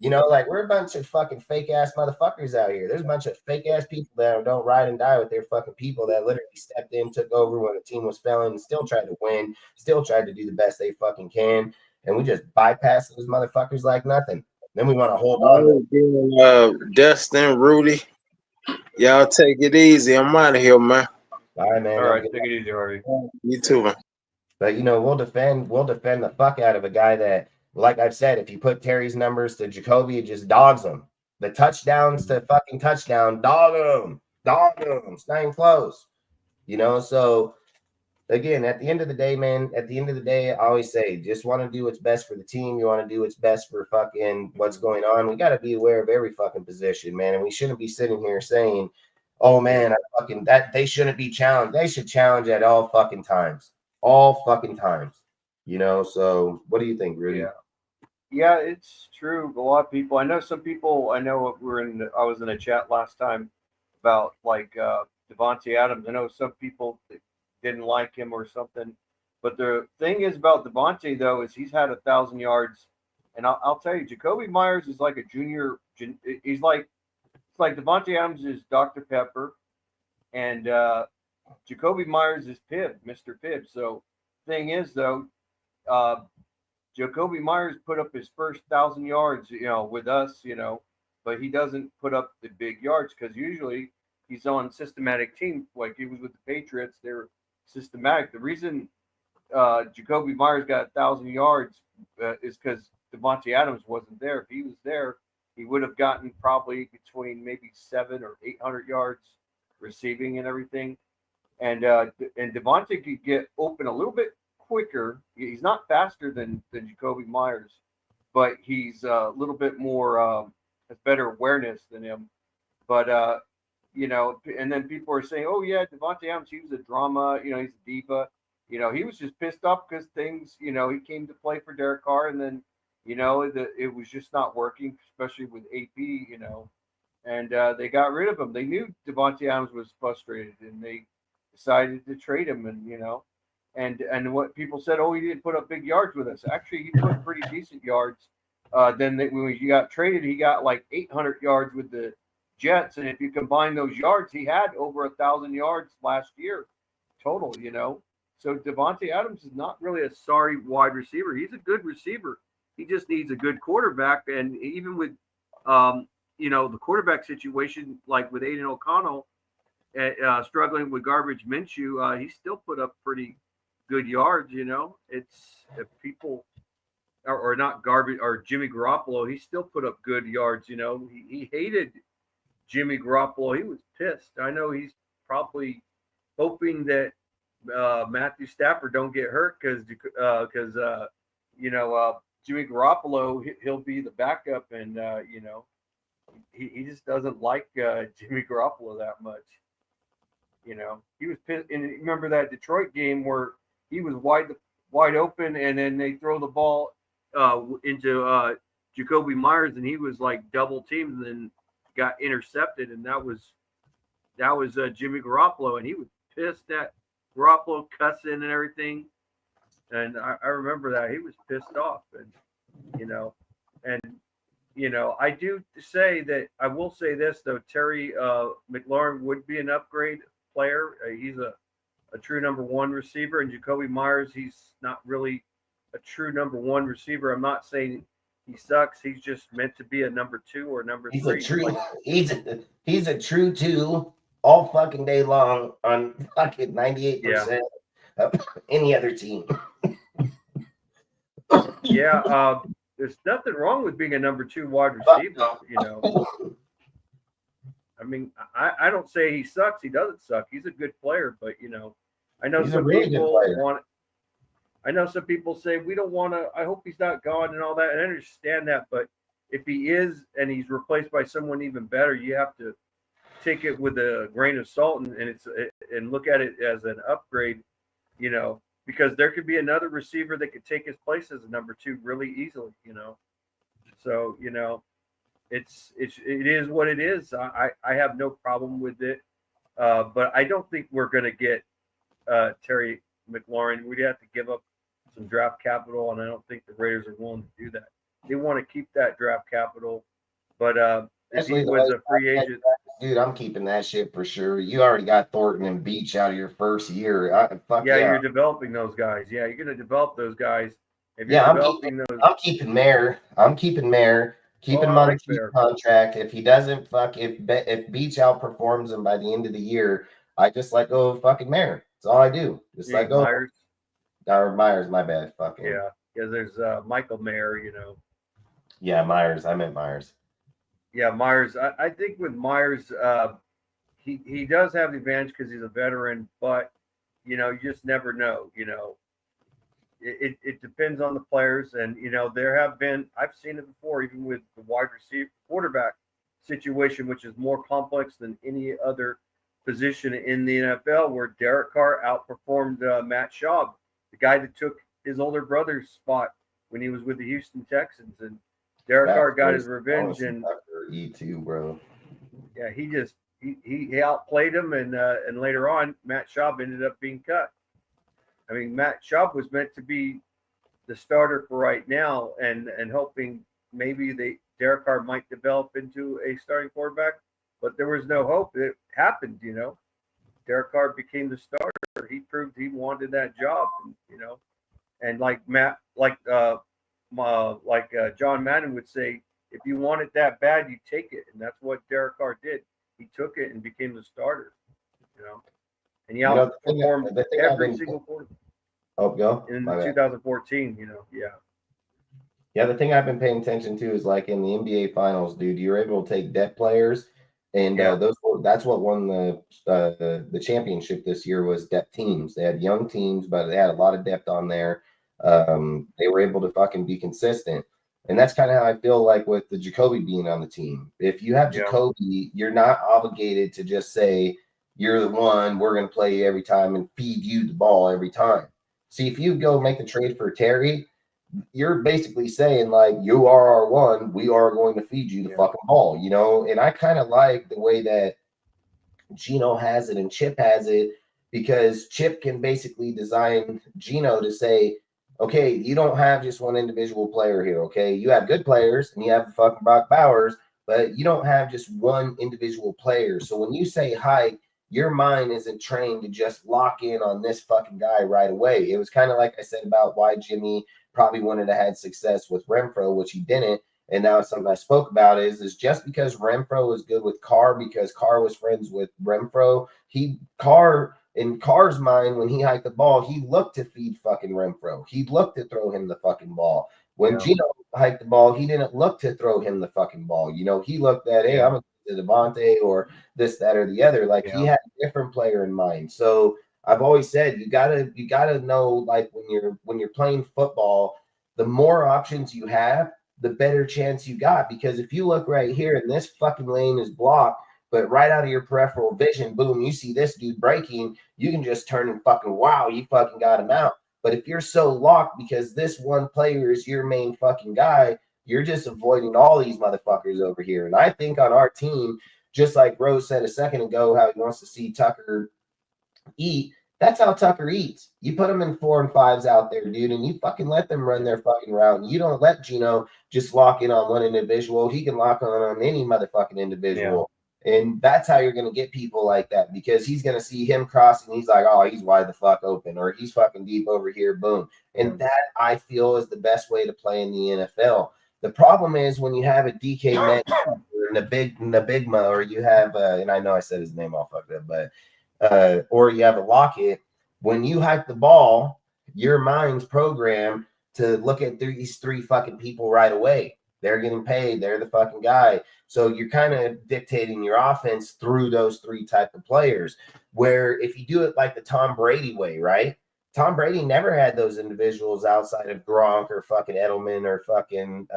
Like we're a bunch of fucking fake ass motherfuckers out here. There's a bunch of fake ass people that don't ride and die with their fucking people that literally stepped in, took over when the team was failing, and still tried to win, still tried to do the best they fucking can. And we just bypass those motherfuckers like nothing. Then we want to hold on. Dustin, Rudy, y'all take it easy. I'm out of here, man. All right, man. All right, take it easy, Harvey. You too, man. But we'll defend the fuck out of a guy that, like I've said, if you put Terry's numbers to Jakobi, it just dogs him. The touchdowns to fucking touchdown, dog him. It's not even close. So again, at the end of the day, man, I always say, just want to do what's best for the team. You want to do what's best for fucking what's going on. We got to be aware of every fucking position, man. And we shouldn't be sitting here saying, oh man, that they shouldn't be challenged. They should challenge at all fucking times. All fucking times. So what do you think, Rudy? Yeah, it's true. A lot of people, I know some people, I was in a chat last time about like Devontae Adams. I know some people didn't like him or something. But the thing is about Devontae, though, is he's had 1,000 yards. And I'll tell you, Jakobi Meyers is like a junior. It's like Devontae Adams is Dr. Pepper, and Jakobi Meyers is Pibb, Mr. Pibb. So thing is, though, Jakobi Meyers put up his first 1,000 yards, with us, but he doesn't put up the big yards because usually he's on systematic teams. Like he was with the Patriots, they're systematic. The reason Jakobi Meyers got 1,000 yards is because Devontae Adams wasn't there. If he was there, he would have gotten probably between maybe 700 or 800 yards receiving and everything. And Devontae could get open a little bit quicker. He's not faster than Jakobi Meyers, but he's a little bit more has better awareness than him. But and then people are saying, oh yeah, Devontae Adams, he was a drama, he's a diva. He was just pissed off because things, he came to play for Derek Carr, and then it was just not working, especially with AP, and they got rid of him. They knew Devontae Adams was frustrated, and they decided to trade him, and what people said, oh, he didn't put up big yards with us. Actually, he put pretty decent yards. Then when he got traded, he got like 800 yards with the Jets, and if you combine those yards, he had over 1,000 yards last year total. So Devontae Adams is not really a sorry wide receiver. He's a good receiver. He just needs a good quarterback, and even with the quarterback situation, like with Aiden O'Connell struggling with garbage Minshew, he still put up pretty good yards. It's if people or not garbage or Jimmy Garoppolo, he still put up good yards. He hated Jimmy Garoppolo. He was pissed. I know he's probably hoping that Matthew Stafford don't get hurt because Jimmy Garoppolo, he'll be the backup, and he just doesn't like Jimmy Garoppolo that much. He was pissed. And remember that Detroit game where he was wide open, and then they throw the ball into Jakobi Meyers, and he was like double teamed, and then got intercepted, and that was Jimmy Garoppolo, and he was pissed at Garoppolo cussing and everything. And I remember that he was pissed off, and I do say that I will say this though, Terry McLaurin would be an upgrade player. He's a true number one receiver, and Jakobi Meyers, he's not really a true number one receiver. I'm not saying he sucks. He's just meant to be a number two or number three. He's a true two all fucking day long on fucking 98% of any other team. There's nothing wrong with being a number two wide receiver. I mean, I don't say he sucks. He doesn't suck. He's a good player, but I know some people want. I know some people say we don't want to. I hope he's not gone and all that. And I understand that, but if he is and he's replaced by someone even better, you have to take it with a grain of salt and look at it as an upgrade. because there could be another receiver that could take his place as a number 2 really easily, So, it is what it is. I have no problem with it. But I don't think we're going to get Terry McLaurin. We'd have to give up some draft capital, and I don't think the Raiders are willing to do that. They want to keep that draft capital, but if he was a free agent, dude, I'm keeping that shit for sure. You already got Thornton and Beach out of your first year. You're developing those guys. Yeah, you're going to develop those guys. If you're I'm keeping Mayer. Keep him on a cheap contract. If he doesn't if Beach outperforms him by the end of the year, I just let go of fucking Mayer. That's all I do. Just let go. Myers. Or Myers, my bad. Fucking because there's Michael Mayer. Yeah, Myers. I meant Myers. Yeah, Myers. I think with Myers, he does have the advantage because he's a veteran, but you just never know. It depends on the players, and there have been, I've seen it before, even with the wide receiver quarterback situation, which is more complex than any other position in the NFL, where Derek Carr outperformed Matt Schaub, the guy that took his older brother's spot when he was with the Houston Texans, and Derek Carr got his revenge. And E2, bro. Yeah, he outplayed him, and later on, Matt Schaub ended up being cut. I mean, Matt Schaub was meant to be the starter for right now, and hoping maybe Derek Carr might develop into a starting quarterback, but there was no hope. It happened, Derek Carr became the starter. He proved he wanted that job, and like John Madden would say, if you want it that bad, you take it, and that's what Derek Carr did. He took it and became the starter, and he outperformed every single quarter. Oh, go. In 2014, Yeah, the thing I've been paying attention to is like in the NBA Finals, dude, you're able to take depth players, and that's what won the championship this year was depth teams. They had young teams, but they had a lot of depth on there. They were able to fucking be consistent. And that's kind of how I feel like with the Jakobi being on the team. If you have Jakobi, you're not obligated to just say, you're the one, we're going to play you every time and feed you the ball every time. See, if you go make the trade for Terry, you're basically saying, like, you are our one, we are going to feed you the fucking ball, And I kind of like the way that Gino has it and Chip has it, because Chip can basically design Gino to say, okay, you don't have just one individual player here, okay? You have good players, and you have fucking Brock Bowers, but you don't have just one individual player. So when you say hike, your mind isn't trained to just lock in on this fucking guy right away. It was kind of like I said about why Jimmy probably wouldn't have had success with Renfro, which he didn't. And now something I spoke about is just because Renfro was good with Carr, because Carr was friends with Renfro, in Carr's mind, when he hiked the ball, he looked to feed fucking Renfro. He looked to throw him the fucking ball. When Gino hiked the ball, he didn't look to throw him the fucking ball. He looked at, hey, I'm going to Devontae or this, that, or the other. Like he had a different player in mind. So I've always said you gotta know, like when you're playing football, the more options you have, the better chance you got. Because if you look right here and this fucking lane is blocked, but right out of your peripheral vision, boom, you see this dude breaking, you can just turn and fucking, wow, you fucking got him out. But if you're so locked because this one player is your main fucking guy, you're just avoiding all these motherfuckers over here. And I think on our team, just like Rose said a second ago, how he wants to see Tucker eat, that's how Tucker eats. You put him in 4 and 5s out there, dude, and you fucking let them run their fucking route. And you don't let Gino just lock in on one individual. He can lock on any motherfucking individual. And that's how you're going to get people like that, because he's going to see him crossing. He's like, oh, he's wide the fuck open, or he's fucking deep over here. Boom. And that, I feel, is the best way to play in the NFL. The problem is when you have a DK Metcalf or Nabigma, or you have, and I know I said his name all fucked up, but or you have a Lockett, when you hike the ball, your mind's programmed to look at these 3 fucking people right away. They're getting paid. They're the fucking guy. So you're kind of dictating your offense through those 3 type of players, where if you do it like the Tom Brady way, right? Tom Brady never had those individuals outside of Gronk or fucking Edelman or fucking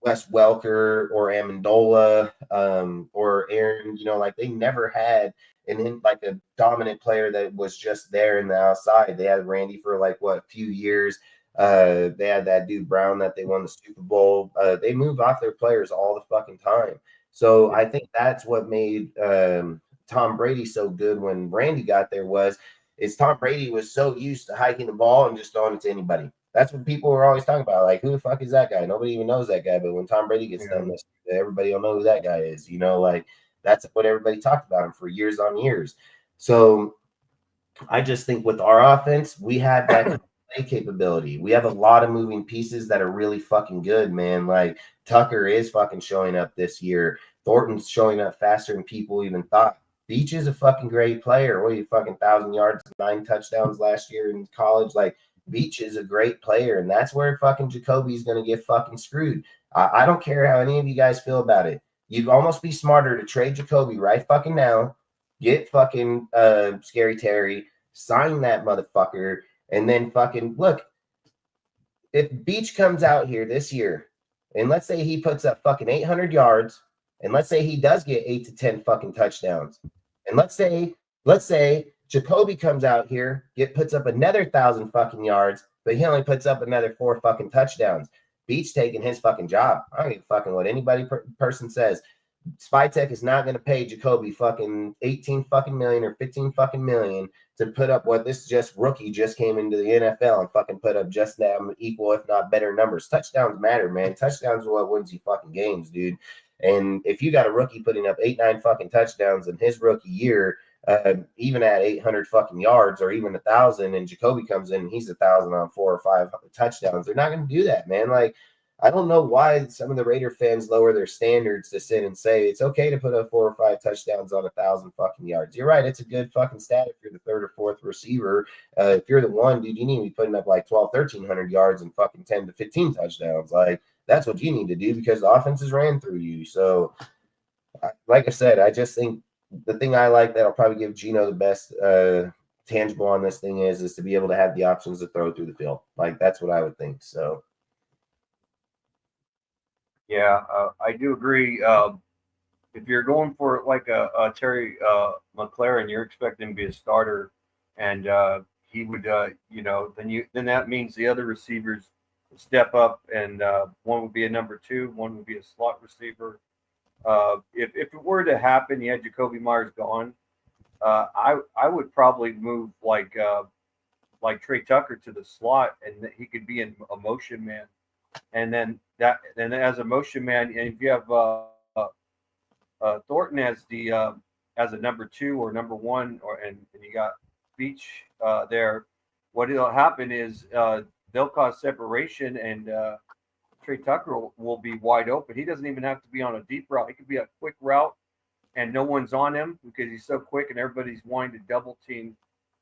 Wes Welker or Amendola or Aaron, like they never had and then like a dominant player that was just there in the outside. They had Randy for like a few years. They had that dude Brown that they won the Super Bowl. They move off their players all the fucking time. So I think that's what made Tom Brady so good when Randy got there is Tom Brady was so used to hiking the ball and just throwing it to anybody. That's what people were always talking about. Like, who the fuck is that guy? Nobody even knows that guy. But when Tom Brady gets done this, everybody will know who that guy is. Like that's what everybody talked about him for years on years. So I just think with our offense, we have that play capability. We have a lot of moving pieces that are really fucking good, man. Like Tucker is fucking showing up this year. Thornton's showing up faster than people even thought. Beach is a fucking great player. What are you, fucking 1,000 yards, 9 touchdowns last year in college? Like Beach is a great player, and that's where fucking Jakobi's going to get fucking screwed. I don't care how any of you guys feel about it. You'd almost be smarter to trade Jakobi right fucking now, get fucking Scary Terry, sign that motherfucker, and then fucking look. If Beach comes out here this year, and let's say he puts up fucking 800 yards, and let's say he does get 8 to 10 fucking touchdowns, and let's say Jakobi comes out here, puts up another 1,000 fucking yards, but he only puts up another 4 fucking touchdowns. Beach taking his fucking job. I don't give a fucking what anybody person says. Spytech is not going to pay Jakobi fucking 18 fucking million or 15 fucking million to put up what this just rookie just came into the NFL and fucking put up just that equal, if not better numbers. Touchdowns matter, man. Touchdowns are what wins you fucking games, dude. And if you got a rookie putting up 8-9 fucking touchdowns in his rookie year, even at 800 fucking yards or even 1,000, and Jakobi comes in and he's 1,000 on 4 or 5 touchdowns, they're not going to do that, man. Like, I don't know why some of the Raider fans lower their standards to sit and say it's okay to put up 4 or 5 touchdowns on 1,000 fucking yards. You're right. It's a good fucking stat if you're the third or fourth receiver. If you're the one, dude, you need to be putting up like 1,300 yards and fucking 10 to 15 touchdowns. Like, that's what you need to do because the offenses ran through you. So, like I said, I just think the thing I like that'll probably give Geno the best tangible on this thing is to be able to have the options to throw through the field. Like, that's what I would think. So, yeah, I do agree. If you're going for like a Terry McLaurin, you're expecting him to be a starter, and he would, then that means the other receivers step up, and one would be a number 2, one would be a slot receiver. If it were to happen, you had Jakobi Meyers gone, I would probably move like Trey Tucker to the slot, and he could be a motion man. And then as a motion man, and if you have Thornton as a number 2 or number 1, and you got Beach there, what'll happen is they'll cause separation, and Trey Tucker will be wide open. He doesn't even have to be on a deep route. It could be a quick route, and no one's on him because he's so quick, and everybody's wanting to double team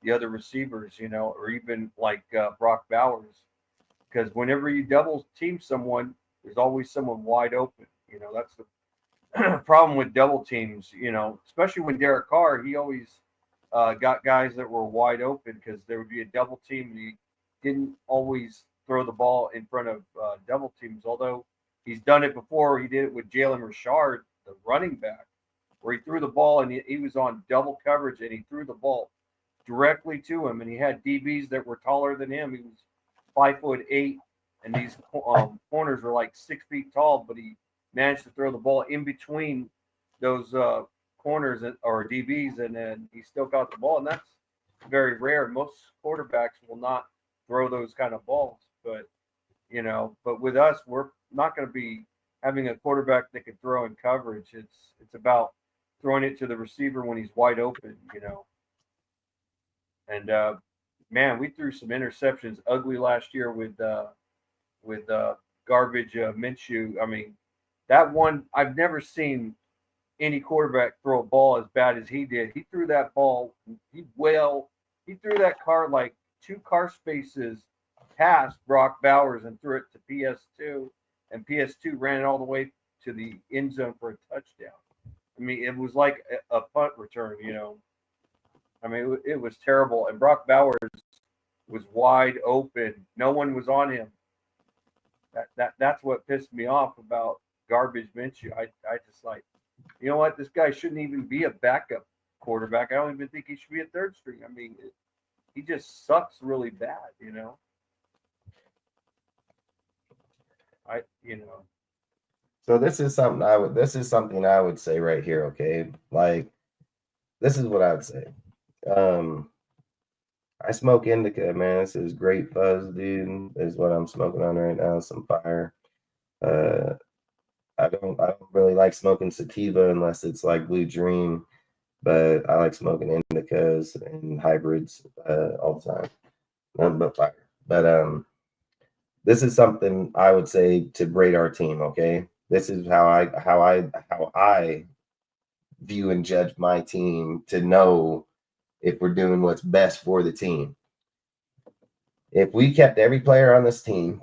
the other receivers, or even like Brock Bowers. Because whenever you double team someone, there's always someone wide open. That's the problem with double teams, especially when Derek Carr, he always got guys that were wide open because there would be a double team and he didn't always throw the ball in front of double teams. Although he's done it before. He did it with Jalen Richard, the running back, where he threw the ball and he was on double coverage and he threw the ball directly to him. And he had DBs that were taller than him. He was 5'8", and these corners were like 6 feet tall, but he managed to throw the ball in between those corners or DBs, and then he still got the ball, and that's very rare. Most quarterbacks will not throw those kind of balls, but with us, we're not going to be having a quarterback that can throw in coverage. It's about throwing it to the receiver when he's wide open, and man, we threw some interceptions ugly last year with garbage Minshew. I mean, that one, I've never seen any quarterback throw a ball as bad as he did. He threw that ball, he threw that car like 2 car spaces past Brock Bowers and threw it to PS2, and PS2 ran it all the way to the end zone for a touchdown. I mean, it was like a punt return, I mean, it was terrible. And Brock Bowers was wide open. No one was on him. That's what pissed me off about garbage Minshew. I just like, you know what? This guy shouldn't even be a backup quarterback. I don't even think he should be a third string. I mean, he just sucks really bad, you know. So this is something I would say right here, okay? Like, this is what I would say. I smoke indica, man. This is great fuzz, dude. Is what I'm smoking on right now. Some fire. I don't really like smoking sativa unless it's like Blue Dream, but I like smoking indicas and hybrids all the time. Nothing but fire. But this is something I would say to grade our team. Okay, this is how I view and judge my team to know if we're doing what's best for the team. If we kept every player on this team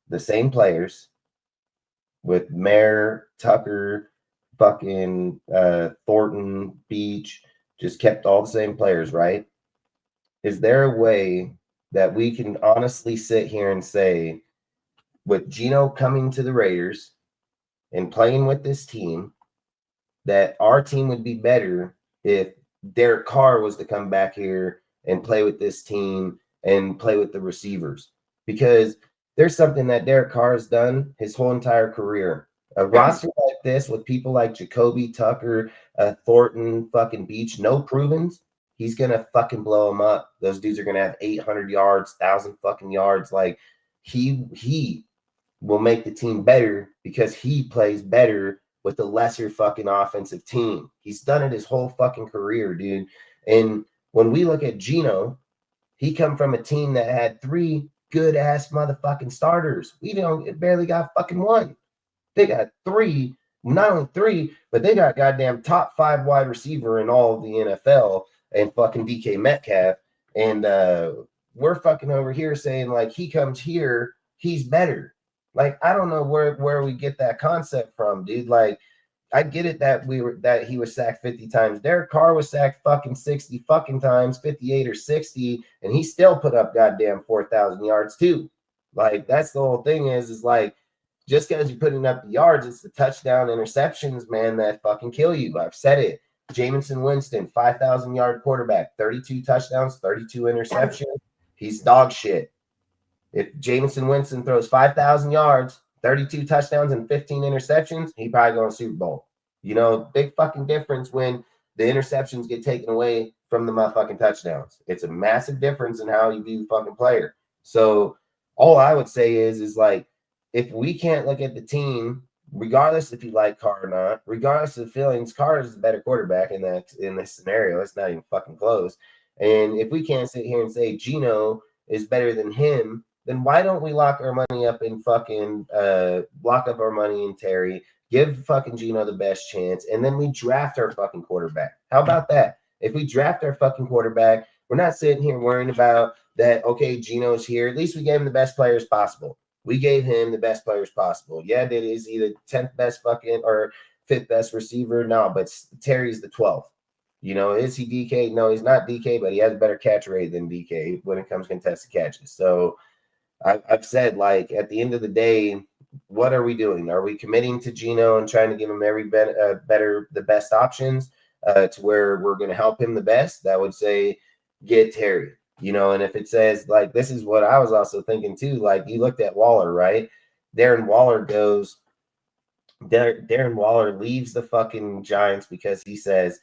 the same players with Mayer, Tucker, fucking Thornton, Beach, just kept all the same players, right? Is there a way that we can honestly sit here and say, with Gino coming to the Raiders and playing with this team, that our team would be better if Derek Carr was to come back here and play with this team and play with the receivers? Because there's something that Derek Carr has done his whole entire career. A roster like this with people like Jakobi, Tucker, Thornton, fucking Beach, no provens, he's gonna fucking blow them up. Those dudes are gonna have 800 yards, 1,000 fucking yards. Like, he will make the team better because he plays better with a lesser fucking offensive team. He's done it his whole fucking career, dude. And when we look at Gino, he come from a team that had 3 good ass motherfucking starters. We barely got fucking 1. They got 3, not only 3, but they got goddamn top 5 wide receiver in all of the NFL and fucking DK Metcalf. And we're fucking over here saying like he comes here, he's better. Like, I don't know where we get that concept from, dude. Like, I get it that he was sacked 50 times. Derek Carr was sacked fucking 60 fucking times, 58 or 60, and he still put up goddamn 4,000 yards too. Like, that's the whole thing is like, just because you're putting up the yards, it's the touchdown interceptions, man, that fucking kill you. I've said it. Jamison Winston, 5,000 yard quarterback, 32 touchdowns, 32 interceptions. He's dog shit. If Jamison Winston throws 5,000 yards, 32 touchdowns, and 15 interceptions, he probably going to Super Bowl. You know, big fucking difference when the interceptions get taken away from the motherfucking touchdowns. It's a massive difference in how you view the fucking player. So all I would say is like, if we can't look at the team, regardless if you like Carr or not, regardless of the feelings, Carr is the better quarterback in this scenario. It's not even fucking close. And if we can't sit here and say Gino is better than him, then why don't we lock our money up in fucking lock up our money in Terry, give fucking Gino the best chance, and then we draft our fucking quarterback? How about that? If we draft our fucking quarterback, we're not sitting here worrying about that, okay, Gino's here. At least we gave him the best players possible. We gave him the best players possible. Yeah, is he the 10th best fucking or 5th best receiver? No, but Terry's the 12th. You know, is he DK? No, he's not DK, but he has a better catch rate than DK when it comes to contested catches. So I've said, like, at the end of the day, what are we doing? Are we committing to Gino and trying to give him every the best options to where we're going to help him the best? That would say get Terry. You know, and if it says, like, this is what I was also thinking too, like, you looked at Waller, right? Darren Waller leaves the fucking Giants because he says,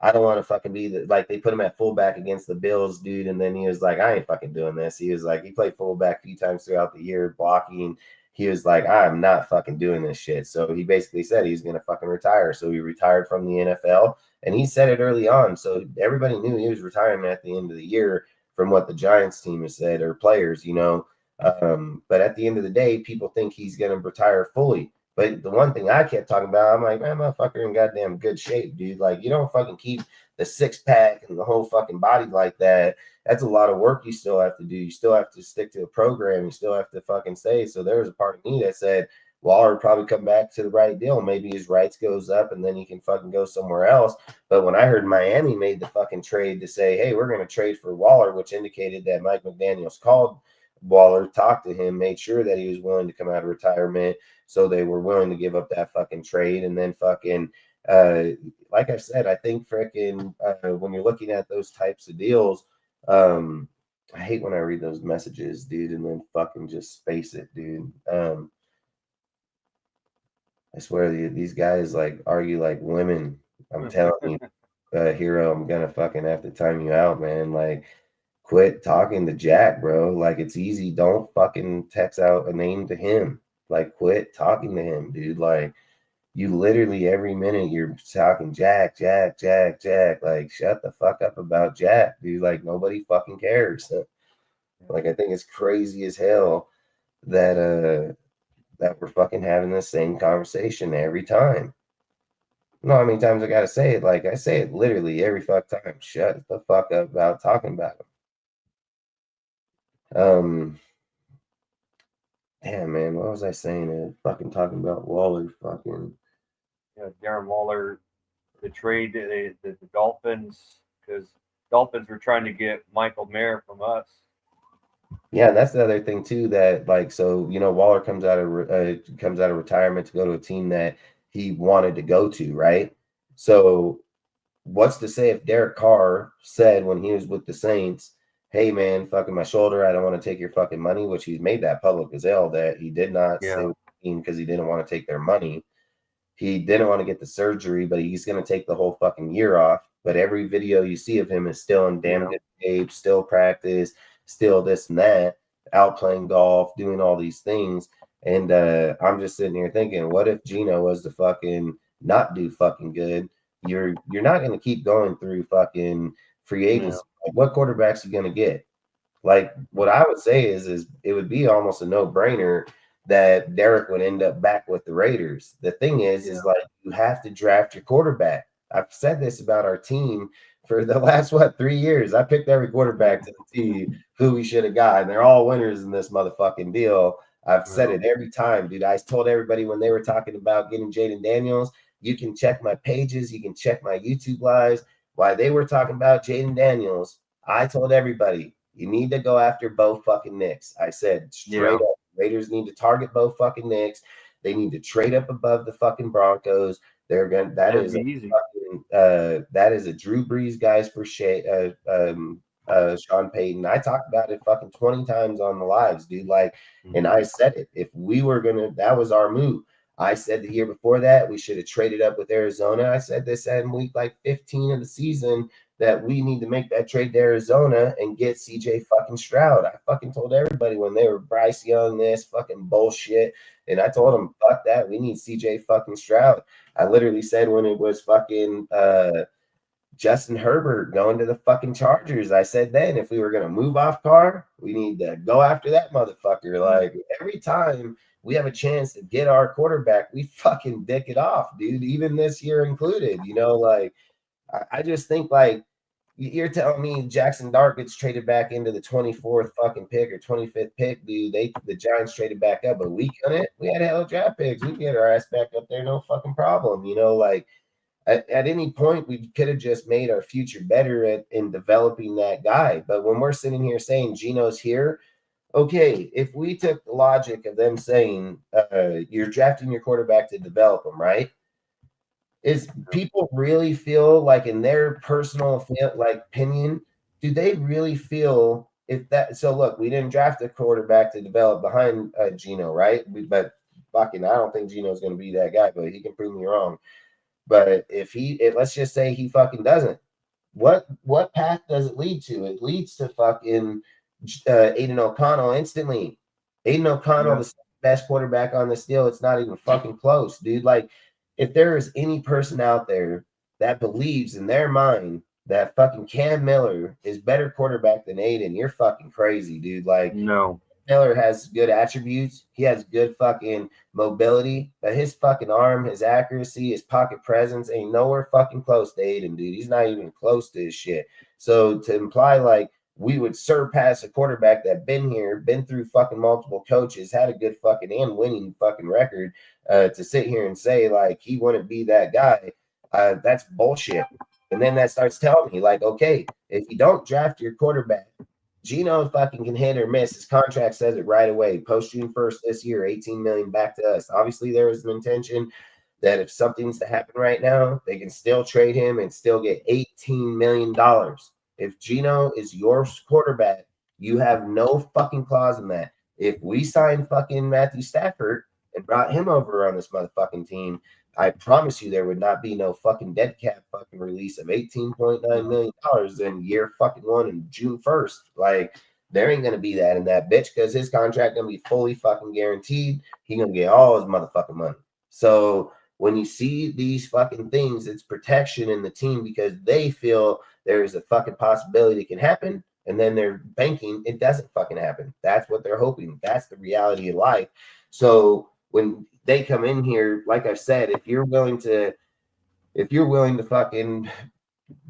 I don't want to fucking be like, they put him at fullback against the Bills, dude. And then he was like, I ain't fucking doing this. He was like, he played fullback a few times throughout the year blocking. He was like, I'm not fucking doing this shit. So he basically said he's going to fucking retire. So he retired from the NFL, and he said it early on. So everybody knew he was retiring at the end of the year from what the Giants team has said, or players, you know. But at the end of the day, people think he's going to retire fully. But the one thing I kept talking about, I'm like, man, motherfucker in goddamn good shape, dude. Like, you don't fucking keep the 6-pack and the whole fucking body like that. That's a lot of work you still have to do. You still have to stick to a program. You still have to fucking stay. So there was a part of me that said, Waller would probably come back to the right deal. Maybe his rights goes up and then he can fucking go somewhere else. But when I heard Miami made the fucking trade to say, hey, we're going to trade for Waller, which indicated that Mike McDaniels called Waller, talked to him, made sure that he was willing to come out of retirement. So they were willing to give up that fucking trade. And then fucking like I said, I think freaking when you're looking at those types of deals, I hate when I read those messages, dude, and then fucking just space it, dude. I swear these guys like argue like women. I'm telling you, Hero, I'm gonna fucking have to time you out, man. Like, quit talking to Jack, bro. Like, it's easy. Don't fucking text out a name to him. Like, quit talking to him, dude. Like, you literally every minute you're talking Jack, Jack, Jack, Jack. Like, shut the fuck up about Jack, dude. Like, nobody fucking cares. Like, I think it's crazy as hell that we're fucking having the same conversation every time. You know how many times I gotta say it? Like, I say it literally every fuck time. Shut the fuck up about talking about him. Damn, man, what was I saying? Fucking talking about Waller, fucking. Yeah, Darren Waller, the trade, the Dolphins, because Dolphins were trying to get Michael Mayer from us. Yeah, that's the other thing too. That like, so you know, Waller comes out of retirement to go to a team that he wanted to go to, right? So, what's to say if Derek Carr said when he was with the Saints, "Hey, man, fucking my shoulder, I don't want to take your fucking money," which he's made that public as hell that he did not stay with the team because he didn't want to take their money. He didn't want to get the surgery, but he's going to take the whole fucking year off. But every video you see of him is still in damn good shape, still practice, still this and that, out playing golf, doing all these things. And I'm just sitting here thinking, what if Gino was to fucking not do fucking good? You're not going to keep going through fucking free agency. Like, what quarterbacks are you going to get? Like, what I would say is it would be almost a no-brainer that Derek would end up back with the Raiders. The thing is like, you have to draft your quarterback. I've said this about our team for the last 3 years. I picked every quarterback to see who we should have got, and they're all winners in this motherfucking deal. I've said it every time, dude. I told everybody when they were talking about getting Jaden Daniels, you can check my pages, you can check my YouTube lives. While they were talking about Jaden Daniels, I told everybody, you need to go after Bo fucking Nix. I said straight up, Raiders need to target Bo fucking Nix. They need to trade up above the fucking Broncos. They're gonna. That is a Drew Brees guys for Sean Payton. I talked about it fucking 20 times on the lives, dude. Like, and I said it. If we were gonna, that was our move. I said the year before that we should have traded up with Arizona. I said this in week like 15 of the season that we need to make that trade to Arizona and get CJ fucking Stroud. I fucking told everybody when they were Bryce Young, this fucking bullshit. And I told them, fuck that. We need CJ fucking Stroud. I literally said when it was fucking Justin Herbert going to the fucking Chargers, I said then if we were going to move off Carr, we need to go after that motherfucker. Like, every time we have a chance to get our quarterback, we fucking dick it off, dude, even this year included. You know, like, I just think, like, you're telling me Jackson Dart gets traded back into the 24th fucking pick or 25th pick, dude. The Giants traded back up, but we couldn't. We had hell of draft picks. We get our ass back up there, no fucking problem. You know, like, at any point we could have just made our future better in developing that guy. But when we're sitting here saying Gino's here, okay, if we took the logic of them saying you're drafting your quarterback to develop him, right? Is people really feel like, in their personal opinion, do they really feel if that? So look, we didn't draft a quarterback to develop behind Gino, right? But fucking, I don't think Gino's going to be that guy, but he can prove me wrong. But if let's just say he fucking doesn't, what path does it lead to? It leads to fucking Aiden O'Connell instantly. Aiden O'Connell, the best quarterback on this deal. It's not even fucking close, dude. Like, if there is any person out there that believes in their mind that fucking Cam Miller is better quarterback than Aiden, you're fucking crazy, dude. Like, no. Miller has good attributes. He has good fucking mobility, but his fucking arm, his accuracy, his pocket presence ain't nowhere fucking close to Aiden, dude. He's not even close to his shit. So to imply like we would surpass a quarterback that been here, been through fucking multiple coaches, had a good fucking and winning fucking record, to sit here and say like he wouldn't be that guy, that's bullshit. And then that starts telling me like, okay, if you don't draft your quarterback, Gino fucking can hit or miss. His contract says it right away. Post June 1st this year, $18 million back to us. Obviously, there was an intention that if something's to happen right now, they can still trade him and still get $18 million. If Geno is your quarterback, you have no fucking clause in that. If we signed fucking Matthew Stafford and brought him over on this motherfucking team, I promise you there would not be no fucking dead cap fucking release of $18.9 million in year fucking one and June 1st. Like, there ain't gonna be that in that bitch because his contract gonna be fully fucking guaranteed. He gonna get all his motherfucking money. So when you see these fucking things, it's protection in the team because they feel there is a fucking possibility it can happen, and then they're banking it doesn't fucking happen. That's what they're hoping. That's the reality of life. So when they come in here, like I've said, if you're willing to fucking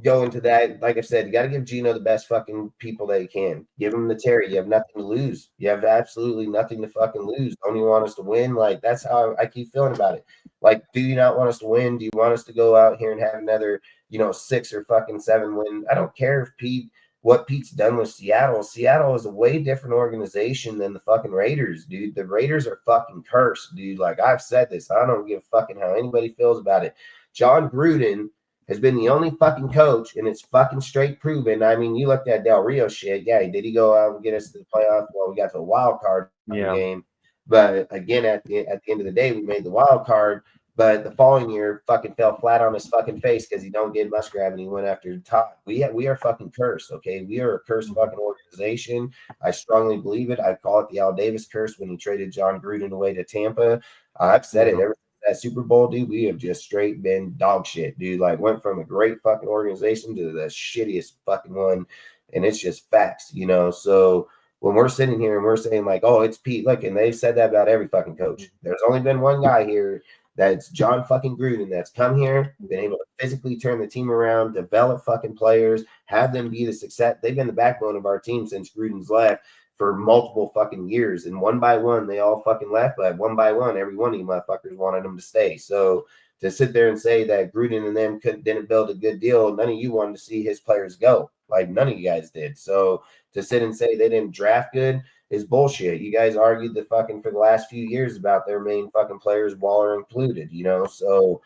go into that, like I said, you got to give Geno the best fucking people that you can. Give him the Terry. You have nothing to lose. You have absolutely nothing to fucking lose. Don't you want us to win? Like, that's how I keep feeling about it. Like, do you not want us to win? Do you want us to go out here and have another, 6 or fucking 7 win? I don't care if what Pete's done with Seattle. Seattle is a way different organization than the fucking Raiders, dude. The Raiders are fucking cursed, dude. Like, I've said this. I don't give a fucking how anybody feels about it. John Gruden has been the only fucking coach, and it's fucking straight proven. I mean, you looked at Del Rio shit. Yeah, did he go out and get us to the playoffs? Well, we got to a wild card game. But again, at the end of the day, we made the wild card. But the following year, fucking fell flat on his fucking face because he don't get Musgrave and he went after Todd. We are fucking cursed, okay? We are a cursed fucking organization. I strongly believe it. I call it the Al Davis curse when he traded John Gruden away to Tampa. I've said it ever since that Super Bowl, dude. We have just straight been dog shit, dude. Like, went from a great fucking organization to the shittiest fucking one, and it's just facts, So when we're sitting here and we're saying like, oh, it's Pete, look, and they've said that about every fucking coach. There's only been one guy here that's John fucking Gruden that's come here, been able to physically turn the team around, develop fucking players, have them be the success. They've been the backbone of our team since Gruden's left for multiple fucking years. And one by one, they all fucking left, but one by one, every one of you motherfuckers wanted them to stay. So to sit there and say that Gruden and them didn't build a good deal, none of you wanted to see his players go. Like, none of you guys did. So to sit and say they didn't draft good is bullshit. You guys argued the fucking for the last few years about their main fucking players, Waller included, So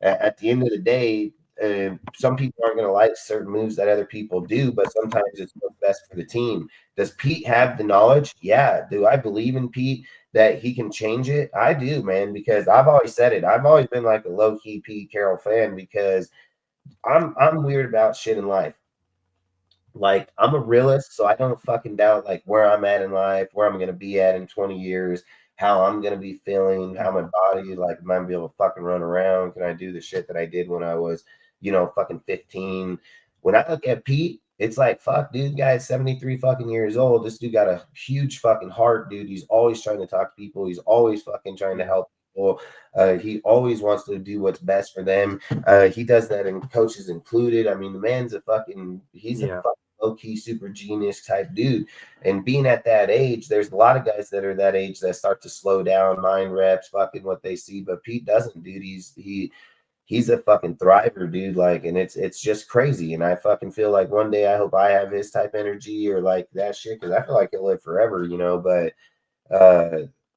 at the end of the day, some people aren't going to like certain moves that other people do, but sometimes it's what's best for the team. Does Pete have the knowledge? Yeah. Do I believe in Pete that he can change it? I do, man, because I've always said it. I've always been like a low-key Pete Carroll fan because I'm weird about shit in life. Like, I'm a realist, so I don't fucking doubt like where I'm at in life, where I'm going to be at in 20 years, how I'm going to be feeling, how my body, like, am I going to be able to fucking run around? Can I do the shit that I did when I was, fucking 15? When I look at Pete, it's like, fuck, dude, guy's 73 fucking years old. This dude got a huge fucking heart, dude. He's always trying to talk to people. He's always fucking trying to help people. He always wants to do what's best for them. He does that, and coaches included. I mean, the man's a fucking low-key super genius type dude. And being at that age, there's a lot of guys that are that age that start to slow down, mind reps, fucking what they see. But Pete doesn't, dude. He's a fucking thriver, dude. Like, and it's just crazy. And I fucking feel like one day I hope I have his type energy or like that shit, because I feel like he'll live forever, But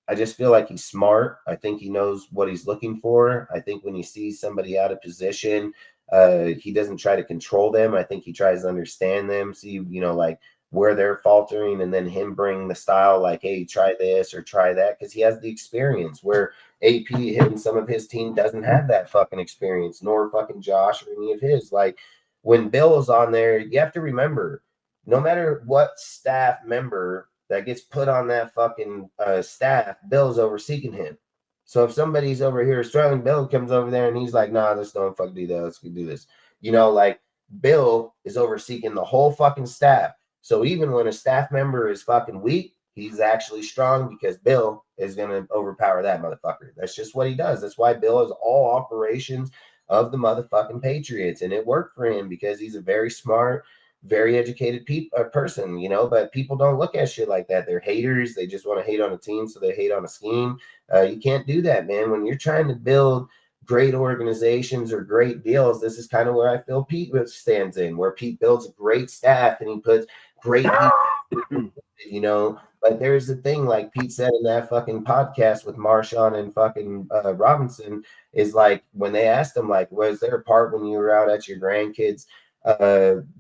I just feel like he's smart. I think he knows what he's looking for. I think when he sees somebody out of position, he doesn't try to control them. I think he tries to understand them, see, like where they're faltering, and then him bring the style like, hey, try this or try that, because he has the experience where AP and some of his team doesn't have that fucking experience, nor fucking Josh or any of his. Like, when Bill is on there, you have to remember, no matter what staff member that gets put on that fucking staff, Bill's overseeing him. So if somebody's over here struggling, Bill comes over there and he's like, nah, let's don't fucking do that. Let's do this. Like, Bill is overseeing the whole fucking staff. So even when a staff member is fucking weak, he's actually strong because Bill is going to overpower that motherfucker. That's just what he does. That's why Bill is all operations of the motherfucking Patriots. And it worked for him because he's a very smart, very educated person, but people don't look at shit like that. They're haters. They just want to hate on a team, so they hate on a scheme. You can't do that, man. When you're trying to build great organizations or great deals, this is kind of where I feel Pete stands in, where Pete builds a great staff and he puts great people, But there's the thing, like Pete said in that fucking podcast with Marshawn and fucking Robinson, is like when they asked him, like, was there a part when you were out at your grandkids'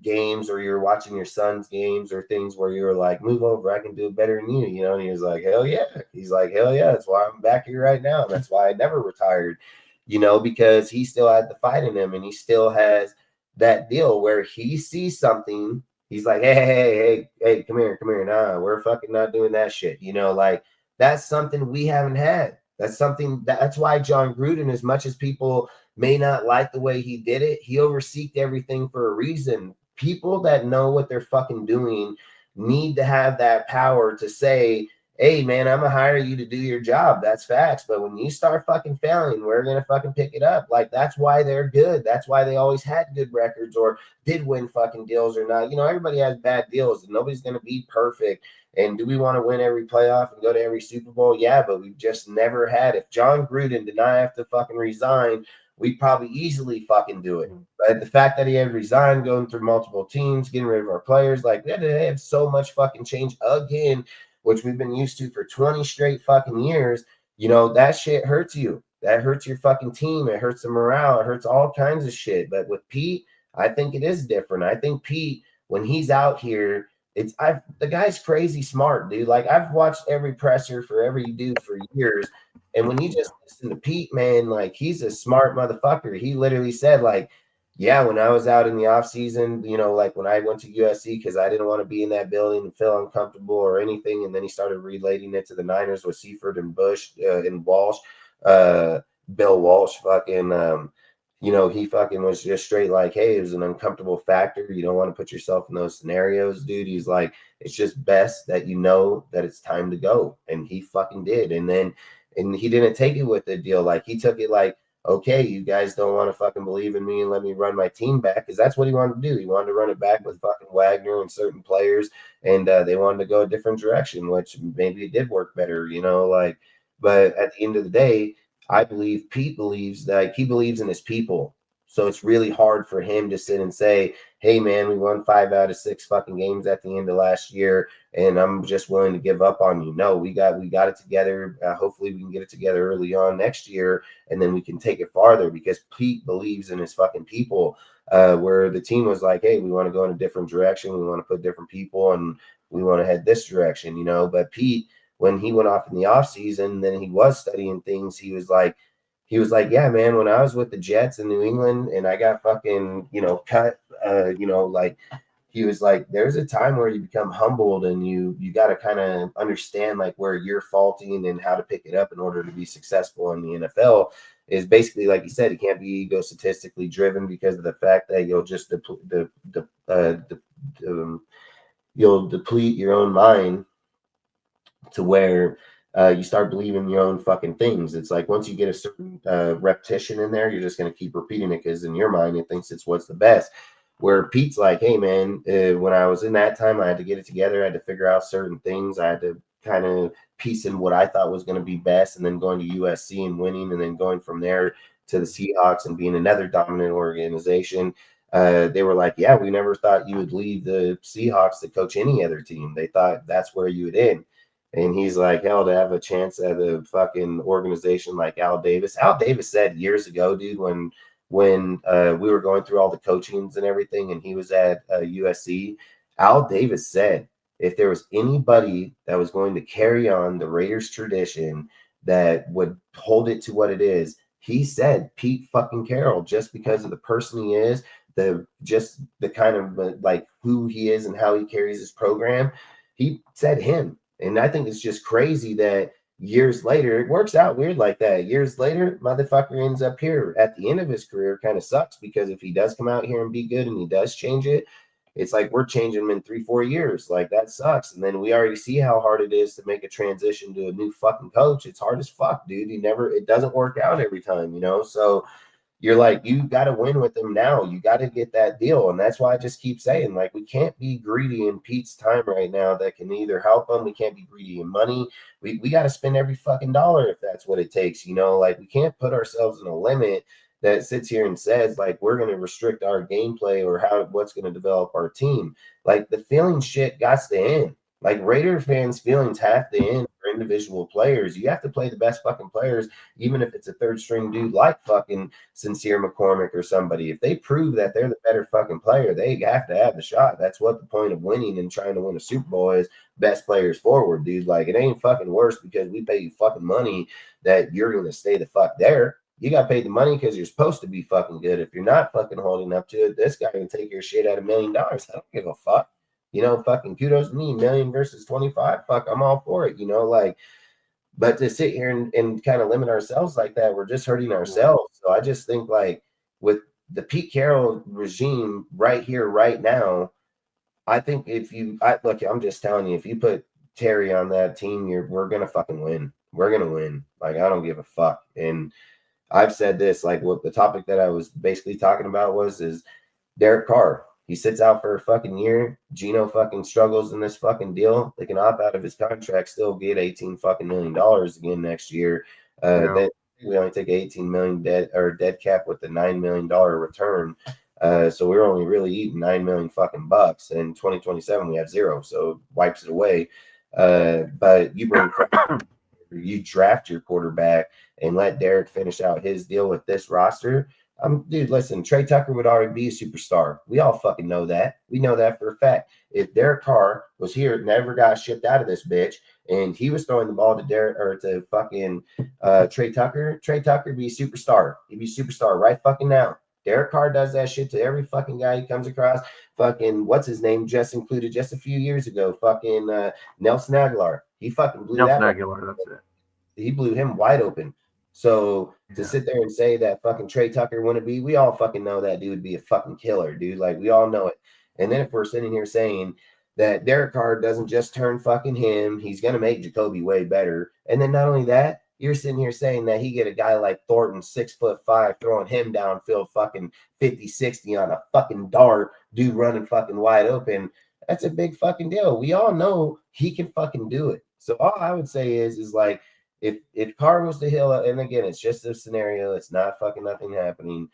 games or you're watching your son's games or things where you were like, move over, I can do it better than you, you know? And he was like, hell yeah. He's like, hell yeah, that's why I'm back here right now. And that's why I never retired, you know, because he still had the fight in him and he still has that deal where he sees something. He's like, hey, come here. Nah, we're fucking not doing that shit. You know, like that's something we haven't had. That's why John Gruden, as much as people may not like the way he did it, he overseeked everything for a reason. People that know what they're fucking doing need to have that power to say, hey man, I'm gonna hire you to do your job. That's facts. But when you start fucking failing, we're gonna fucking pick it up. Like that's why they're good. That's why they always had good records or did win fucking deals or not. You know, everybody has bad deals and nobody's gonna be perfect. And do we want to win every playoff and go to every Super Bowl? Yeah, but we've just never had. If John Gruden did not have to fucking resign, we'd probably easily fucking do it. But the fact that he had resigned, going through multiple teams, getting rid of our players, like we had to have so much fucking change again, which we've been used to for 20 straight fucking years. You know, that shit hurts you. That hurts your fucking team. It hurts the morale. It hurts all kinds of shit. But with Pete, I think it is different. I think Pete, when he's out here, the guy's crazy smart, dude. Like I've watched every presser for every dude for years. And when you just listen to Pete, man, like he's a smart motherfucker. He literally said, like, yeah, when I was out in the off season, you know, like when I went to USC because I didn't want to be in that building and feel uncomfortable or anything. And then he started relating it to the Niners with Seifert and Bush and Walsh, Bill Walsh, fucking, you know, he fucking was just straight like, hey, it was an uncomfortable factor. You don't want to put yourself in those scenarios, dude. He's like, it's just best that you know that it's time to go. And he fucking did. And he didn't take it with the deal. Like he took it like, okay, you guys don't want to fucking believe in me and let me run my team back, because that's what he wanted to do. He wanted to run it back with fucking Wagner and certain players, and they wanted to go a different direction, which maybe it did work better, you know, like, but at the end of the day, I believe Pete believes that he believes in his people. So it's really hard for him to sit and say, hey man, we won 5 out of 6 fucking games at the end of last year, and I'm just willing to give up on you. No, we got it together. Hopefully we can get it together early on next year, and then we can take it farther, because Pete believes in his fucking people. Where the team was like, hey, we want to go in a different direction. We want to put different people, and we want to head this direction, you know. But Pete, when he went off in the off season, then he was studying things. He was like, yeah, man, when I was with the Jets in New England and I got fucking, you know, cut, you know, like he was like, there's a time where you become humbled and you got to kind of understand like where you're faulting and how to pick it up in order to be successful in the NFL. Is basically, like you said, you can't be egotistically driven because of the fact that you'll just you'll deplete your own mind to where you start believing your own fucking things. It's like once you get a certain repetition in there, you're just going to keep repeating it because in your mind it thinks it's what's the best. Where Pete's like, hey man, when I was in that time, I had to get it together. I had to figure out certain things. I had to kind of piece in what I thought was going to be best, and then going to USC and winning, and then going from there to the Seahawks and being another dominant organization. They were like, yeah, we never thought you would leave the Seahawks to coach any other team. They thought that's where you would end. And he's like, hell, to have a chance at a fucking organization like Al Davis. Al Davis said years ago, dude, when we were going through all the coachings and everything, and he was at USC, Al Davis said, if there was anybody that was going to carry on the Raiders tradition that would hold it to what it is, he said Pete fucking Carroll, just because of the person he is, the kind of like who he is and how he carries his program. He said him. And I think it's just crazy that years later, it works out weird like that. Years later, motherfucker ends up here at the end of his career. Kind of sucks, because if he does come out here and be good and he does change it, it's like we're changing him in 3-4 years. Like that sucks. And then we already see how hard it is to make a transition to a new fucking coach. It's hard as fuck, dude. It doesn't work out every time, you know? So you're like, you got to win with them now. You got to get that deal. And that's why I just keep saying, like, we can't be greedy in Pete's time right now. That can either help him. We can't be greedy in money. We got to spend every fucking dollar if that's what it takes. You know, like we can't put ourselves in a limit that sits here and says, like, we're going to restrict our gameplay or what's going to develop our team. Like the feeling shit got to end. Like Raider fans' feelings have to end for individual players. You have to play the best fucking players, even if it's a third string dude like fucking Sincere McCormick or somebody. If they prove that they're the better fucking player, they have to have the shot. That's what the point of winning and trying to win a Super Bowl is. Best players forward, dude. Like it ain't fucking worse because we pay you fucking money that you're gonna stay the fuck there. You got paid the money because you're supposed to be fucking good. If you're not fucking holding up to it, this guy can take your shit at $1 million. I don't give a fuck. Fucking kudos to me, million versus 25. Fuck, I'm all for it, like, but to sit here and kind of limit ourselves like that, we're just hurting ourselves. So I just think like with the Pete Carroll regime right here, right now, I think look, I'm just telling you, if you put Terry on that team, we're gonna fucking win. We're gonna win. Like I don't give a fuck. And I've said this, like what the topic that I was basically talking about is Derek Carr. He sits out for a fucking year. Geno fucking struggles in this fucking deal. They can opt out of his contract, still get $18 fucking million again next year. Then we only take 18 million dead cap with the $9 million return. So we're only really eating 9 million fucking bucks. In 2027 we have zero, so wipes it away. But you draft your quarterback and let Derek finish out his deal with this roster. Dude, listen, Trey Tucker would already be a superstar. We all fucking know that. We know that for a fact. If Derek Carr was here, never got shipped out of this bitch, and he was throwing the ball to Derek or to fucking Trey Tucker would be a superstar. He'd be a superstar right fucking now. Derek Carr does that shit to every fucking guy he comes across. Fucking what's his name just included just a few years ago. Fucking Nelson Aguilar. He fucking blew Nelson Aguilar, that's it. He blew him wide open. So to sit there and say that fucking Trey Tucker wouldn't be, we all fucking know that dude would be a fucking killer, dude. Like we all know it. And then if we're sitting here saying that Derek Carr doesn't just turn fucking him, he's gonna make Jakobi way better. And then not only that, you're sitting here saying that he get a guy like Thornton, 6'5", throwing him downfield fucking 50-60 on a fucking dart, dude running fucking wide open. That's a big fucking deal. We all know he can fucking do it. So all I would say is like, if Carr was to Hill, and again, it's just a scenario, it's not fucking nothing happening.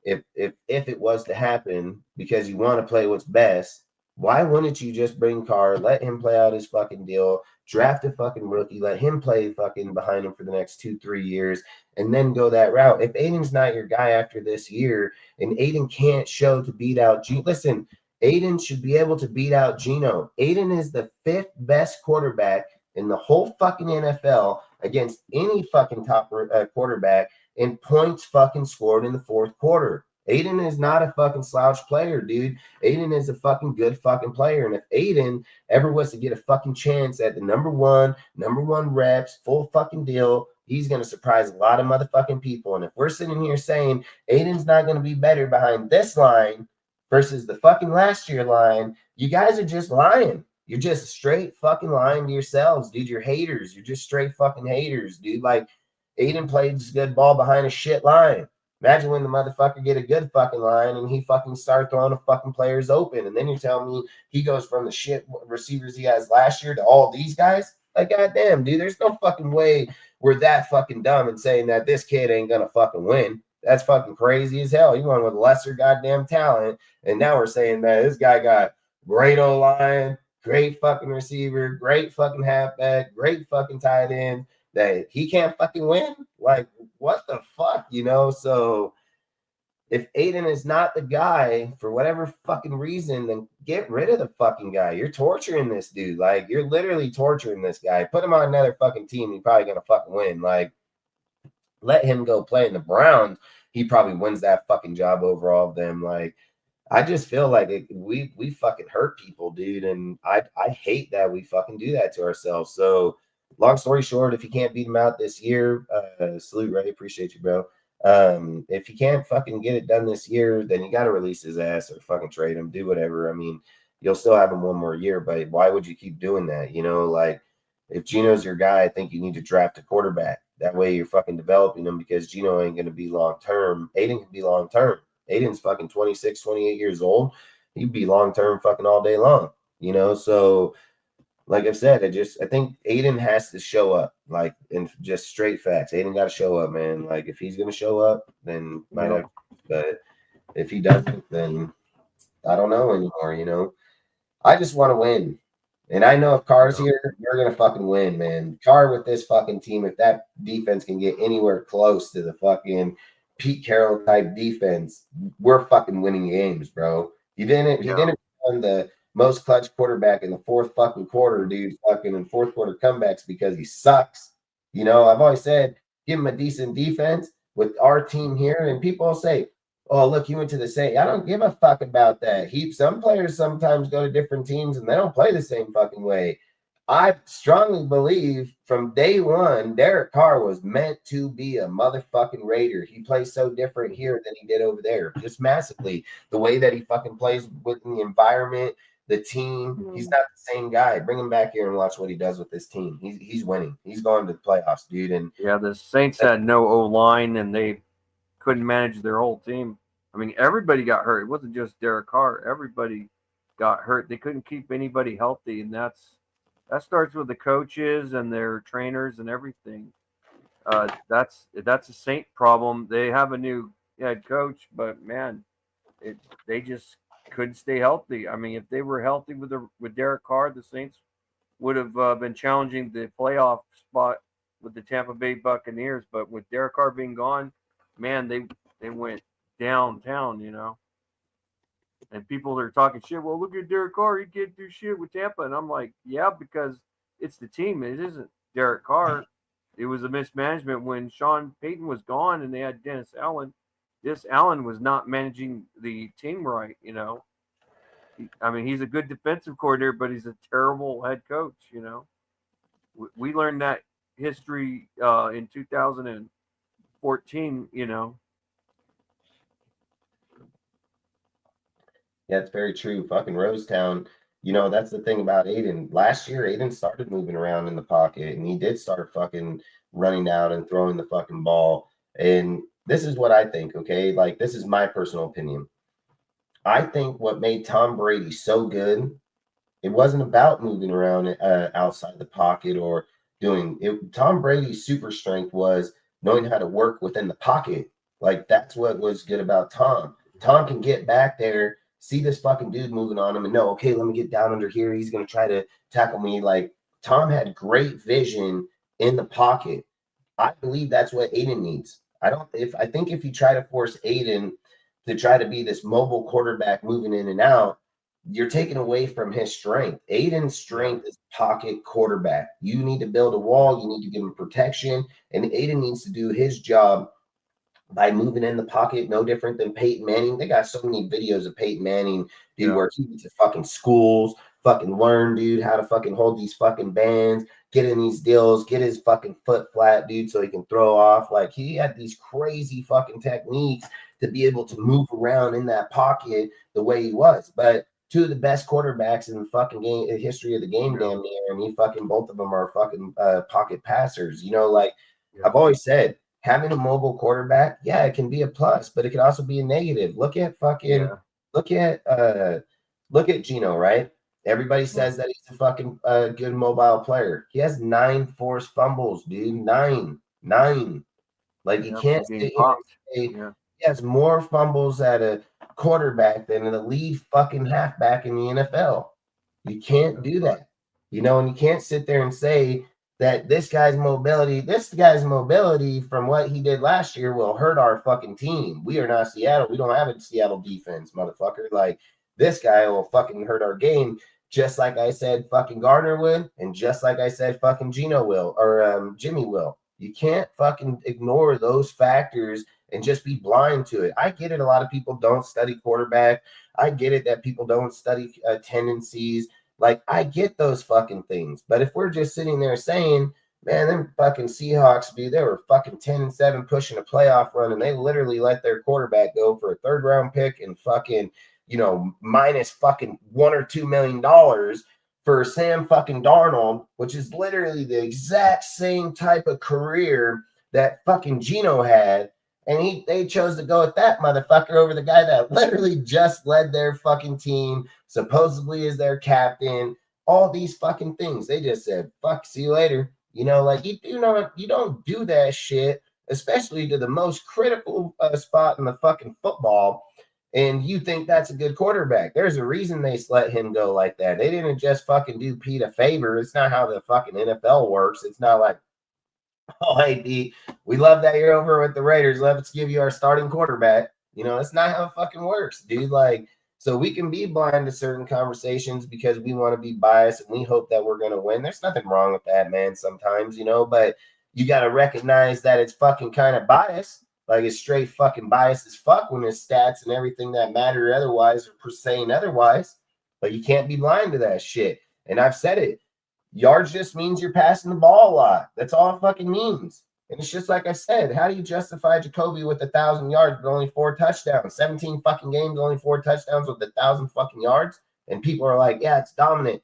If it was to happen because you want to play what's best, why wouldn't you just bring Carr, let him play out his fucking deal, draft a fucking rookie, let him play fucking behind him for the next 2-3 years, and then go that route? If Aiden's not your guy after this year, and Aiden can't show to beat out listen, Aiden should be able to beat out Geno. Aiden is the 5th best quarterback in the whole fucking NFL against any fucking top quarterback in points fucking scored in the fourth quarter. Aiden is not a fucking slouch player, dude. Aiden is a fucking good fucking player. And if Aiden ever was to get a fucking chance at the number one reps, full fucking deal, he's going to surprise a lot of motherfucking people. And if we're sitting here saying Aiden's not going to be better behind this line versus the fucking last year line, you guys are just lying. You're just straight fucking lying to yourselves, dude. You're haters. You're just straight fucking haters, dude. Like, Aiden plays good ball behind a shit line. Imagine when the motherfucker get a good fucking line and he fucking start throwing the fucking players open. And then you're telling me he goes from the shit receivers he has last year to all these guys? Like, goddamn, dude, there's no fucking way we're that fucking dumb and saying that this kid ain't gonna fucking win. That's fucking crazy as hell. You went with lesser goddamn talent, and now we're saying that this guy got great O-line, great fucking receiver, great fucking halfback, great fucking tight end, that he can't fucking win? Like, what the fuck, So if Aiden is not the guy for whatever fucking reason, then get rid of the fucking guy. You're torturing this dude. Like, you're literally torturing this guy. Put him on another fucking team, he's probably gonna fucking win. Like, let him go play in the Browns. He probably wins that fucking job over all of them. Like, I just feel like we fucking hurt people, dude. And I hate that we fucking do that to ourselves. So long story short, if you can't beat him out this year, salute, Ray. Appreciate you, bro. If you can't fucking get it done this year, then you got to release his ass or fucking trade him, do whatever. I mean, you'll still have him one more year, but why would you keep doing that? Like, if Geno's your guy, I think you need to draft a quarterback. That way you're fucking developing him, because Geno ain't going to be long-term. Aiden can be long-term. Aiden's fucking 26, 28 years old. He'd be long-term fucking all day long, So like I've said, I think Aiden has to show up, like, in just straight facts. Aiden got to show up, man. Like, if he's going to show up, then might have, but if he doesn't, then I don't know anymore, I just want to win. And I know if Carr's here, you're gonna fucking win, man. Carr with this fucking team, if that defense can get anywhere close to the fucking Pete Carroll type defense, we're fucking winning games, bro. He didn't become the most clutch quarterback in the fourth fucking quarter, dude. Fucking in fourth quarter comebacks because he sucks. You know, I've always said give him a decent defense with our team here, and people say, oh, look, he went to the same. I don't give a fuck about that. Some players sometimes go to different teams and they don't play the same fucking way. I strongly believe from day one, Derek Carr was meant to be a motherfucking Raider. He plays so different here than he did over there, just massively. The way that he fucking plays within the environment, the team, he's not the same guy. Bring him back here and watch what he does with this team. He's winning. He's going to the playoffs, dude. And yeah, the Saints had no O-line and they couldn't manage their whole team. I mean, everybody got hurt. It wasn't just Derek Carr. Everybody got hurt. They couldn't keep anybody healthy, and that starts with the coaches and their trainers and everything. That's a Saint problem. They have a new head coach, but man, they just couldn't stay healthy. I mean, if they were healthy with Derek Carr, the Saints would have been challenging the playoff spot with the Tampa Bay Buccaneers. But with Derek Carr being gone, man, they went downtown, you know. And people are talking shit. Well, look at Derek Carr. He can't do shit with Tampa. And I'm like, yeah, because it's the team. It isn't Derek Carr. It was a mismanagement when Sean Payton was gone and they had Dennis Allen. Dennis Allen was not managing the team right, you know. I mean, he's a good defensive coordinator, but he's a terrible head coach, you know. We learned that history in 2014, you know. Yeah, it's very true. Fucking Rosetown. You know, that's the thing about Aiden. Last year, Aiden started moving around in the pocket and he did start fucking running out and throwing the fucking ball. And this is what I think, okay? Like, this is my personal opinion. I think what made Tom Brady so good, it wasn't about moving around outside the pocket or doing it. Tom Brady's super strength was knowing how to work within the pocket. Like, that's what was good about Tom. Tom can get back there, see this fucking dude moving on him and know, okay, let me get down under here. He's going to try to tackle me. Like, Tom had great vision in the pocket. I believe that's what Aiden needs. I think if you try to force Aiden to try to be this mobile quarterback moving in and out, you're taking away from his strength. Aiden's strength is pocket quarterback. You need to build a wall. You need to give him protection. And Aiden needs to do his job by moving in the pocket, no different than Peyton Manning. They got so many videos of Peyton Manning, dude, where he went to fucking schools, fucking learn, dude, how to fucking hold these fucking bands, get in these deals, get his fucking foot flat, dude, so he can throw off. Like, he had these crazy fucking techniques to be able to move around in that pocket the way he was. But two of the best quarterbacks in the fucking game, history of the game, damn near, and he fucking both of them are fucking pocket passers. You know, like I've always said, having a mobile quarterback, yeah, it can be a plus, but it can also be a negative. Look at Gino, right? Everybody says that he's a fucking good mobile player. He has 9 forced fumbles, dude. Nine. Like, you can't sit here and say he has more fumbles at a quarterback than an elite fucking halfback in the NFL. You can't do that. You know, and you can't sit there and say that this guy's mobility from what he did last year will hurt our fucking team. We are not Seattle. We don't have a Seattle defense, motherfucker. Like, this guy will fucking hurt our game, just like I said fucking Gardner would, and just like I said fucking Gino will, or Jimmy will. You can't fucking ignore those factors and just be blind to it. I get it. A lot of people don't study quarterback. I get it that people don't study tendencies. Like, I get those fucking things. But if we're just sitting there saying, man, them fucking Seahawks, dude, they were fucking 10-7 pushing a playoff run, and they literally let their quarterback go for a third-round pick and fucking, you know, minus fucking $1 or $2 million for Sam fucking Darnold, which is literally the exact same type of career that fucking Gino had. And they chose to go with that motherfucker over the guy that literally just led their fucking team, supposedly is their captain, all these fucking things. They just said, fuck, see you later. You know, like, you don't do that shit, especially to the most critical spot in the fucking football. and you think that's a good quarterback. There's a reason they let him go like that. They didn't just fucking do Pete a favor. It's not how the fucking NFL works. It's not like, oh, hey, D, we love that you're over with the Raiders. Let's give you our starting quarterback. You know, that's not how it fucking works, dude. Like, so we can be blind to certain conversations because we want to be biased and we hope that we're going to win. There's nothing wrong with that, man, sometimes, you know, but you got to recognize that it's fucking kind of biased. Like, it's straight fucking biased as fuck when his stats and everything that matter otherwise are per saying otherwise. But you can't be blind to that shit. And I've said it. Yards just means you're passing the ball a lot. That's all it fucking means. And it's just like I said, how do you justify Jakobi with 1,000 yards but only 4 touchdowns? 17 fucking games, only 4 touchdowns with 1,000 fucking yards? And people are like, yeah, it's dominant.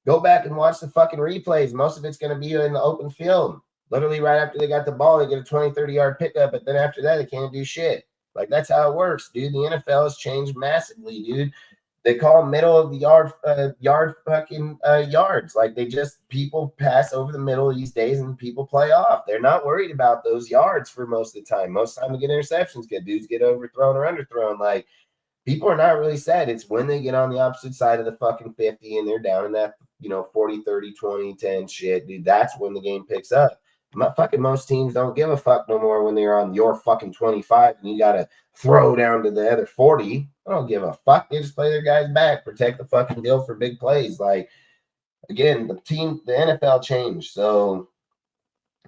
Go back and watch the fucking replays. Most of it's going to be in the open field. Literally right after they got the ball, they get a 20, 30-yard pickup, but then after that, they can't do shit. Like, that's how it works, dude. The NFL has changed massively, dude. They call middle of the yard fucking yards. Like, they just, people pass over the middle these days and people play off. They're not worried about those yards for most of the time. Most of the time they get interceptions, get dudes get overthrown or underthrown. Like, people are not really sad. It's when they get on the opposite side of the fucking 50 and they're down in that, 40, 30, 20, 10 shit, dude. That's when the game picks up. Most teams don't give a fuck no more when they're on your fucking 25 and you got to throw down to the other 40. I don't give a fuck. They just play their guys back, protect the fucking deal for big plays. Like, again, the NFL changed. So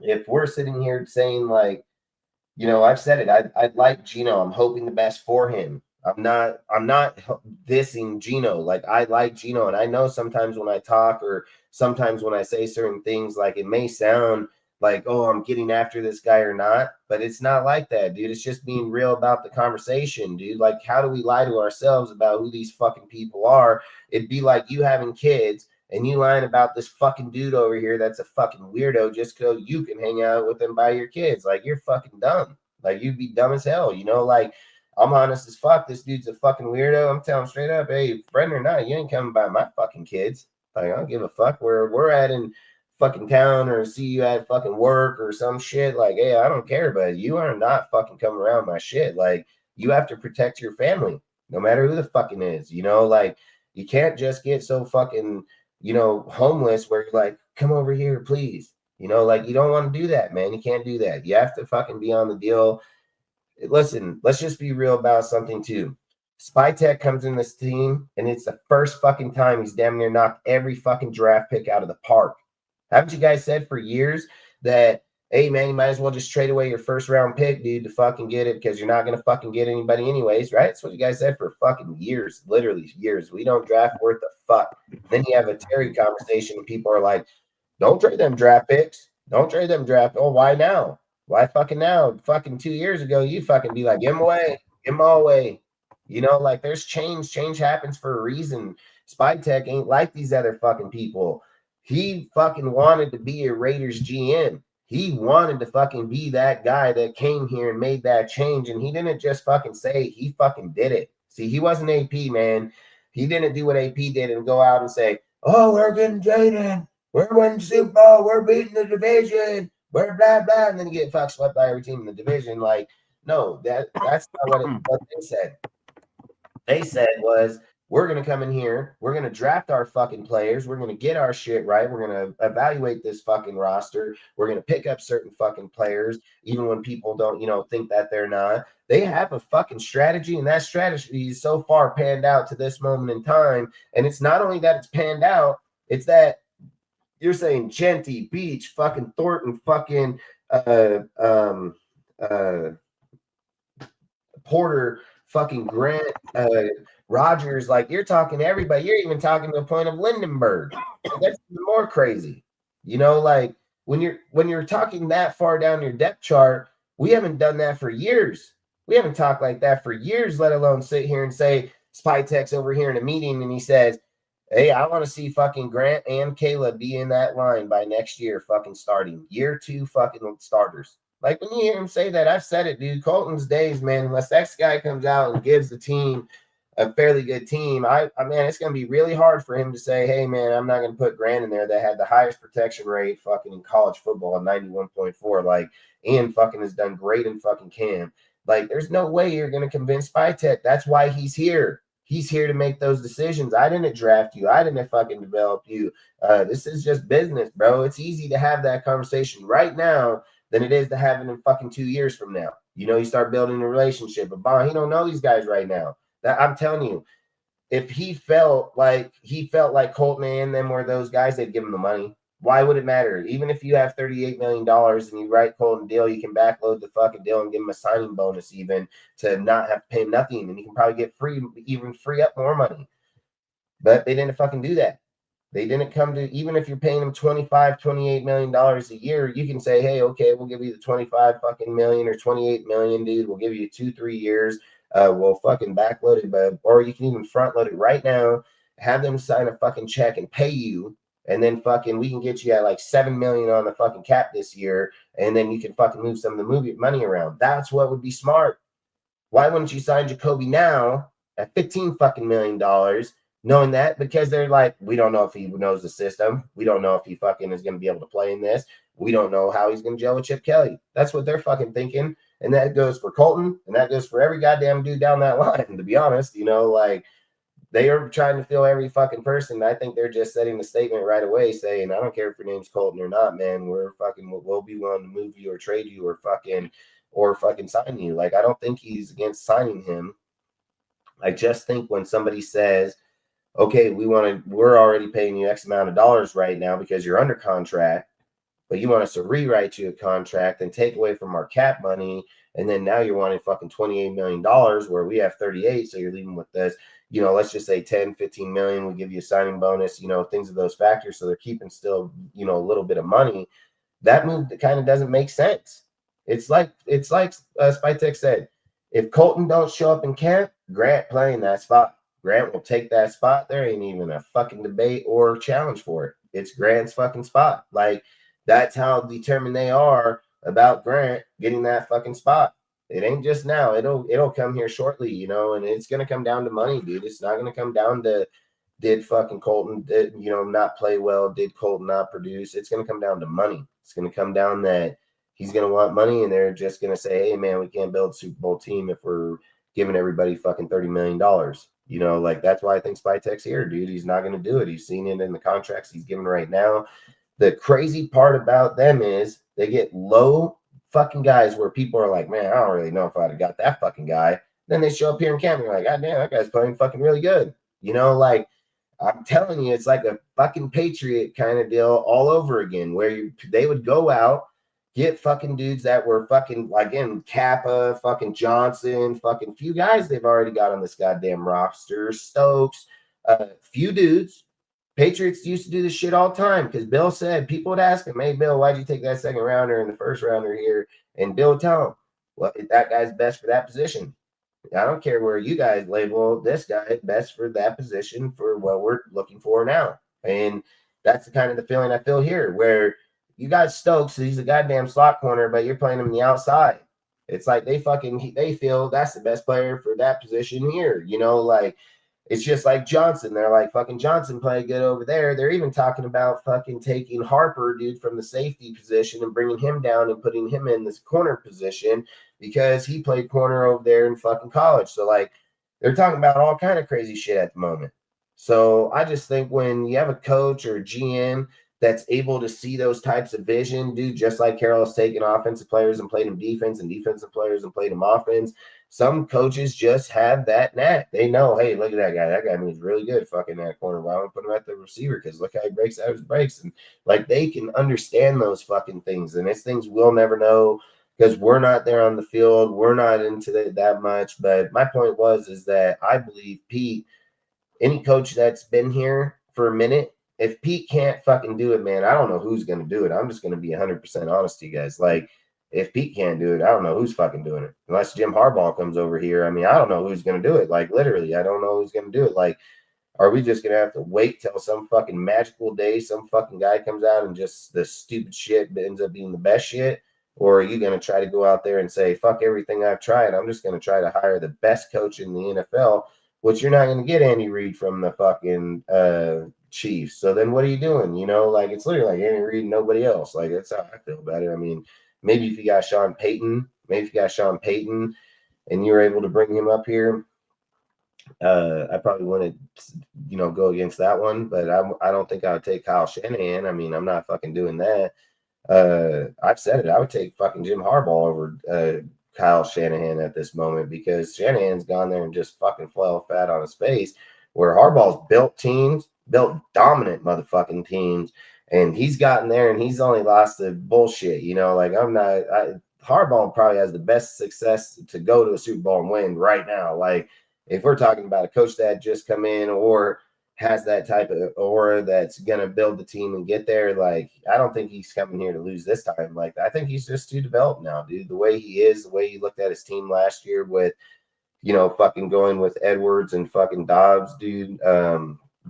if we're sitting here saying, like, I've said it, I like Gino. I'm hoping the best for him. I'm not dissing Gino. Like, I like Gino, and I know sometimes when I talk or sometimes when I say certain things, like, it may sound like, oh, I'm getting after this guy or not, but it's not like that, dude. It's just being real about the conversation, dude. Like, how do we lie to ourselves about who these fucking people are? It'd be like you having kids and you lying about this fucking dude over here that's a fucking weirdo just because you can hang out with him by your kids. Like, you're fucking dumb. Like, you'd be dumb as hell, like, I'm honest as fuck. This dude's a fucking weirdo. I'm telling straight up, hey, friend or not, you ain't coming by my fucking kids. Like, I don't give a fuck where we're at in fucking town or see you at fucking work or some shit. Like, hey, I don't care, but you are not fucking coming around my shit. Like, you have to protect your family, no matter who the fucking is, like, you can't just get so fucking, homeless where you're like, come over here, please. Like, you don't want to do that, man. You can't do that. You have to fucking be on the deal. Listen, let's just be real about something too. Spytek comes in this team, and it's the first fucking time he's damn near knocked every fucking draft pick out of the park. Haven't you guys said for years that, hey, man, you might as well just trade away your first round pick, dude, to fucking get it because you're not going to fucking get anybody anyways, right? That's what you guys said for fucking years, literally years. We don't draft worth a fuck. Then you have a Terry conversation and people are like, don't trade them draft picks. Don't trade them draft. Oh, why now? Why fucking now? Fucking 2 years ago, you fucking be like, give them away. Give them all away. Like, there's change. Change happens for a reason. Spytek ain't like these other fucking people. He fucking wanted to be a Raiders GM. He wanted to fucking be that guy that came here and made that change. And he didn't just fucking say, he fucking did it. See, he wasn't AP, man. He didn't do what AP did and go out and say, oh, we're getting Jaden. We're winning the Super Bowl. We're beating the division. We're blah, blah. And then you get fucked swept by every team in the division. Like, no, that's not what they said. They said was, we're going to come in here. We're going to draft our fucking players. We're going to get our shit right. We're going to evaluate this fucking roster. We're going to pick up certain fucking players, even when people don't, think that they're not. They have a fucking strategy, and that strategy is so far panned out to this moment in time. And it's not only that it's panned out, it's that you're saying Genty, Beach, fucking Thornton, fucking Porter, fucking Grant, Rogers, like, you're talking to everybody. You're even talking to the point of Lindenberg. That's even more crazy. Like, when you're talking that far down your depth chart, we haven't done that for years. We haven't talked like that for years, let alone sit here and say Spytek's over here in a meeting and he says, hey, I want to see fucking Grant and Caleb be in that line by next year, fucking starting. Year 2 fucking starters. Like, when you hear him say that, I've said it, dude. Colton's days, man, unless that guy comes out and gives the team a fairly good team, I man, it's going to be really hard for him to say, hey, man, I'm not going to put Grant in there that had the highest protection rate fucking in college football at 91.4. Like, and fucking has done great in fucking camp. Like, there's no way you're going to convince Spytek. That's why he's here. He's here to make those decisions. I didn't draft you. I didn't fucking develop you. This is just business, bro. It's easy to have that conversation right now than it is to have it in fucking 2 years from now. You know, you start building a relationship. But Bond, he don't know these guys right now. That I'm telling you, if he felt like Colton and them were those guys, they'd give him the money. Why would it matter? Even if you have $38 million and you write Colton deal, you can backload the fucking deal and give him a signing bonus even to not have to pay him nothing. And you can probably get free up more money. But they didn't fucking do that. They didn't come to, even if you're paying them $28 million a year, you can say, hey, okay, we'll give you the 25 fucking million or 28 million, dude. We'll give you 2-3 years. We'll fucking backload it, but or you can even front load it right now, have them sign a fucking check and pay you. And then fucking we can get you at like 7 million on the fucking cap this year. And then you can fucking move some of the money around. That's what would be smart. Why wouldn't you sign Jakobi now at $15 fucking million, knowing that? Because they're like, we don't know if he knows the system. We don't know if he fucking is going to be able to play in this. We don't know how he's going to gel with Chip Kelly. That's what they're fucking thinking. And that goes for Colton, and that goes for every goddamn dude down that line, to be honest. You know, like, they are trying to fill every fucking person. I think they're just setting the statement right away saying, I don't care if your name's Colton or not, man. We'll be willing to move you or trade you or fucking sign you. Like, I don't think he's against signing him. I just think when somebody says, okay, we're already paying you X amount of dollars right now because you're under contract, but you want us to rewrite you a contract and take away from our cap money. And then now you're wanting fucking $28 million where we have 38. So you're leaving with this, you know, let's just say 10, 15 million. We give you a signing bonus, you know, things of those factors. So they're keeping still, you know, a little bit of money. That move kind of doesn't make sense. It's like Spytek said, if Colton don't show up in camp, Grant playing that spot. Grant will take that spot. There ain't even a fucking debate or challenge for it. It's Grant's fucking spot. Like, that's how determined they are about Grant getting that fucking spot. It ain't just now. It'll come here shortly, you know, and it's gonna come down to money, dude. It's not gonna come down to did fucking Colton not play well, did Colton not produce. It's gonna come down to money. It's gonna come down that he's gonna want money, and they're just gonna say, hey man, we can't build a Super Bowl team if we're giving everybody fucking $30 million. You know, like, that's why I think Spytek's here, dude. He's not gonna do it. He's seen it in the contracts he's given right now. The crazy part about them is they get low fucking guys where people are like, man, I don't really know if I'd have got that fucking guy. Then they show up here in camp and you're like, God damn, that guy's playing fucking really good. You know, like, I'm telling you, it's like a fucking Patriot kind of deal all over again, where they would go out, get fucking dudes that were fucking, like, again, Kappa, fucking Johnson, fucking few guys they've already got on this goddamn roster, Stokes, few dudes. Patriots used to do this shit all the time because Bill said, people would ask him, hey, Bill, why'd you take that second rounder and the first rounder here? And Bill would tell him, well, that guy's best for that position. I don't care where you guys label this guy best for that position for what we're looking for now. And that's the kind of the feeling I feel here, where you got Stokes, he's a goddamn slot corner, but you're playing him on the outside. It's like they feel that's the best player for that position here. You know, like, it's just like Johnson. They're like, fucking Johnson played good over there. They're even talking about fucking taking Harper, dude, from the safety position and bringing him down and putting him in this corner position because he played corner over there in fucking college. So, like, they're talking about all kind of crazy shit at the moment. So I just think when you have a coach or a GM that's able to see those types of vision, dude, just like Carroll's taken offensive players and played them defense and defensive players and played them offense. Some coaches just have that knack. They know, hey, look at that guy. That guy moves really good fucking that corner. Why don't we put him at the receiver? Because look how he breaks out his breaks. And, like, they can understand those fucking things. And it's things we'll never know because we're not there on the field. We're not into that much. But my point is that I believe Pete, any coach that's been here for a minute, if Pete can't fucking do it, man, I don't know who's going to do it. I'm just going to be 100% honest to you guys. Like, if Pete can't do it, I don't know who's fucking doing it. Unless Jim Harbaugh comes over here. I mean, I don't know who's going to do it. Like, literally, I don't know who's going to do it. Like, are we just going to have to wait till some fucking magical day, some fucking guy comes out and just the stupid shit ends up being the best shit? Or are you going to try to go out there and say, fuck everything I've tried. I'm just going to try to hire the best coach in the NFL, which you're not going to get Andy Reid from the fucking Chiefs. So then what are you doing? You know, like, it's literally like Andy Reid and nobody else. Like, that's how I feel about it. I mean, maybe if you got Sean Payton, and you were able to bring him up here, I probably wouldn't, go against that one. But I don't think I would take Kyle Shanahan. I mean, I'm not fucking doing that. I've said it. I would take fucking Jim Harbaugh over Kyle Shanahan at this moment, because Shanahan's gone there and just fucking fell flat on his face, where Harbaugh's built teams, built dominant motherfucking teams, and he's gotten there and he's only lost to bullshit. Like Harbaugh probably has the best success to go to a Super Bowl and win right now. Like, if we're talking about a coach that just come in or has that type of aura that's gonna build the team and get there, like, I don't think he's coming here to lose this time. Like, I think he's just too developed now, dude. The way he is, the way he looked at his team last year with, fucking going with Edwards and fucking Dobbs, dude.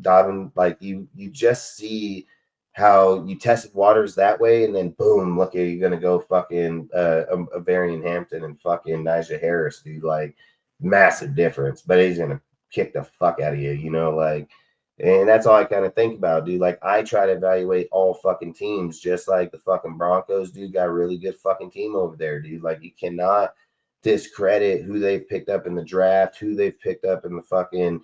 Dobbin, like, you just see how you tested waters that way, and then boom, look, you're gonna go fucking a Varian Hampton and fucking Najee Harris, dude. Like, massive difference, but he's gonna kick the fuck out of you, like. And that's all I kind of think about, dude. Like, I try to evaluate all fucking teams, just like the fucking Broncos, dude. Got a really good fucking team over there, dude. Like, you cannot discredit who they've picked up in the draft, who they've picked up in the fucking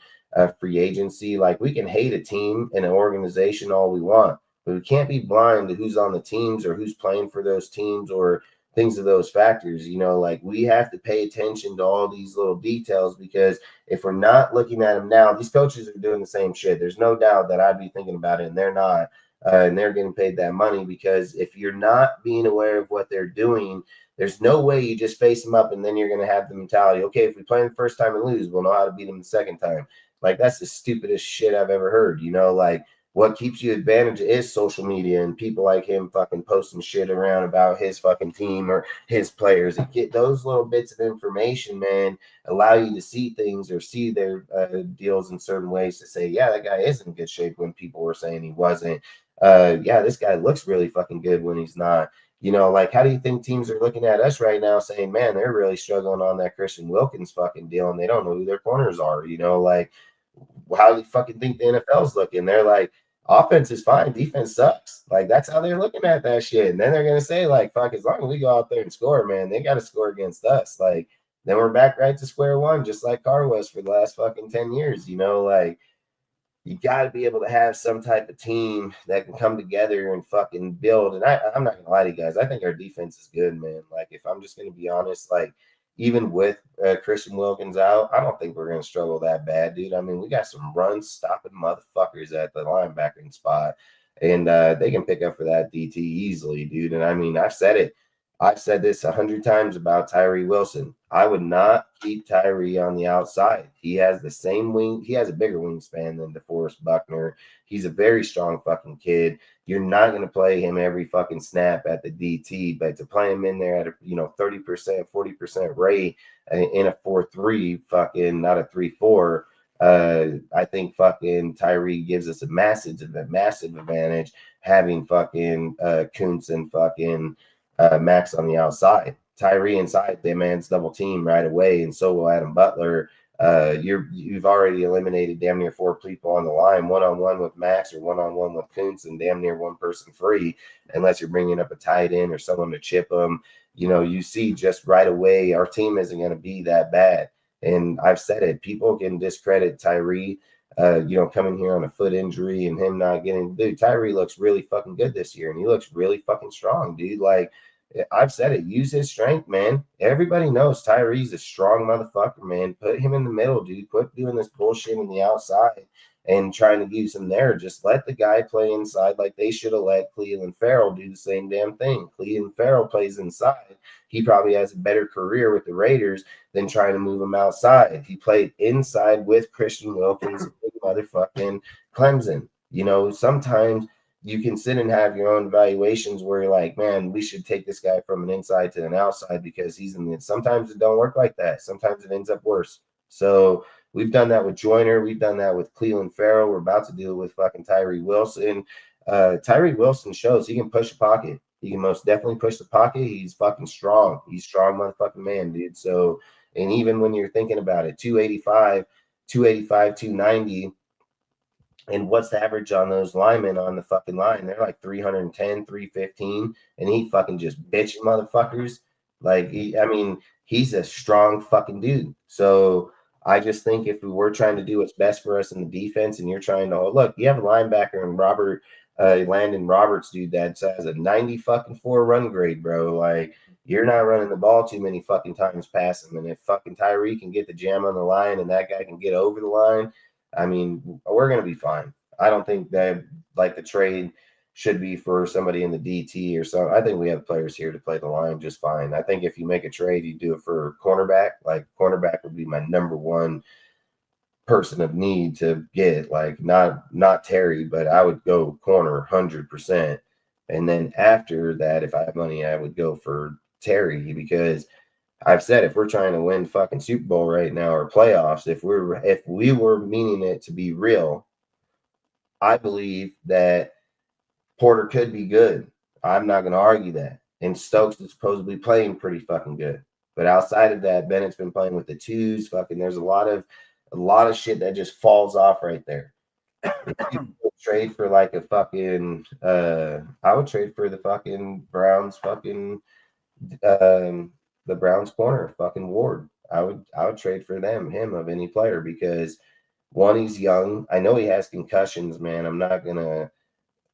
free agency. Like, we can hate a team and an organization all we want, but we can't be blind to who's on the teams or who's playing for those teams or things of those factors. Like, we have to pay attention to all these little details, because if we're not looking at them now, these coaches are doing the same shit. There's no doubt that I'd be thinking about it, and they're not. And they're getting paid that money, because if you're not being aware of what they're doing, there's no way you just face them up and then you're going to have the mentality, okay, if we play them the first time and lose, we'll know how to beat them the second time. Like, that's the stupidest shit I've ever heard. Like, what keeps you advantage is social media and people like him fucking posting shit around about his fucking team or his players. And get those little bits of information, man, allow you to see things or see their deals in certain ways to say, yeah, that guy is in good shape when people were saying he wasn't. Yeah, this guy looks really fucking good when he's not. Like, how do you think teams are looking at us right now saying, man, they're really struggling on that Christian Wilkins fucking deal and they don't know who their corners are? Like, how do you fucking think the NFL's looking? They're like, offense is fine, defense sucks. Like, that's how they're looking at that shit. And then they're gonna say, like, fuck, as long as we go out there and score, man, they gotta score against us. Like, then we're back right to square one, just like Carr was for the last fucking 10 years. Like, you gotta be able to have some type of team that can come together and fucking build. And I'm not gonna lie to you guys, I think our defense is good, man. Like, if I'm just gonna be honest, like, even with Christian Wilkins out, I don't think we're going to struggle that bad, dude. I mean, we got some run-stopping motherfuckers at the linebacking spot, and they can pick up for that DT easily, dude. And I mean, I've said it. I've said this 100 times about Tyree Wilson. I would not keep Tyree on the outside. He has the same wing. He has a bigger wingspan than DeForest Buckner. He's a very strong fucking kid. You're not going to play him every fucking snap at the DT, but to play him in there at a 30%, 40% rate in a 4-3, fucking not a 3-4. I think fucking Tyree gives us a massive advantage having fucking Kuntz and fucking Max on the outside. Tyree inside, that man's double team right away, and so will Adam Butler. You've already eliminated damn near 4 people on the line, one-on-one with Max or one-on-one with Kuntz, and damn near one person free, unless you're bringing up a tight end or someone to chip them. You see just right away our team isn't going to be that bad. And I've said it, people can discredit Tyree, coming here on a foot injury and him not getting, dude, Tyree looks really fucking good this year, and he looks really fucking strong, dude. Like, I've said it, use his strength, man. Everybody knows Tyree's a strong motherfucker, man. Put him in the middle, dude. Quit doing this bullshit on the outside and trying to use him there. Just let the guy play inside, like they should have let Cleveland Farrell do the same damn thing. Cleveland Farrell plays inside. He probably has a better career with the Raiders than trying to move him outside. He played inside with Christian Wilkins and motherfucking Clemson. Sometimes you can sit and have your own evaluations where you're like, man, we should take this guy from an inside to an outside because he's in the, sometimes it don't work like that. Sometimes it ends up worse. So we've done that with Joyner. We've done that with Cleveland Farrell. We're about to deal with fucking Tyree Wilson. Tyree Wilson shows he can push the pocket. He can most definitely push the pocket. He's fucking strong. He's strong motherfucking man, dude. So, and even when you're thinking about it, 285, 290, and what's the average on those linemen on the fucking line? They're like 310, 315, and he fucking just bitching motherfuckers. Like, he's a strong fucking dude. So I just think if we were trying to do what's best for us in the defense, and you're trying to look, you have a linebacker and Landon Roberts, dude, that has a 90 fucking 4 run grade, bro. Like, you're not running the ball too many fucking times past him. And if fucking Tyree can get the jam on the line and that guy can get over the line, I mean, we're gonna be fine. I don't think that like the trade should be for somebody in the DT or so. I think we have players here to play the line just fine. I think if you make a trade, you do it for cornerback. Like, cornerback would be my number one person of need to get. Like, not Terry, but I would go corner 100%. And then after that, if I have money, I would go for Terry, because I've said if we're trying to win fucking Super Bowl right now or playoffs, if we were meaning it to be real, I believe that Porter could be good. I'm not going to argue that. And Stokes is supposedly playing pretty fucking good. But outside of that, Bennett's been playing with the twos. Fucking, there's a lot of shit that just falls off right there. Trade for like a fucking I would trade for the fucking Browns fucking the Browns corner fucking Ward. I would trade for him of any player, because one, he's young. I know he has concussions, man. I'm not gonna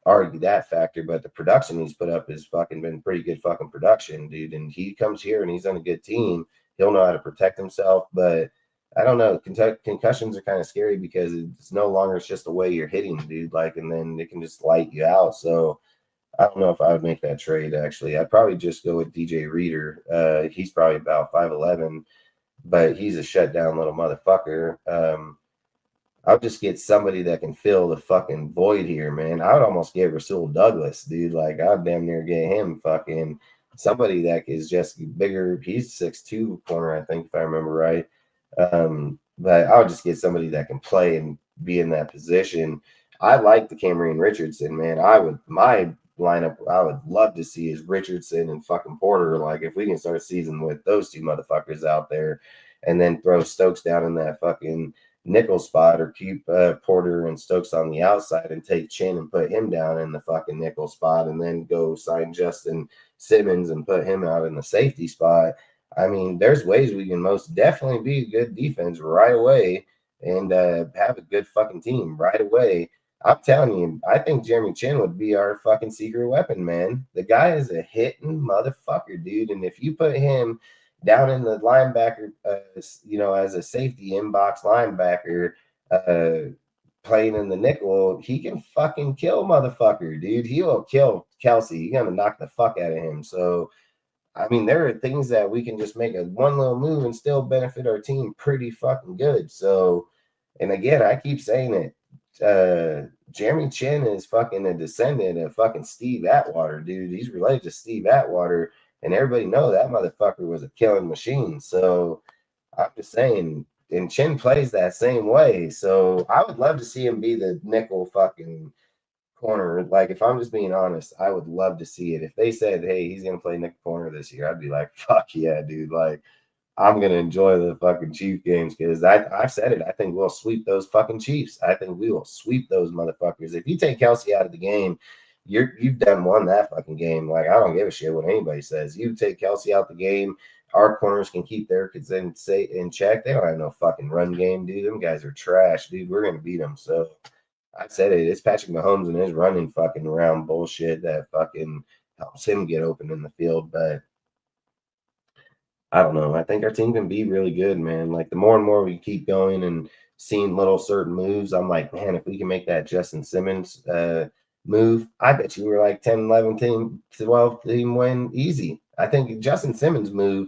argue that factor, but the production he's put up has fucking been pretty good fucking production, dude. And he comes here and he's on a good team. He'll know how to protect himself, but I don't know. Concussions are kind of scary because it's no longer just the way you're hitting, dude. Like, and then it can just light you out. So I don't know if I would make that trade. Actually, I'd probably just go with DJ Reader. He's probably about 5'11", but he's a shutdown little motherfucker. I'll just get somebody that can fill the fucking void here, man. I would almost get Rasul Douglas, dude. Like, I'd damn near get him fucking somebody that is just bigger. He's 6'2" corner, I think, if I remember right. But I would just get somebody that can play and be in that position. I like the Cameron Richardson, man. My lineup I would love to see is Richardson and fucking Porter. Like, if we can start a season with those two motherfuckers out there, and then throw Stokes down in that fucking nickel spot, or keep Porter and Stokes on the outside and take Chin and put him down in the fucking nickel spot, and then go sign Justin Simmons and put him out in the safety spot. I mean, there's ways we can most definitely be a good defense right away and have a good fucking team right away. I'm telling you, I think Jeremy Chin would be our fucking secret weapon, man. The guy is a hitting motherfucker, dude. And if you put him down in the linebacker, as a safety inbox linebacker, playing in the nickel, he can fucking kill motherfucker, dude. He will kill Kelsey. He's gonna knock the fuck out of him. So, I mean, there are things that we can just make a one little move and still benefit our team pretty fucking good. So, and again, I keep saying it. Jeremy Chin is fucking a descendant of fucking Steve Atwater, dude. He's related to Steve Atwater, and everybody know that motherfucker was a killing machine. So I'm just saying, and Chin plays that same way. So I would love to see him be the nickel fucking corner. Like, if I'm just being honest, I would love to see it. If they said, hey, he's gonna play nickel corner this year, I'd be like, fuck yeah, dude. Like, I'm gonna enjoy the fucking Chief games, because I've said it. I think we'll sweep those fucking Chiefs. I think we will sweep those motherfuckers. If you take Kelsey out of the game, you've done won that fucking game. Like, I don't give a shit what anybody says. You take Kelsey out the game, our corners can keep their kids in check. They don't have no fucking run game, dude. Them guys are trash, dude. We're gonna beat them. So I said it. It's Patrick Mahomes and his running fucking around bullshit that fucking helps him get open in the field, but I don't know. I think our team can be really good, man. Like, the more and more we keep going and seeing little certain moves, I'm like, man, if we can make that Justin Simmons move, I bet you we're like 10, 11 team, 12 team win easy. I think Justin Simmons move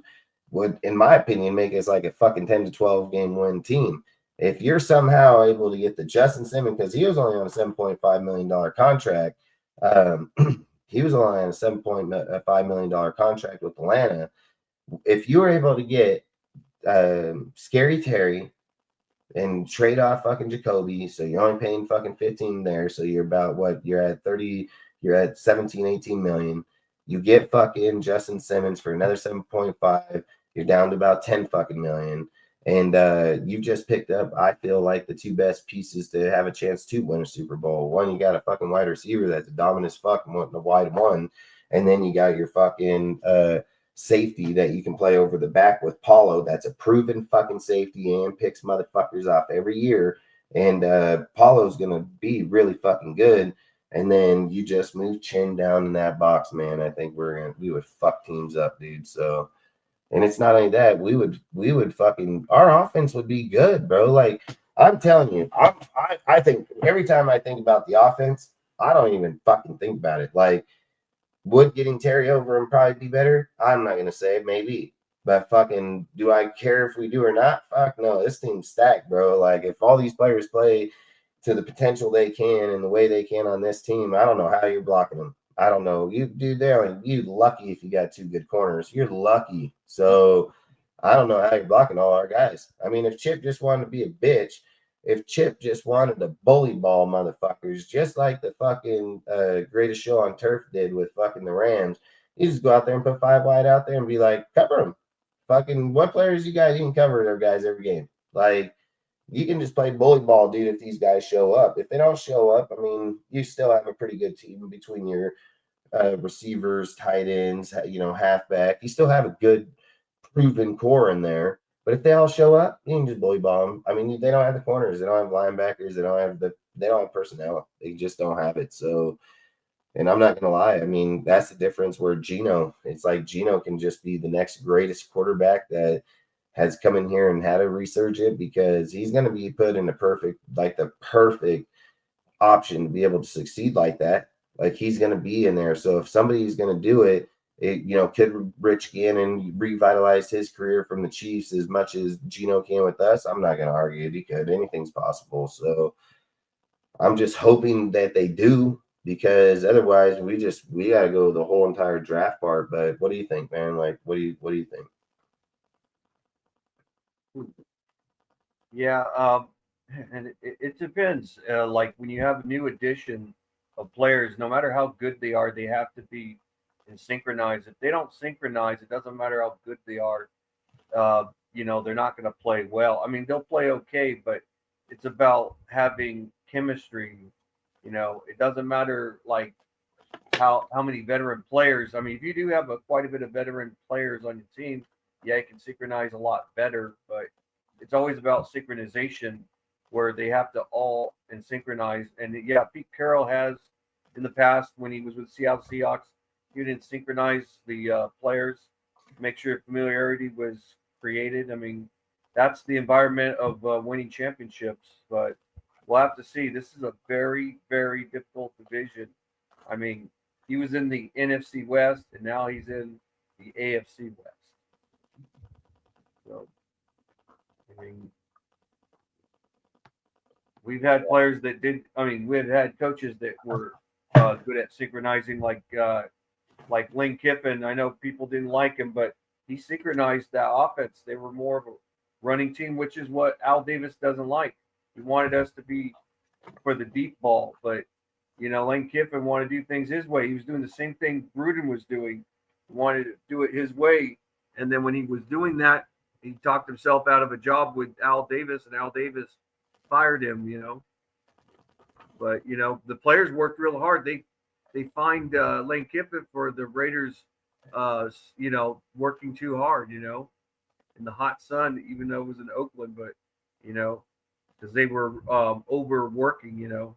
would, in my opinion, make us like a fucking 10 to 12 game win team. If you're somehow able to get the Justin Simmons, because he was only on a $7.5 million contract. He was only on a $7.5 million contract with Atlanta. If you were able to get Scary Terry and trade off fucking Jakobi, so you're only paying fucking 15 there, so you're about you're at 30, you're at 17, 18 million. You get fucking Justin Simmons for another 7.5, you're down to about 10 fucking million. And you just picked up, I feel like, the two best pieces to have a chance to win a Super Bowl. One, you got a fucking wide receiver that's a dominant fuck, the wide one, and then you got your fucking safety that you can play over the back with Paulo. That's a proven fucking safety and picks motherfuckers off every year. And Paulo's gonna be really fucking good. And then you just move Chin down in that box, man. I think we would fuck teams up, dude. So, and it's not only that, we would fucking, our offense would be good, bro. Like I'm telling you, I think every time I think about the offense, I don't even fucking think about it. Like, would getting Terry over and probably be better? I'm not gonna say maybe, but fucking, do I care if we do or not? Fuck no, this team's stacked, bro. Like if all these players play to the potential they can and the way they can on this team, I don't know how you're blocking them. I don't know. You dude, you lucky if you got two good corners. You're lucky. So I don't know how you're blocking all our guys. I mean, if Chip just wanted to be a bitch, if Chip just wanted to bully ball motherfuckers, just like the fucking greatest show on turf did with fucking the Rams, you just go out there and put 5 wide out there and be like, cover them. Fucking what players you guys, you can cover their guys every game. Like, you can just play bully ball, dude, if these guys show up. If they don't show up, I mean, you still have a pretty good team between your receivers, tight ends, halfback. You still have a good proven core in there. But if they all show up, you can just bully ball them. I mean, they don't have the corners, they don't have linebackers, they don't have personnel. They just don't have it. So, and I'm not gonna lie, I mean, that's the difference where it's like Geno can just be the next greatest quarterback that has come in here and had a resurgence, because he's gonna be put in the perfect option to be able to succeed like that. Like he's gonna be in there. So if somebody's gonna do it, could Rich Gannon revitalize his career from the Chiefs as much as Geno can with us? I'm not going to argue he could. Anything's possible. So I'm just hoping that they do, because otherwise we got to go the whole entire draft part. But what do you think, man? Like, what do you think? Yeah, and it depends. Like when you have a new addition of players, no matter how good they are, they have to be and synchronize. If they don't synchronize, it doesn't matter how good they are. They're not going to play well. I mean, they'll play okay, but it's about having chemistry. It doesn't matter like how many veteran players. I mean, if you do have quite a bit of veteran players on your team, yeah, it can synchronize a lot better. But it's always about synchronization, where they have to all and synchronize. And yeah, Pete Carroll has in the past when he was with Seattle Seahawks. You didn't synchronize the players, make sure familiarity was created. I mean, that's the environment of winning championships. But we'll have to see. This is a very, very difficult division. I mean, he was in the NFC West, and now he's in the AFC West. So, I mean, we've had players that did. I mean, we've had coaches that were good at synchronizing, like Lane Kiffin. I know people didn't like him, but he synchronized that offense. They were more of a running team, which is what Al Davis doesn't like. He wanted us to be for the deep ball, but Lane Kiffin wanted to do things his way. He was doing the same thing Gruden was doing. He wanted to do it his way, and then when he was doing that, he talked himself out of a job with Al Davis, and Al Davis fired him. But the players worked real hard. They fined Lane Kiffin for the Raiders, working too hard, in the hot sun, even though it was in Oakland, but, because they were overworking,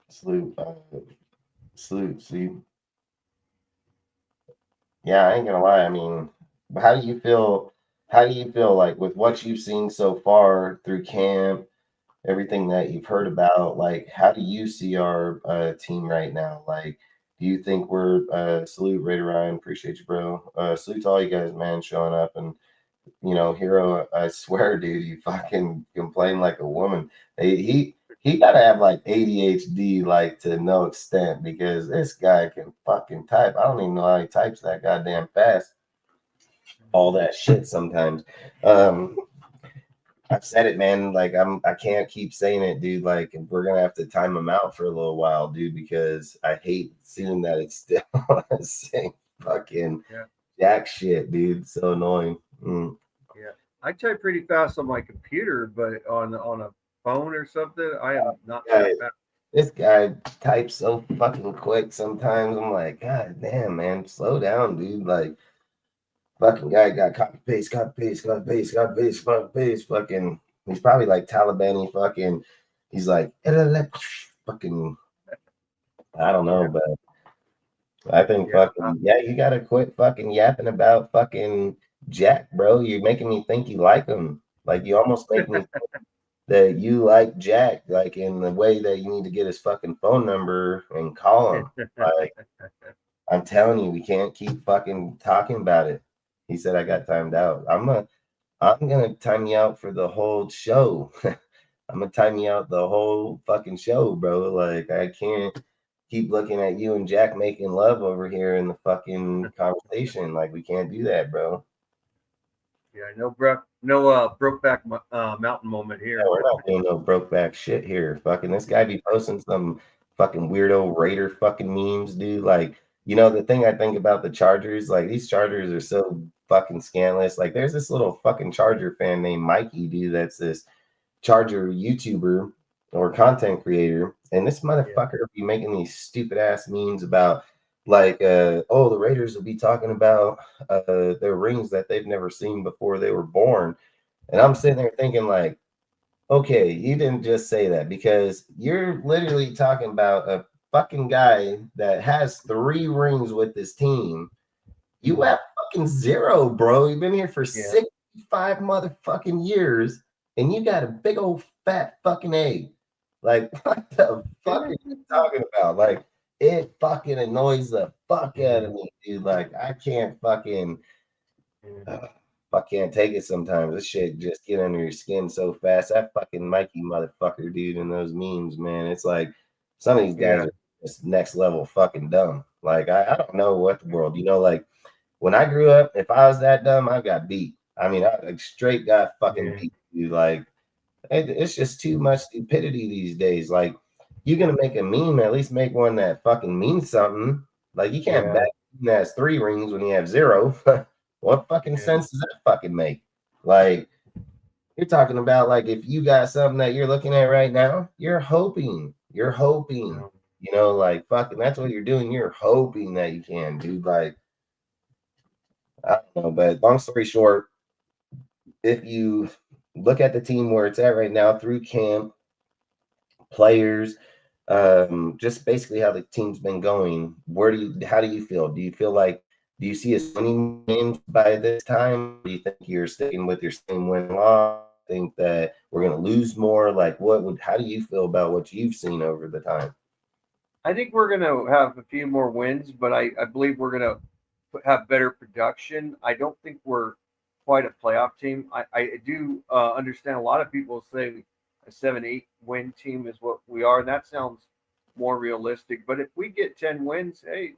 Salute. See. Yeah, I ain't gonna lie. I mean, how do you feel? How do you feel like with what you've seen so far through camp, everything that you've heard about? Like, how do you see our team right now? Like, do you think we're salute Raider Ryan? Appreciate you, bro. Salute to all you guys, man, showing up. And Hero, I swear, dude, you fucking complain like a woman. He gotta have like ADHD, like to no extent, because this guy can fucking type. I don't even know how he types that goddamn fast. All that shit sometimes. I've said it, man. Like I can't keep saying it, dude. Like we're gonna have to time him out for a little while, dude, because I hate seeing that it's still the same fucking jack shit, dude. So annoying. Yeah, I type pretty fast on my computer, but on a phone or something, I am not that fast. This guy types so fucking quick sometimes. I'm like, God damn, man, slow down, dude. Like, fucking guy got copy paste, copy paste, copy paste, copy paste, copy paste. Fucking, he's probably like Taliban. Fucking, he's like, fucking, I don't know, but I think fucking, yeah, you gotta quit fucking yapping about fucking Jack, bro. You're making me think you like him. Like, you almost make me that you like Jack, like in the way that you need to get his fucking phone number and call him. Like, I'm telling you, we can't keep fucking talking about it. He said I got timed out. I'm gonna time you out for the whole show. I'm gonna time you out the whole fucking show, bro. Like, I can't keep looking at you and Jack making love over here in the fucking conversation. Like, we can't do that, bro. Yeah, no Brokeback Mountain moment Yeah, here. we're not doing no broke back shit here. Fucking this guy be posting some fucking weirdo Raider fucking memes, dude. Like, the thing I think about the Chargers, like these Chargers are so fucking scandalous. Like, there's this little fucking Charger fan named Mikey, dude, that's this Charger YouTuber or content creator. And this motherfucker be making these stupid ass memes about like oh, the Raiders will be talking about their rings that they've never seen before they were born. And I'm sitting there thinking, like, okay, you didn't just say that because you're literally talking about a fucking guy that has 3 rings with this team. You have fucking 0, bro. You've been here for 65 motherfucking years, and you got a big old fat fucking egg. Like, what the fuck are you talking about? Like, it fucking annoys the fuck out of me, dude. Like, I can't fucking. I can't take it sometimes. This shit just get under your skin so fast. That fucking Mikey motherfucker, dude, in those memes, man. It's like some of these guys are just next level fucking dumb. Like, I don't know what the world, like when I grew up, if I was that dumb, I got beat. I mean, I like, straight got fucking beat, dude. Like, it's just too much stupidity these days. Like, you're gonna make a meme, at least make one that fucking means something. Like, you can't bet that has 3 rings when you have 0. What fucking sense does that fucking make? Like, you're talking about like if you got something that you're looking at right now, you're hoping. Like fucking that's what you're doing. You're hoping that you can, dude. Like, I don't know, but long story short, if you look at the team where it's at right now through camp, players, just basically how the team's been going, how do you feel? Do you see us winning games by this time? Do you think you're sticking with your same win loss? Think that we're gonna lose more? Like, how do you feel about what you've seen over the time? I think we're gonna have a few more wins, but I believe we're gonna have better production. I don't think we're quite a playoff team. I do understand a lot of people say a 7-8 win team is what we are, and that sounds more realistic. But if we get 10 wins, hey,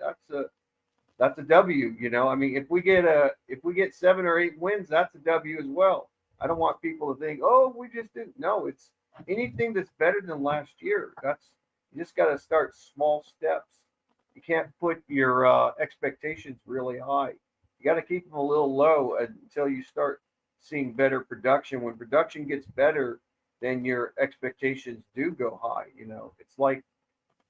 that's a W. I mean, if we get 7 or 8 wins, that's a W as well. I don't want people to think, oh, we just didn't. No, it's anything that's better than last year. You just got to start small steps. You can't put your expectations really high. You got to keep them a little low until you start seeing better production. When production gets better, then your expectations do go high. It's like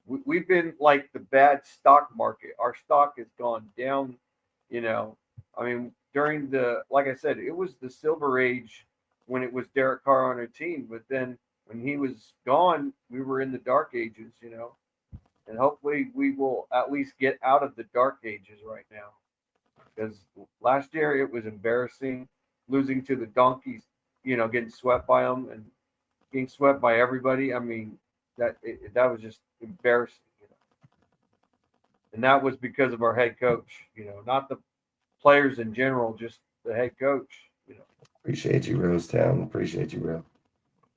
we've been like the bad stock market. Our stock has gone down. I mean, like I said, it was the silver age when it was Derek Carr on our team, but then when he was gone, we were in the dark ages. And hopefully we will at least get out of the dark ages right now. Because last year it was embarrassing losing to the Donkeys, getting swept by them and getting swept by everybody. I mean, that was just embarrassing. And that was because of our head coach, not the players in general, just the head coach. Appreciate you, Rosetown. Appreciate you, bro.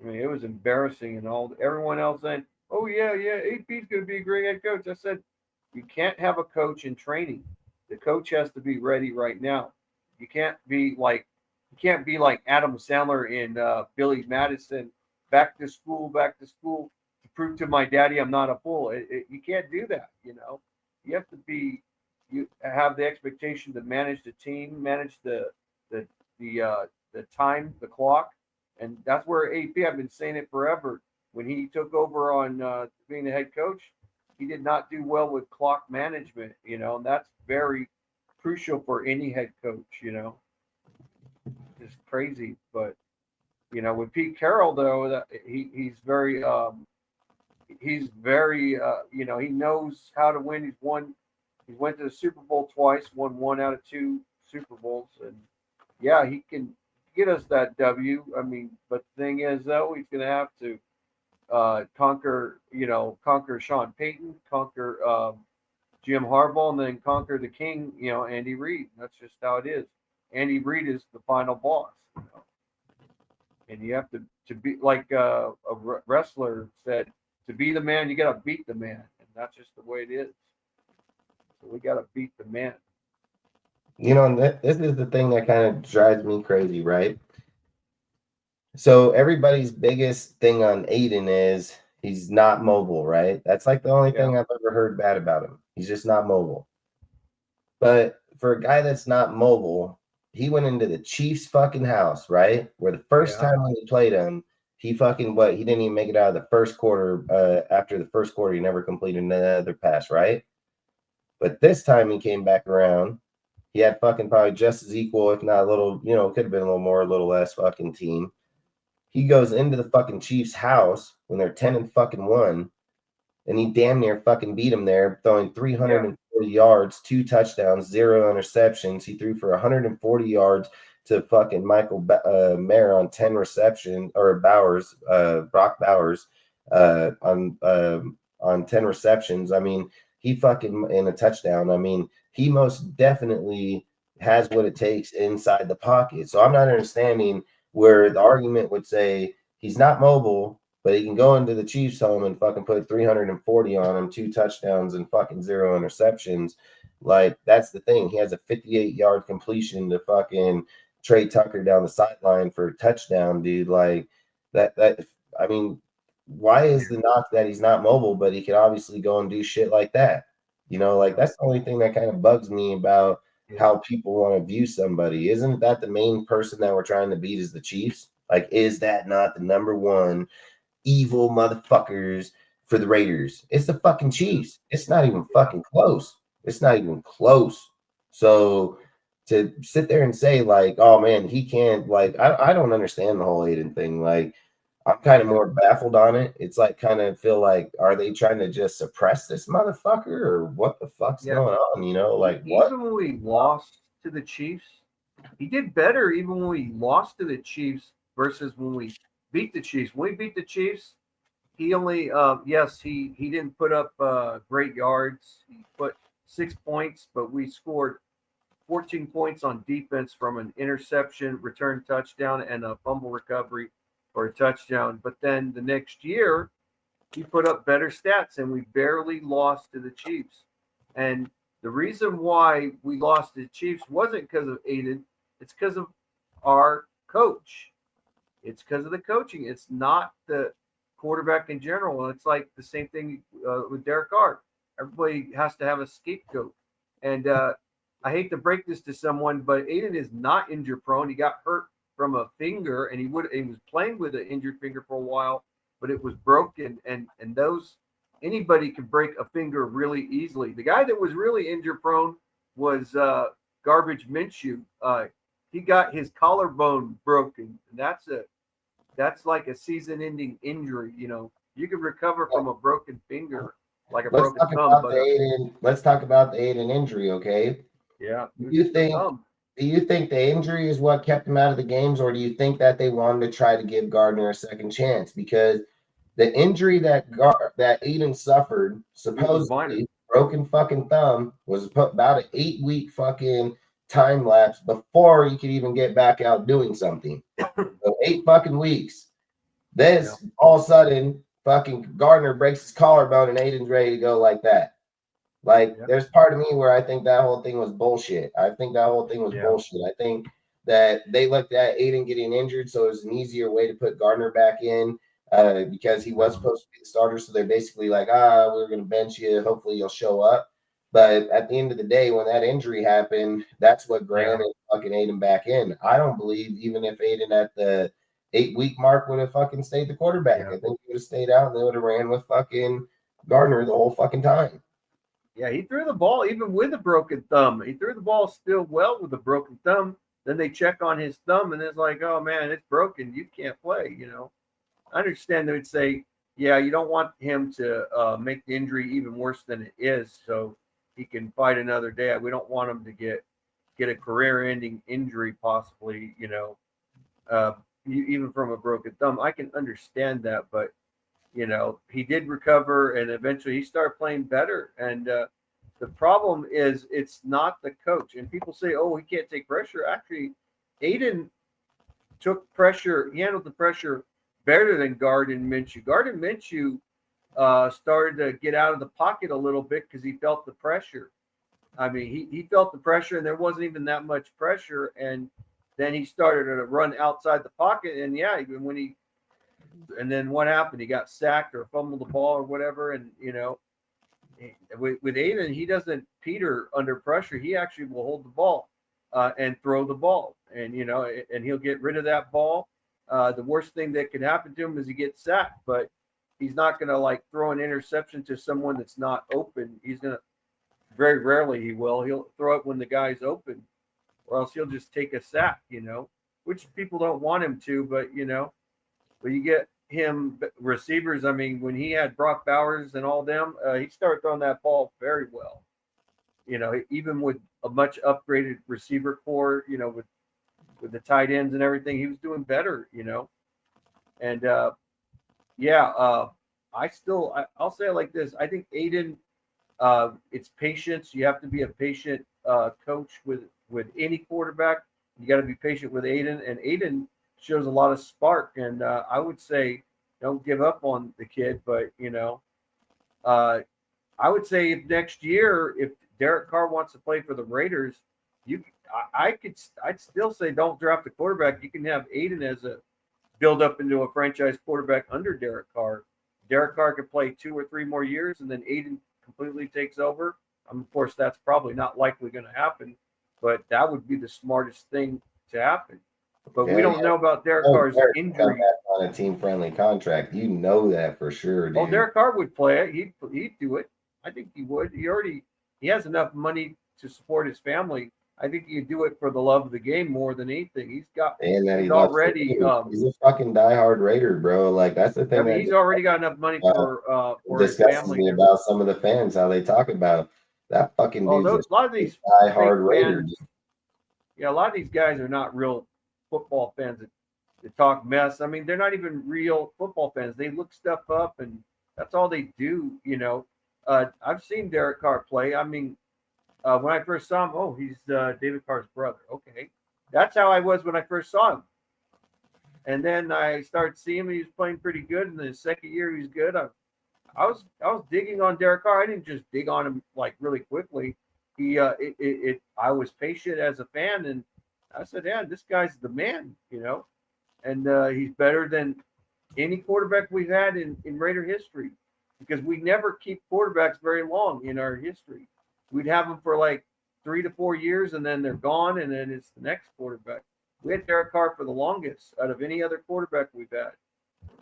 I mean, it was embarrassing, and everyone else saying, "Oh yeah, AP's going to be a great head coach." I said, "You can't have a coach in training. The coach has to be ready right now. You can't be like Adam Sandler and Billy Madison, back to school, to prove to my daddy I'm not a fool." You can't do that. You have to be. You have the expectation to manage the team, manage the time, the clock, and that's where AP. I've been saying it forever. When he took over on being the head coach, he did not do well with clock management, and that's very crucial for any head coach, It's crazy. But, with Pete Carroll, though, that he's very, he knows how to win. He went to the Super Bowl twice, won 1 out of 2 Super Bowls. And, yeah, he can get us that W. I mean, but the thing is, though, he's going to have to conquer Sean Payton, conquer Jim Harbaugh, and then conquer the king, Andy Reid. That's just how it is. Andy Reid is the final boss, and you have to be like a wrestler said, to be the man, you got to beat the man, and that's just the way it is. So we got to beat the man. And this is the thing that kind of drives me crazy, right? So everybody's biggest thing on Aiden is he's not mobile, right? That's like the only thing I've ever heard bad about him. He's just not mobile. But for a guy that's not mobile, he went into the Chiefs fucking house, right? Where the first time when he played him, he fucking he didn't even make it out of the first quarter. After the first quarter, he never completed another pass, right? But this time he came back around. He had fucking probably just as equal, if not a little, could have been a little more, a little less fucking team. He goes into the fucking Chiefs' house when they're 10-1, and he damn near fucking beat him there, throwing 340 yards, 2 touchdowns, 0 interceptions. He threw for 140 yards to fucking Michael Mayer on 10 reception, or Brock Bowers on 10 receptions. I mean, he fucking in a touchdown. I mean, he most definitely has what it takes inside the pocket. So I'm not understanding where the argument would say he's not mobile, but he can go into the Chiefs' home and fucking put 340 on him, 2 touchdowns and fucking 0 interceptions. Like, that's the thing. He has a 58-yard completion to fucking Trey Tucker down the sideline for a touchdown, dude. Like, that I mean, why is the knock that he's not mobile, but he can obviously go and do shit like that? Like, that's the only thing that kind of bugs me about how people want to view somebody. Isn't that the main person that we're trying to beat is the Chiefs? Like, is that not the number one evil motherfuckers for the Raiders? It's the fucking Chiefs. It's not even fucking close. It's not even close. So to sit there and say, like, oh man, he can't, like, I don't understand the whole Aiden thing. Like, I'm kind of more baffled on it. It's like, kind of feel like, are they trying to just suppress this motherfucker, or what the fuck's going on? Like, what? Even when we lost to the Chiefs, he did better even when we lost to the Chiefs versus when we beat the Chiefs. When we beat the Chiefs, he only, he didn't put up great yards. He put 6 points, but we scored 14 points on defense from an interception, return touchdown, and a fumble recovery for a touchdown. But then the next year, he put up better stats, and we barely lost to the Chiefs. And the reason why we lost to the Chiefs wasn't because of Aiden. It's because of our coach. It's because of the coaching. It's not the quarterback in general. It's like the same thing with Derek Carr. Everybody has to have a scapegoat. And I hate to break this to someone, but Aiden is not injury prone. He got hurt from a finger, and he was playing with an injured finger for a while, but it was broken. And anybody can break a finger really easily. The guy that was really injury prone was Garbage Minshew. He got his collarbone broken, and that's like a season-ending injury. You can recover from a broken finger, like a broken thumb. Let's talk about the Aiden injury, okay? Yeah. Do you think the injury is what kept him out of the games, or do you think that they wanted to try to give Gardner a second chance? Because the injury that Aiden suffered, supposedly broken fucking thumb, was about an 8-week fucking time lapse before he could even get back out doing something. So 8 fucking weeks. All of a sudden, fucking Gardner breaks his collarbone and Aiden's ready to go like that. Like, there's part of me where I think that whole thing was bullshit. I think that they looked at Aiden getting injured, so it was an easier way to put Gardner back in because he was supposed to be the starter. So they're basically like, we're going to bench you. Hopefully you'll show up. But at the end of the day, when that injury happened, that's what granted fucking Aiden back in. I don't believe even if Aiden at the 8-week mark would have fucking stayed the quarterback. I think he would have stayed out and they would have ran with fucking Gardner the whole fucking time. Yeah, he threw the ball even with a broken thumb. He threw the ball still well with a broken thumb. Then they check on his thumb and it's like, oh man, it's broken. You can't play. I understand they would say, yeah, you don't want him to make the injury even worse than it is, so he can fight another day. We don't want him to get a career-ending injury, possibly. Uh, even from a broken thumb. I can understand that, but he did recover, and eventually he started playing better. And the problem is, it's not the coach. And people say, "Oh, he can't take pressure." Actually, Aiden took pressure. He handled the pressure better than Gardner Minshew. Gardner Minshew started to get out of the pocket a little bit because he felt the pressure. I mean, he felt the pressure, and there wasn't even that much pressure. And then he started to run outside the pocket, and yeah, and then what happened? He got sacked or fumbled the ball or whatever. And with Aiden, he doesn't peter under pressure. He actually will hold the ball and throw the ball, and and he'll get rid of that ball. The worst thing that could happen to him is he gets sacked, but he's not going to like throw an interception to someone that's not open. He's going to very rarely he will. He'll throw it when the guy's open, or else he'll just take a sack. Which people don't want him to, but when you get him receivers, I mean, when he had Brock Bowers and all them, he started throwing that ball very well. Even with a much upgraded receiver core, with the tight ends and everything, he was doing better. And I'll say it like this: I think Aiden, it's patience. You have to be a patient coach with any quarterback. You got to be patient with Aiden, and Aiden shows a lot of spark. And I would say don't give up on the kid. But I would say if next year, if Derek Carr wants to play for the Raiders, I'd still say don't draft a quarterback. You can have Aiden as a build up into a franchise quarterback under Derek Carr. Derek Carr could play 2 or 3 more years, and then Aiden completely takes over. Of course, that's probably not likely going to happen, but that would be the smartest thing to happen. But we don't know about Derek Carr's injury. On a team-friendly contract, you know that for sure, dude. Oh, Derek Carr would play it. He'd do it. I think he would. He has enough money to support his family. I think he'd do it for the love of the game more than anything. He's already he's a fucking diehard Raider, bro. Like that's the thing. I mean, he's already got enough money for his family. Me about some of the fans, how they talk about that fucking dude's a lot of these diehard Raider. Yeah, a lot of these guys are not real football fans that talk mess. I mean, they're not even real football fans. They look stuff up, and that's all they do. I've seen Derek Carr play. I mean, when I first saw him, he's David Carr's brother. Okay, that's how I was when I first saw him. And then I started seeing him. He was playing pretty good. And the second year, he was good. I was digging on Derek Carr. I didn't just dig on him like really quickly. I was patient as a fan, and I said, "Yeah, this guy's the man," And he's better than any quarterback we've had in Raider history, because we never keep quarterbacks very long in our history. We'd have them for like 3 to 4 years, and then they're gone, and then it's the next quarterback. We had Derek Carr for the longest out of any other quarterback we've had,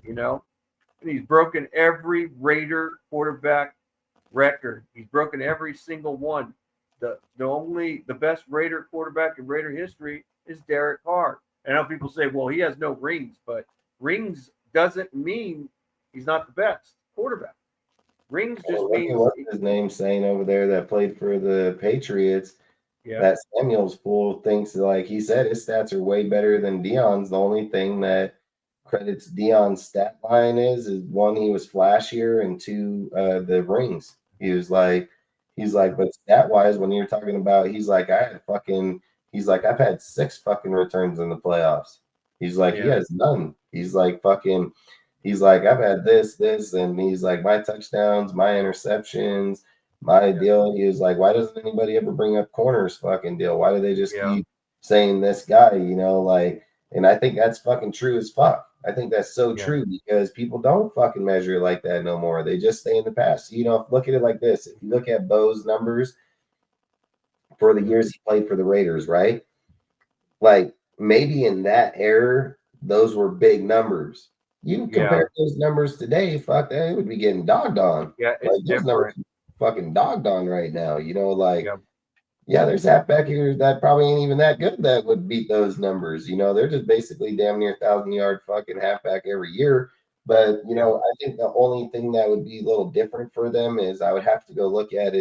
And he's broken every Raider quarterback record. He's broken every single one. The best Raider quarterback in Raider history is Derek Carr. And I know people say, well, he has no rings, but rings doesn't mean he's not the best quarterback. Rings just means what's his name saying over there that played for the Patriots. Yeah. That Samuel's fool thinks like he said his stats are way better than Deion's. The only thing that credits Deion's stat line is 1, he was flashier, and 2, the rings. He's like, but stat wise, when you're talking about, he's like, I've had 6 fucking returns in the playoffs. He's like, he has none. He's like, I've had this, and he's like, my touchdowns, my interceptions, my deal. He was like, why doesn't anybody ever bring up corners fucking deal? Why do they just keep saying this guy, and I think that's fucking true as fuck. I think that's so true, because people don't fucking measure it like that no more. They just stay in the past. Look at it like this. If you look at Bo's numbers for the years he played for the Raiders, right? Like maybe in that era, those were big numbers. You compare those numbers today, fuck that, it would be getting dogged on. Yeah, it's different. Fucking dogged on right now. There's halfbackers that probably ain't even that good that would beat those numbers. They're just basically damn near 1,000-yard fucking halfback every year. But I think the only thing that would be a little different for them is I would have to go look at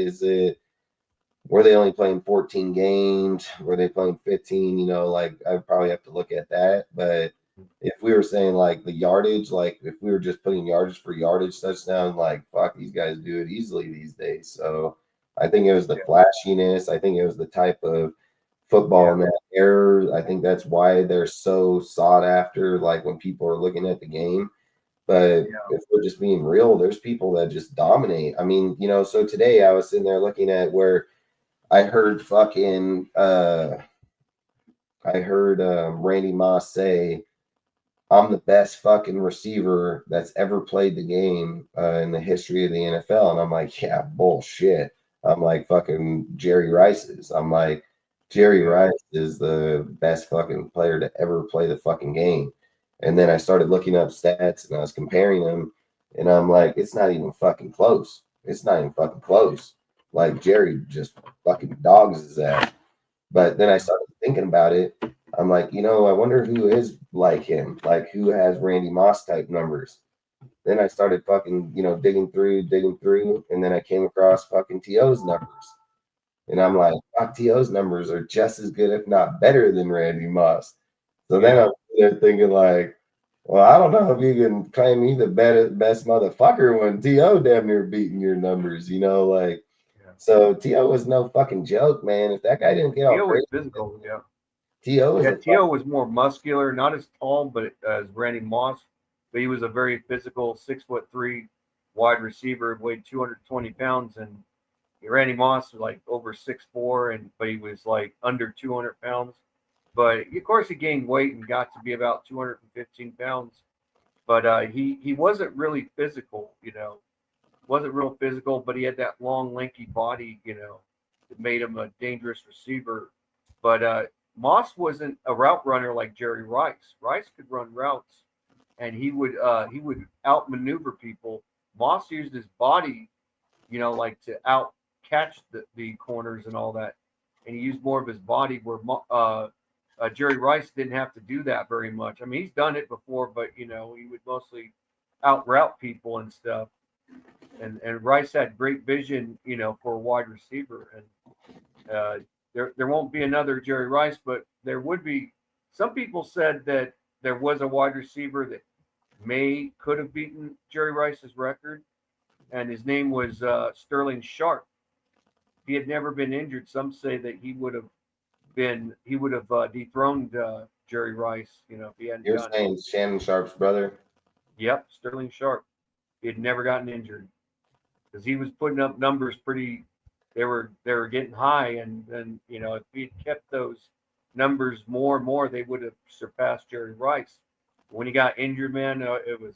were they only playing 14 games? Were they playing 15? I would probably have to look at that. But if we were saying the yardage, if we were just putting yardage for yardage touchdown, fuck, these guys do it easily these days. So I think it was the flashiness. I think it was the type of football in that era. I think that's why they're so sought after, when people are looking at the game. But if we're just being real, there's people that just dominate. I mean, so today I was sitting there looking at where I heard Randy Moss say, I'm the best fucking receiver that's ever played the game in the history of the NFL. And I'm like, yeah, bullshit. I'm like, fucking Jerry Rice is. I'm like, Jerry Rice is the best fucking player to ever play the fucking game. And then I started looking up stats and I was comparing them. And I'm like, it's not even fucking close. It's not even fucking close. Like, Jerry just fucking dogs his ass. But then I started thinking about it. I'm like, I wonder who is like him, like who has Randy Moss type numbers. Then I started fucking, digging through, and then I came across fucking T.O.'s numbers. And I'm like, fuck, T.O.'s numbers are just as good, if not better, than Randy Moss. So then I'm there thinking like, well, I don't know if you can claim me the best motherfucker when T.O. damn near beating your numbers, So T.O. was no fucking joke, man. If that guy didn't get T.O. was physical, T.O. was more muscular, not as tall, but as Randy Moss. But he was a very physical 6'3" wide receiver, weighed 220 pounds, and Randy Moss was like over 6'4", but he was like under 200 pounds. But of course, he gained weight and got to be about 215 pounds. But he wasn't really physical, wasn't real physical, but he had that long, lanky body, that made him a dangerous receiver. But Moss wasn't a route runner like Jerry Rice. Rice could run routes, and he would outmaneuver people. Moss used his body, to out catch the corners and all that, and he used more of his body. Where Jerry Rice didn't have to do that very much. I mean, he's done it before, but he would mostly out route people and stuff. And Rice had great vision, for a wide receiver. And there won't be another Jerry Rice, but there would be. Some people said that there was a wide receiver that could have beaten Jerry Rice's record, and his name was Sterling Sharp. If he had never been injured, some say that he would have dethroned Jerry Rice. If he hadn't. You're saying Shannon Sharp's brother? Yep, Sterling Sharp. He had never gotten injured because he was putting up numbers pretty. They were getting high, and then if he had kept those numbers more and more, they would have surpassed Jerry Rice. When he got injured, man, it was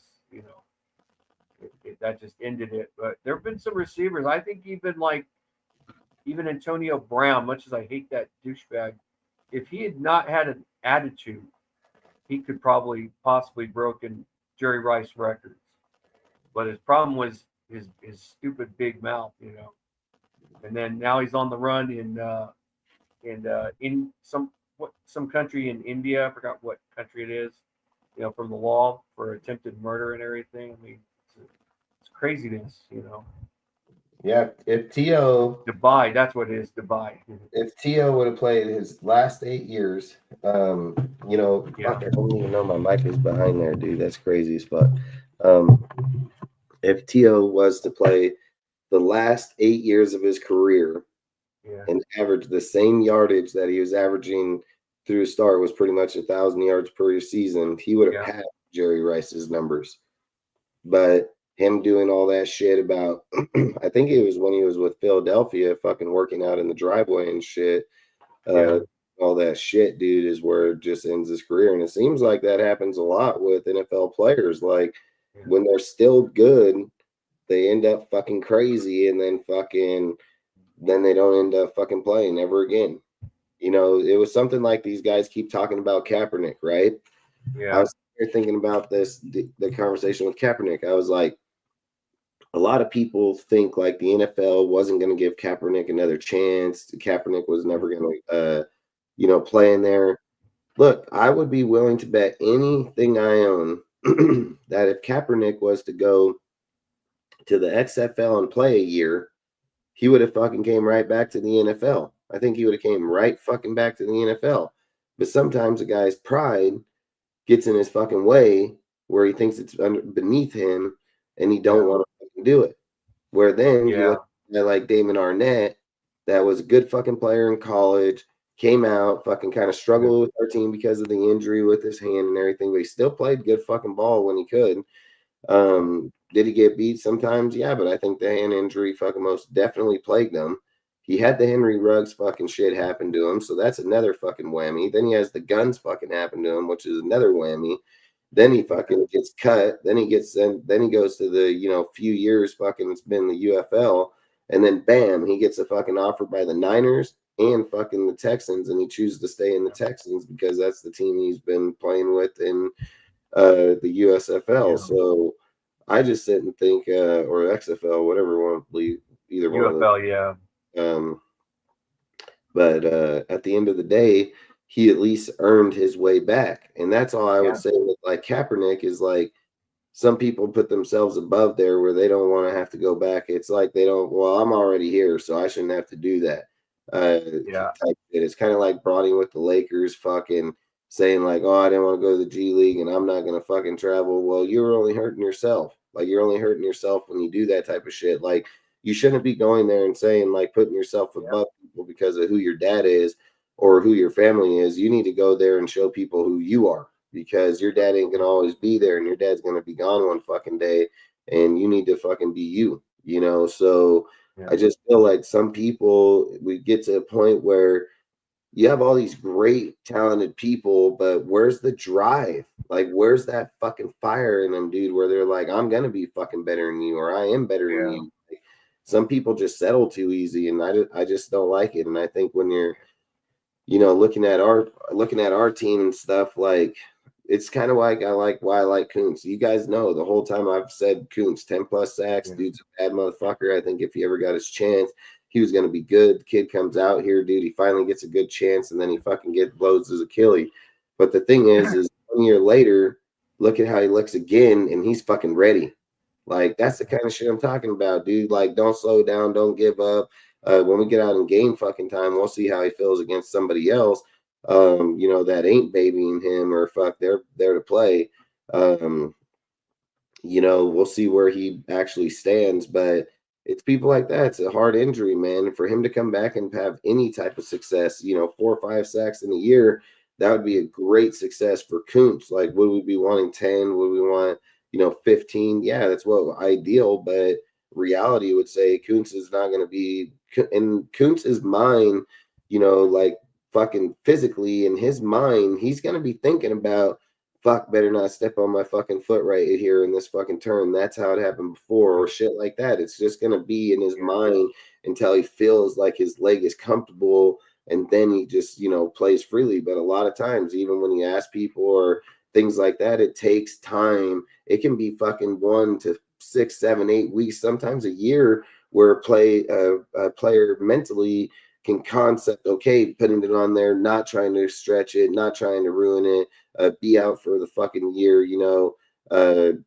that just ended it. But there have been some receivers. I think even Antonio Brown, much as I hate that douchebag, if he had not had an attitude, he could possibly broken Jerry Rice records. But his problem was his stupid big mouth, And then now he's on the run in some country in India. I forgot what country it is. From the law for attempted murder and everything. I mean, it's craziness, Yeah, if T.O. Dubai, that's what it is, Dubai. If T.O. would have played his last 8 years, fuck, I don't even know my mic is behind there, dude. That's crazy as fuck. If T.O. was to play the last 8 years of his career and average the same yardage that he was averaging through his start, was pretty much 1,000 yards per season, he would have had Jerry Rice's numbers. But him doing all that shit about, I think it was when he was with Philadelphia, fucking working out in the driveway and shit. All that shit, dude, is where it just ends his career. And it seems like that happens a lot with NFL players. Like, when they're still good, they end up fucking crazy, and then they don't end up fucking playing ever again. It was something like these guys keep talking about Kaepernick, right? Yeah. I was here thinking about the conversation with Kaepernick. I was like, a lot of people think like the NFL wasn't going to give Kaepernick another chance. Kaepernick was never going to, play in there. Look, I would be willing to bet anything I own that if Kaepernick was to go to the XFL and play a year, he would have fucking came right back to the NFL. I think he would have came right fucking back to the NFL. But sometimes a guy's pride gets in his fucking way where he thinks it's beneath him and he don't want to fucking do it. Where then you look at like Damon Arnett, that was a good fucking player in college, came out, fucking kind of struggled with our team because of the injury with his hand and everything, but he still played good fucking ball when he could. Did he get beat sometimes? Yeah, but I think the hand injury fucking most definitely plagued him. He had the Henry Ruggs fucking shit happen to him, so that's another fucking whammy. Then he has the guns fucking happen to him, which is another whammy. Then he fucking gets cut. Then he goes to the, few years fucking it's been the UFL. And then bam, he gets a fucking offer by the Niners and fucking the Texans. And he chooses to stay in the Texans because that's the team he's been playing with in the USFL. So I just sit and think, or XFL, whatever you want to believe, either one. UFL, But at the end of the day, he at least earned his way back. And that's all I would say with like Kaepernick is like some people put themselves above there where they don't want to have to go back. It's like I'm already here, so I shouldn't have to do that. It's kind of like Bronny with the Lakers fucking saying like, oh, I didn't want to go to the G League and I'm not going to fucking travel. Well, you're only hurting yourself. Like you're only hurting yourself when you do that type of shit. Like you shouldn't be going there and saying like putting yourself above people because of who your dad is or who your family is. You need to go there and show people who you are because your dad ain't going to always be there and your dad's going to be gone one fucking day and you need to fucking be you, So I just feel like some people, we get to a point where you have all these great talented people, but where's the drive? Like, where's that fucking fire in them, dude, where they're like, I'm going to be fucking better than you or I am better than you. Like, some people just settle too easy and I just don't like it. And I think when you're, looking at our team and stuff, like it's kind of like why I like Kuntz. You guys know the whole time I've said Kuntz 10 plus sacks, dude's a bad motherfucker. I think if he ever got his chance, he was going to be good. The kid comes out here, dude. He finally gets a good chance, and then he fucking blows his Achilles. But the thing is 1 year later, look at how he looks again, and he's fucking ready. Like that's the kind of shit I'm talking about, dude. Like don't slow down, don't give up. When we get out in game fucking time, we'll see how he feels against somebody else. That ain't babying him or they're there to play. We'll see where he actually stands, but it's people like that. It's a hard injury, man. And for him to come back and have any type of success, 4 or 5 sacks in a year, that would be a great success for Kuntz. Like, would we be wanting 10? Would we want, 15? Yeah, that's what ideal, but reality would say Kuntz is not going to be in Kuntz's mind, like fucking physically in his mind, he's going to be thinking about, fuck, better not step on my fucking foot right here in this fucking turn. That's how it happened before or shit like that. It's just going to be in his mind until he feels like his leg is comfortable and then he just, plays freely. But a lot of times, even when you ask people or things like that, it takes time. It can be fucking 1 to 6, 7, 8 weeks, sometimes a year where a player mentally can concept, okay, putting it on there, not trying to stretch it, not trying to ruin it, be out for the fucking year,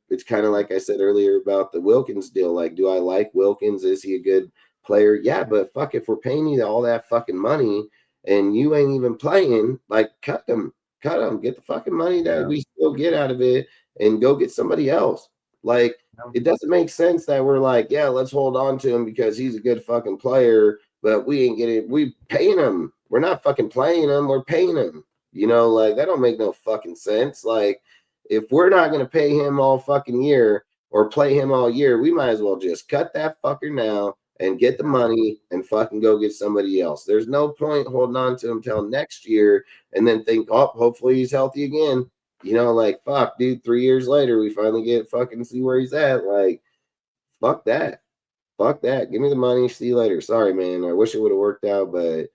it's kind of like I said earlier about the Wilkins deal. Like, do I like Wilkins? Is he a good player? Yeah, but fuck, if we're paying you all that fucking money and you ain't even playing, like cut him, get the fucking money that we still get out of it and go get somebody else. Like, it doesn't make sense that we're like, yeah, let's hold on to him because he's a good fucking player, but we ain't getting, we paying him. We're not fucking playing him, we're paying him. Like that don't make no fucking sense. Like, if we're not going to pay him all fucking year or play him all year, we might as well just cut that fucker now and get the money and fucking go get somebody else. There's no point holding on to him till next year and then think, oh, hopefully he's healthy again. Like, fuck, dude, 3 years later, we finally get fucking see where he's at. Like, fuck that. Fuck that. Give me the money. See you later. Sorry, man. I wish it would have worked out, but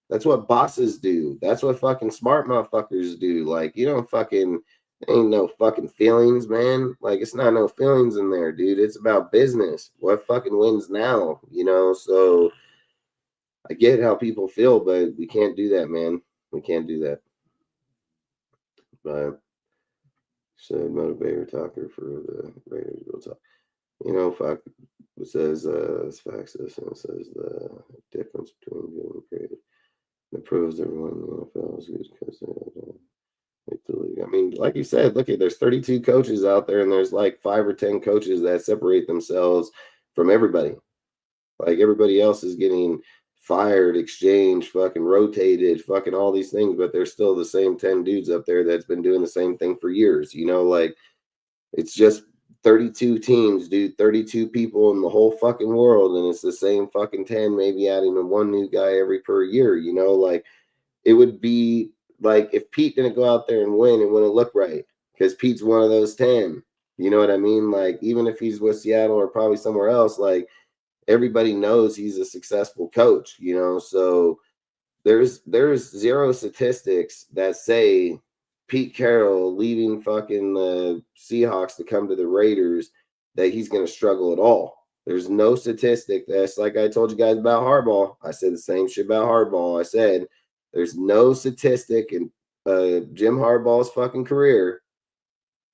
that's what bosses do. That's what fucking smart motherfuckers do. Like, you don't fucking Ain't no fucking feelings, man. Like, it's not no feelings in there, dude. It's about business. What fucking wins now, you know? So I get how people feel, but we can't do that, man. We can't do that. But said motivator talker for the Raiders will talk. You know, fuck. It says it's facts. This and it says the difference between good and creative. It proves everyone in the NFL is good because they make the league. I mean, like you said, look at there's 32 coaches out there, and there's like 5 or 10 coaches that separate themselves from everybody. Like everybody else is getting fired, exchanged, fucking rotated, fucking all these things, but there's still the same 10 dudes up there that's been doing the same thing for years. You know, like it's just 32 teams, dude, 32 people in the whole fucking world, and it's the same fucking 10, maybe adding one new guy every per year, you know, like it would be like if Pete didn't go out there and win, it wouldn't look right because Pete's one of those 10. You know what I mean? Like even if he's with Seattle or probably somewhere else, like everybody knows he's a successful coach, you know. So there's zero statistics that say Pete Carroll leaving fucking the Seahawks to come to the Raiders that he's going to struggle at all. There's no statistic that's like I told you guys about Harbaugh. I said the same shit about Harbaugh. I said there's no statistic in Jim Harbaugh's fucking career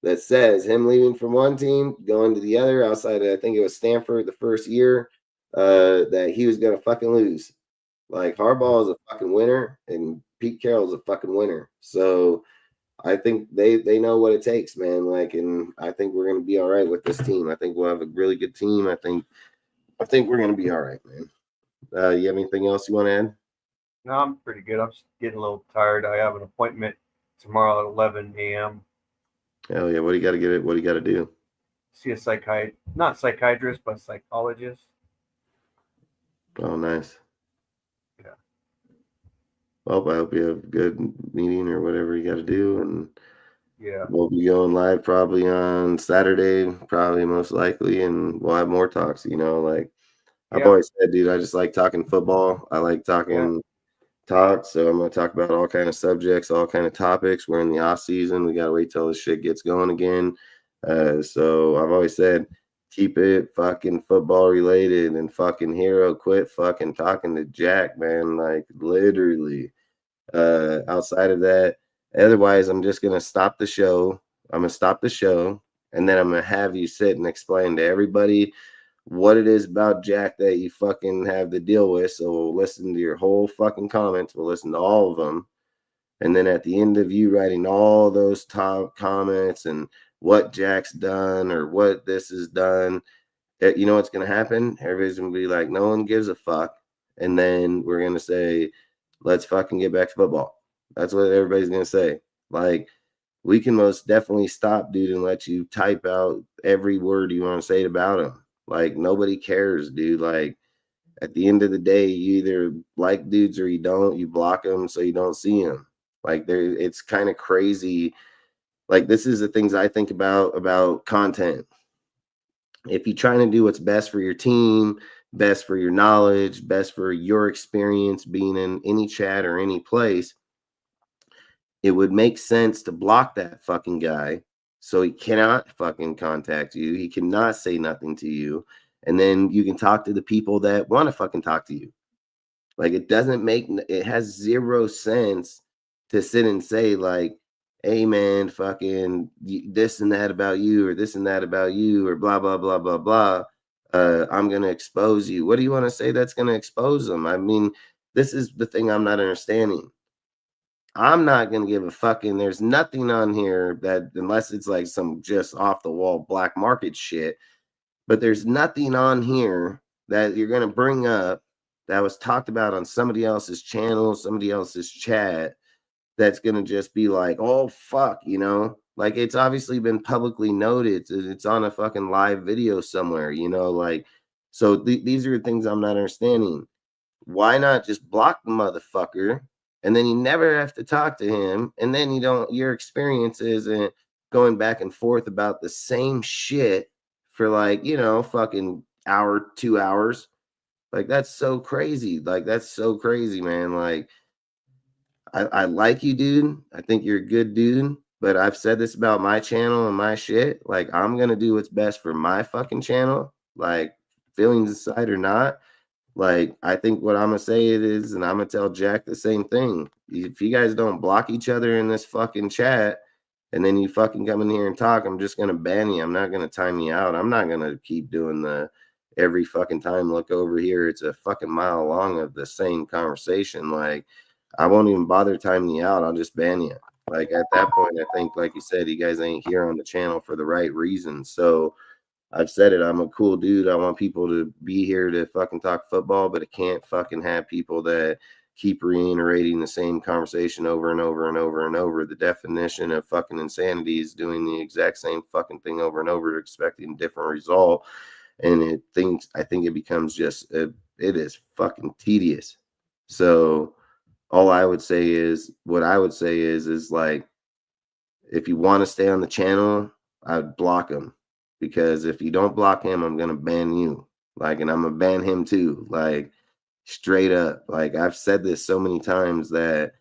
that says him leaving from one team going to the other outside of, I think it was Stanford the first year, that he was going to fucking lose. Like Harbaugh is a fucking winner and Pete Carroll is a fucking winner. So I think they know what it takes, man. Like, and I think we're gonna be all right with this team. I think we'll have a really good team. I think we're gonna be all right, man. You have anything else you want to add? No, I'm pretty good. I'm just getting a little tired. I have an appointment tomorrow at 11 a.m. Hell yeah! What do you got to get it? What do you got to do? See a not psychiatrist, but psychologist. Oh, nice. Yeah. Well, I hope you have a good meeting or whatever you got to do, and yeah, we'll be going live probably on Saturday, probably most likely, and we'll have more talks. You know, like I've always said, dude, I just like talking football. I like talking talks, so I'm gonna talk about all kind of subjects, all kind of topics. We're in the off season. We gotta wait till the shit gets going again. So I've always said, keep it fucking football related and fucking hero. Quit fucking talking to Jack, man. Like literally. Outside of that, otherwise, I'm just gonna stop the show. I'm gonna stop the show, and then I'm gonna have you sit and explain to everybody what it is about Jack that you fucking have to deal with. So we'll listen to your whole fucking comments. We'll listen to all of them. And then at the end of you writing all those top comments and what Jack's done or what this is done, you know what's going to happen? Everybody's going to be like, no one gives a fuck. And then we're going to say, let's fucking get back to football. That's what everybody's going to say. Like, we can most definitely stop, dude, and let you type out every word you want to say about him. Like, nobody cares, dude. Like, at the end of the day, you either like dudes or you don't. You block them so you don't see them. Like, it's kind of crazy. Like, this is the things I think about content. If you're trying to do what's best for your team, best for your knowledge, best for your experience being in any chat or any place, it would make sense to block that fucking guy so he cannot fucking contact you. He cannot say nothing to you. And then you can talk to the people that want to fucking talk to you. Like it has zero sense to sit and say like, hey man, fucking this and that about you or this and that about you or blah, blah, blah, blah, blah. I'm going to expose you. What do you want to say that's going to expose them? I mean, this is the thing I'm not understanding. I'm not going to give a fucking, there's nothing on here that, unless it's like some just off the wall black market shit, but there's nothing on here that you're going to bring up that was talked about on somebody else's channel, somebody else's chat, that's going to just be like, oh, fuck, you know, like it's obviously been publicly noted. It's on a fucking live video somewhere, you know, like, so these are the things I'm not understanding. Why not just block the motherfucker? And then you never have to talk to him. And then your experience isn't going back and forth about the same shit for like, you know, fucking hour, 2 hours. Like, that's so crazy. Like, that's so crazy, man. Like, I like you, dude. I think you're a good dude. but I've said this about my channel and my shit. Like, I'm gonna do what's best for my fucking channel. Like, feelings aside or not, like, I think what I'm gonna say it is, and I'm gonna tell Jack the same thing. If you guys don't block each other in this fucking chat, and then you fucking come in here and talk, I'm just gonna ban you. I'm not gonna time you out. I'm not gonna keep doing the every fucking time look over here. It's a fucking mile long of the same conversation. Like, I won't even bother timing you out. I'll just ban you. Like, at that point, I think, like you said, you guys ain't here on the channel for the right reasons. So I've said it. I'm a cool dude. I want people to be here to fucking talk football, but it can't fucking have people that keep reiterating the same conversation over and over and over and over. The definition of fucking insanity is doing the exact same fucking thing over and over, expecting a different result. And I think it becomes just, it is fucking tedious. So all I would say is, what I would say is like, if you want to stay on the channel, I'd block him, because if you don't block him, I'm gonna ban you. Like, and I'm gonna ban him too. Like, straight up. Like, I've said this so many times that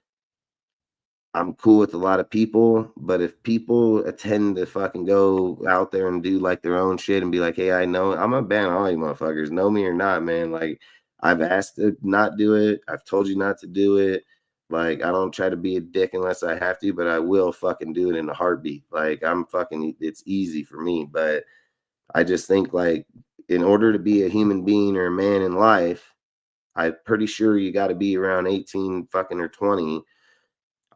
I'm cool with a lot of people, but if people tend to fucking go out there and do like their own shit and be like, hey, I know, I'm gonna ban all you motherfuckers, know me or not, man. Like, I've asked to not do it. I've told you not to do it. Like, I don't try to be a dick unless I have to, but I will fucking do it in a heartbeat. Like, it's easy for me. But I just think, like, in order to be a human being or a man in life, I'm pretty sure you got to be around 18 fucking or 20.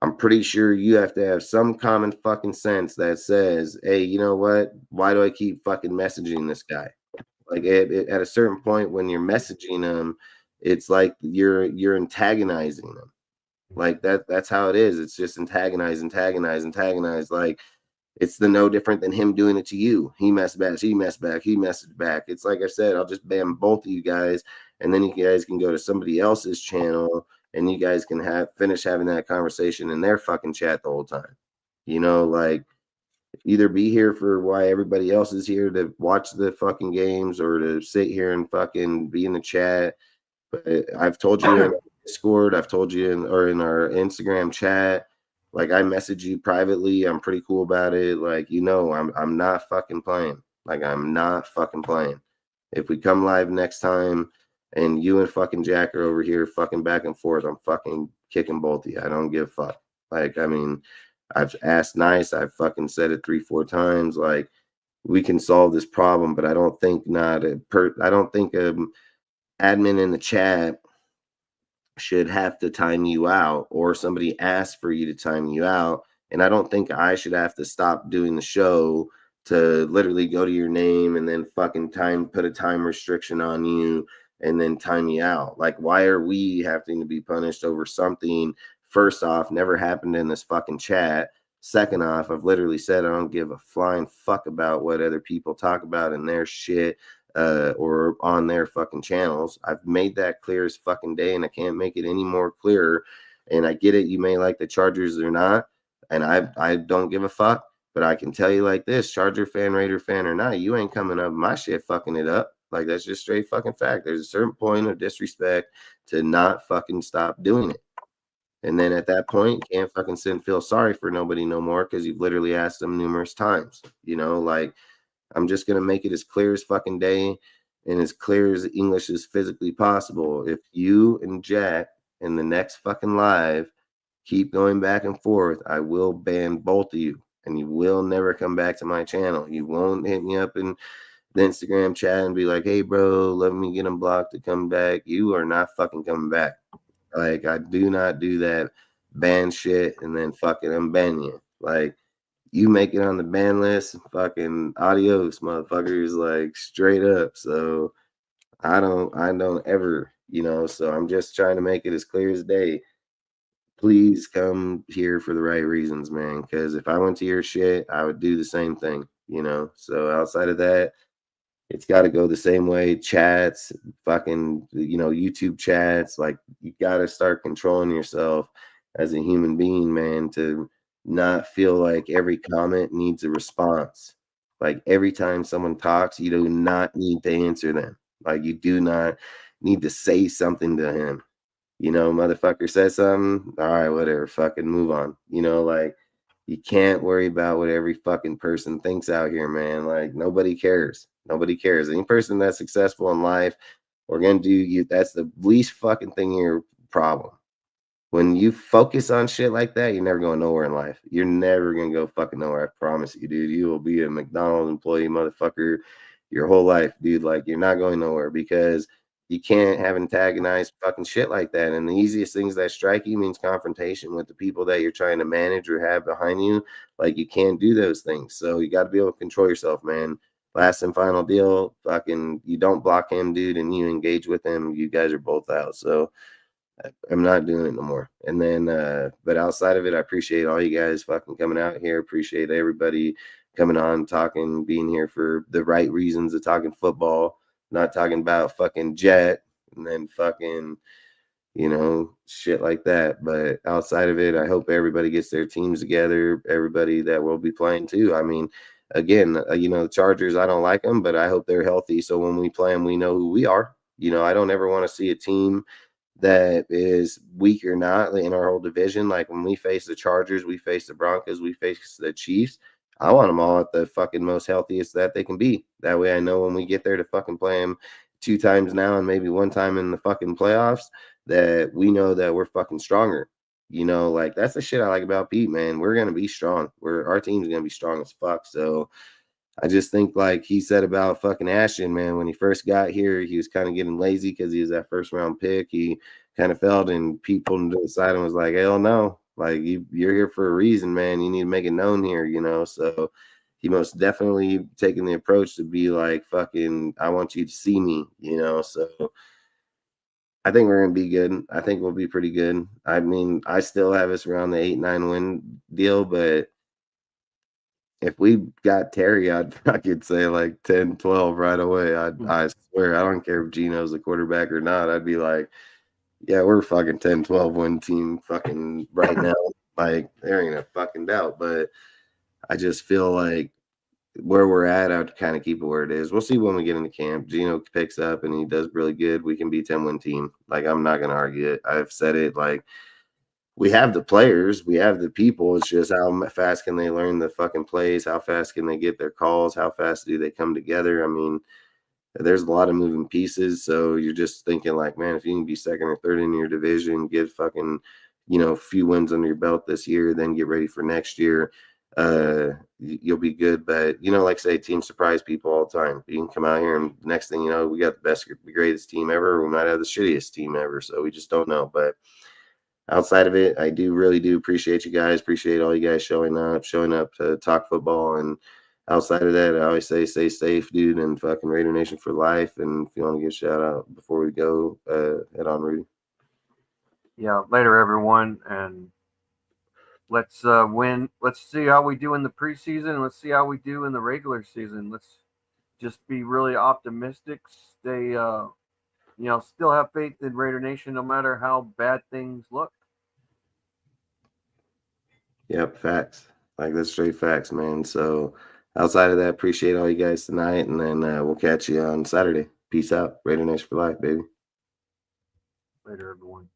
I'm pretty sure you have to have some common fucking sense that says, hey, you know what? Why do I keep fucking messaging this guy? Like, at a certain point when you're messaging him, it's like you're antagonizing him. Like, that's how it is. It's just antagonize. Like, it's no different than him doing it to you. He messed back, he messaged back. It's like I said, I'll just ban both of you guys, and then you guys can go to somebody else's channel and you guys can finish having that conversation in their fucking chat the whole time. You know, like, either be here for why everybody else is here to watch the fucking games, or to sit here and fucking be in the chat. But I've told you in Discord, I've told you in our Instagram chat, like, I message you privately. I'm pretty cool about it. Like, you know, I'm not fucking playing. Like, I'm not fucking playing. If we come live next time and you and fucking Jack are over here fucking back and forth, I'm fucking kicking both of you. I don't give a fuck. Like, I mean, I've asked nice. I've fucking said it 3-4 times. Like, we can solve this problem, but I don't think I don't think admin in the chat should have to time you out, or somebody ask for you to time you out. And I don't think I should have to stop doing the show to literally go to your name and then fucking put a time restriction on you and then time you out. Like, why are we having to be punished over something? First off, never happened in this fucking chat. Second off, I've literally said I don't give a flying fuck about what other people talk about in their shit, or on their fucking channels. I've made that clear as fucking day, and I can't make it any more clearer. And I get it, you may like the Chargers or not, and I don't give a fuck, but I can tell you like this, Charger fan, Raider fan or not, you ain't coming up my shit fucking it up. Like, that's just straight fucking fact. There's a certain point of disrespect to not fucking stop doing it. And then at that point, you can't fucking sit and feel sorry for nobody no more, because you've literally asked them numerous times. You know, like, I'm just going to make it as clear as fucking day and as clear as English is physically possible. If you and Jack in the next fucking live keep going back and forth, I will ban both of you, and you will never come back to my channel. You won't hit me up in the Instagram chat and be like, hey, bro, let me get them blocked to come back. You are not fucking coming back. Like, I do not do that ban shit and then fucking unban you. Like, you make it on the ban list, fucking adios, motherfuckers, like, straight up. So I don't ever, you know, so I'm just trying to make it as clear as day. Please come here for the right reasons, man. Because if I went to your shit, I would do the same thing, you know. So outside of that, it's got to go the same way. Chats, fucking, you know, YouTube chats. Like, you got to start controlling yourself as a human being, man, to not feel like every comment needs a response. Like, every time someone talks, you do not need to answer them. Like, you do not need to say something to him. You know, motherfucker says something. All right, whatever. Fucking move on. You know, like, You can't worry about what every fucking person thinks out here, man. Like, nobody cares. Nobody cares. Any person that's successful in life, we're gonna do you. That's the least fucking thing in your problem. When you focus on shit like that, you're never going nowhere in life. You're never gonna go fucking nowhere. I promise you, dude. You will be a McDonald's employee, motherfucker, your whole life, dude. Like, you're not going nowhere because you can't have antagonized fucking shit like that. And the easiest things that strike you means confrontation with the people that you're trying to manage or have behind you. Like, you can't do those things. So you got to be able to control yourself, man. Last and final deal, fucking, you don't block him, dude, and you engage with him. You guys are both out. So I'm not doing it no more. And then, but outside of it, I appreciate all you guys fucking coming out here. Appreciate everybody coming on, talking, being here for the right reasons of talking football, not talking about fucking Jet and then fucking, shit like that. But outside of it, I hope everybody gets their teams together, everybody that will be playing too. I mean, again, the Chargers, I don't like them, but I hope they're healthy. So when we play them, we know who we are. I don't ever want to see a team that is weak or not in our whole division. Like when we face the Chargers, we face the Broncos, we face the Chiefs. I want them all at the fucking most healthiest that they can be. That way I know when we get there to fucking play them 2 times now and maybe 1 time in the fucking playoffs, that we know that we're fucking stronger. Like that's the shit I like about Pete, man. We're going to be strong. Our team's going to be strong as fuck. So I just think like he said about fucking Ashton, man, when he first got here, he was kind of getting lazy because he was that first round pick. He kind of felt and Pete pulled him to the side and was like, hell no, like you're here for a reason, man. You need to make it known here, So he most definitely taking the approach to be like, fucking, I want you to see me, So I think we're going to be good. I think we'll be pretty good. I mean, I still have us around the 8-9 win deal, but if we got Terry, I'd fucking say like 10-12 right away. I swear, I don't care if Gino's the quarterback or not. I'd be like, yeah, we're fucking 10-12 win team fucking right now. Like, there ain't a fucking doubt. But I just feel like where we're at, I'd kind of keep it where it is. We'll see when we get into camp. Gino picks up and he does really good. We can be 10-win team. Like, I'm not going to argue it. I've said it like, we have the players, we have the people. It's just how fast can they learn the fucking plays? How fast can they get their calls? How fast do they come together? I mean, there's a lot of moving pieces. So you're just thinking like, man, if you can be second or third in your division, get fucking, a few wins under your belt this year, then get ready for next year. You'll be good. But, like I say, teams surprise people all the time. You can come out here and next thing you know, we got the best, the greatest team ever. We might have the shittiest team ever. So we just don't know. But outside of it, I really do appreciate you guys. Appreciate all you guys showing up to talk football. And outside of that, I always say stay safe, dude, and fucking Raider Nation for life. And if you want to give a shout out before we go, head on, Rudy. Yeah, later, everyone. And let's win. Let's see how we do in the preseason. Let's see how we do in the regular season. Let's just be really optimistic. Stay, still have faith in Raider Nation no matter how bad things look. Yep, facts. Like, that's straight facts, man. So outside of that, appreciate all you guys tonight, and then we'll catch you on Saturday. Peace out. Raider Nation for life, baby. Later, everyone.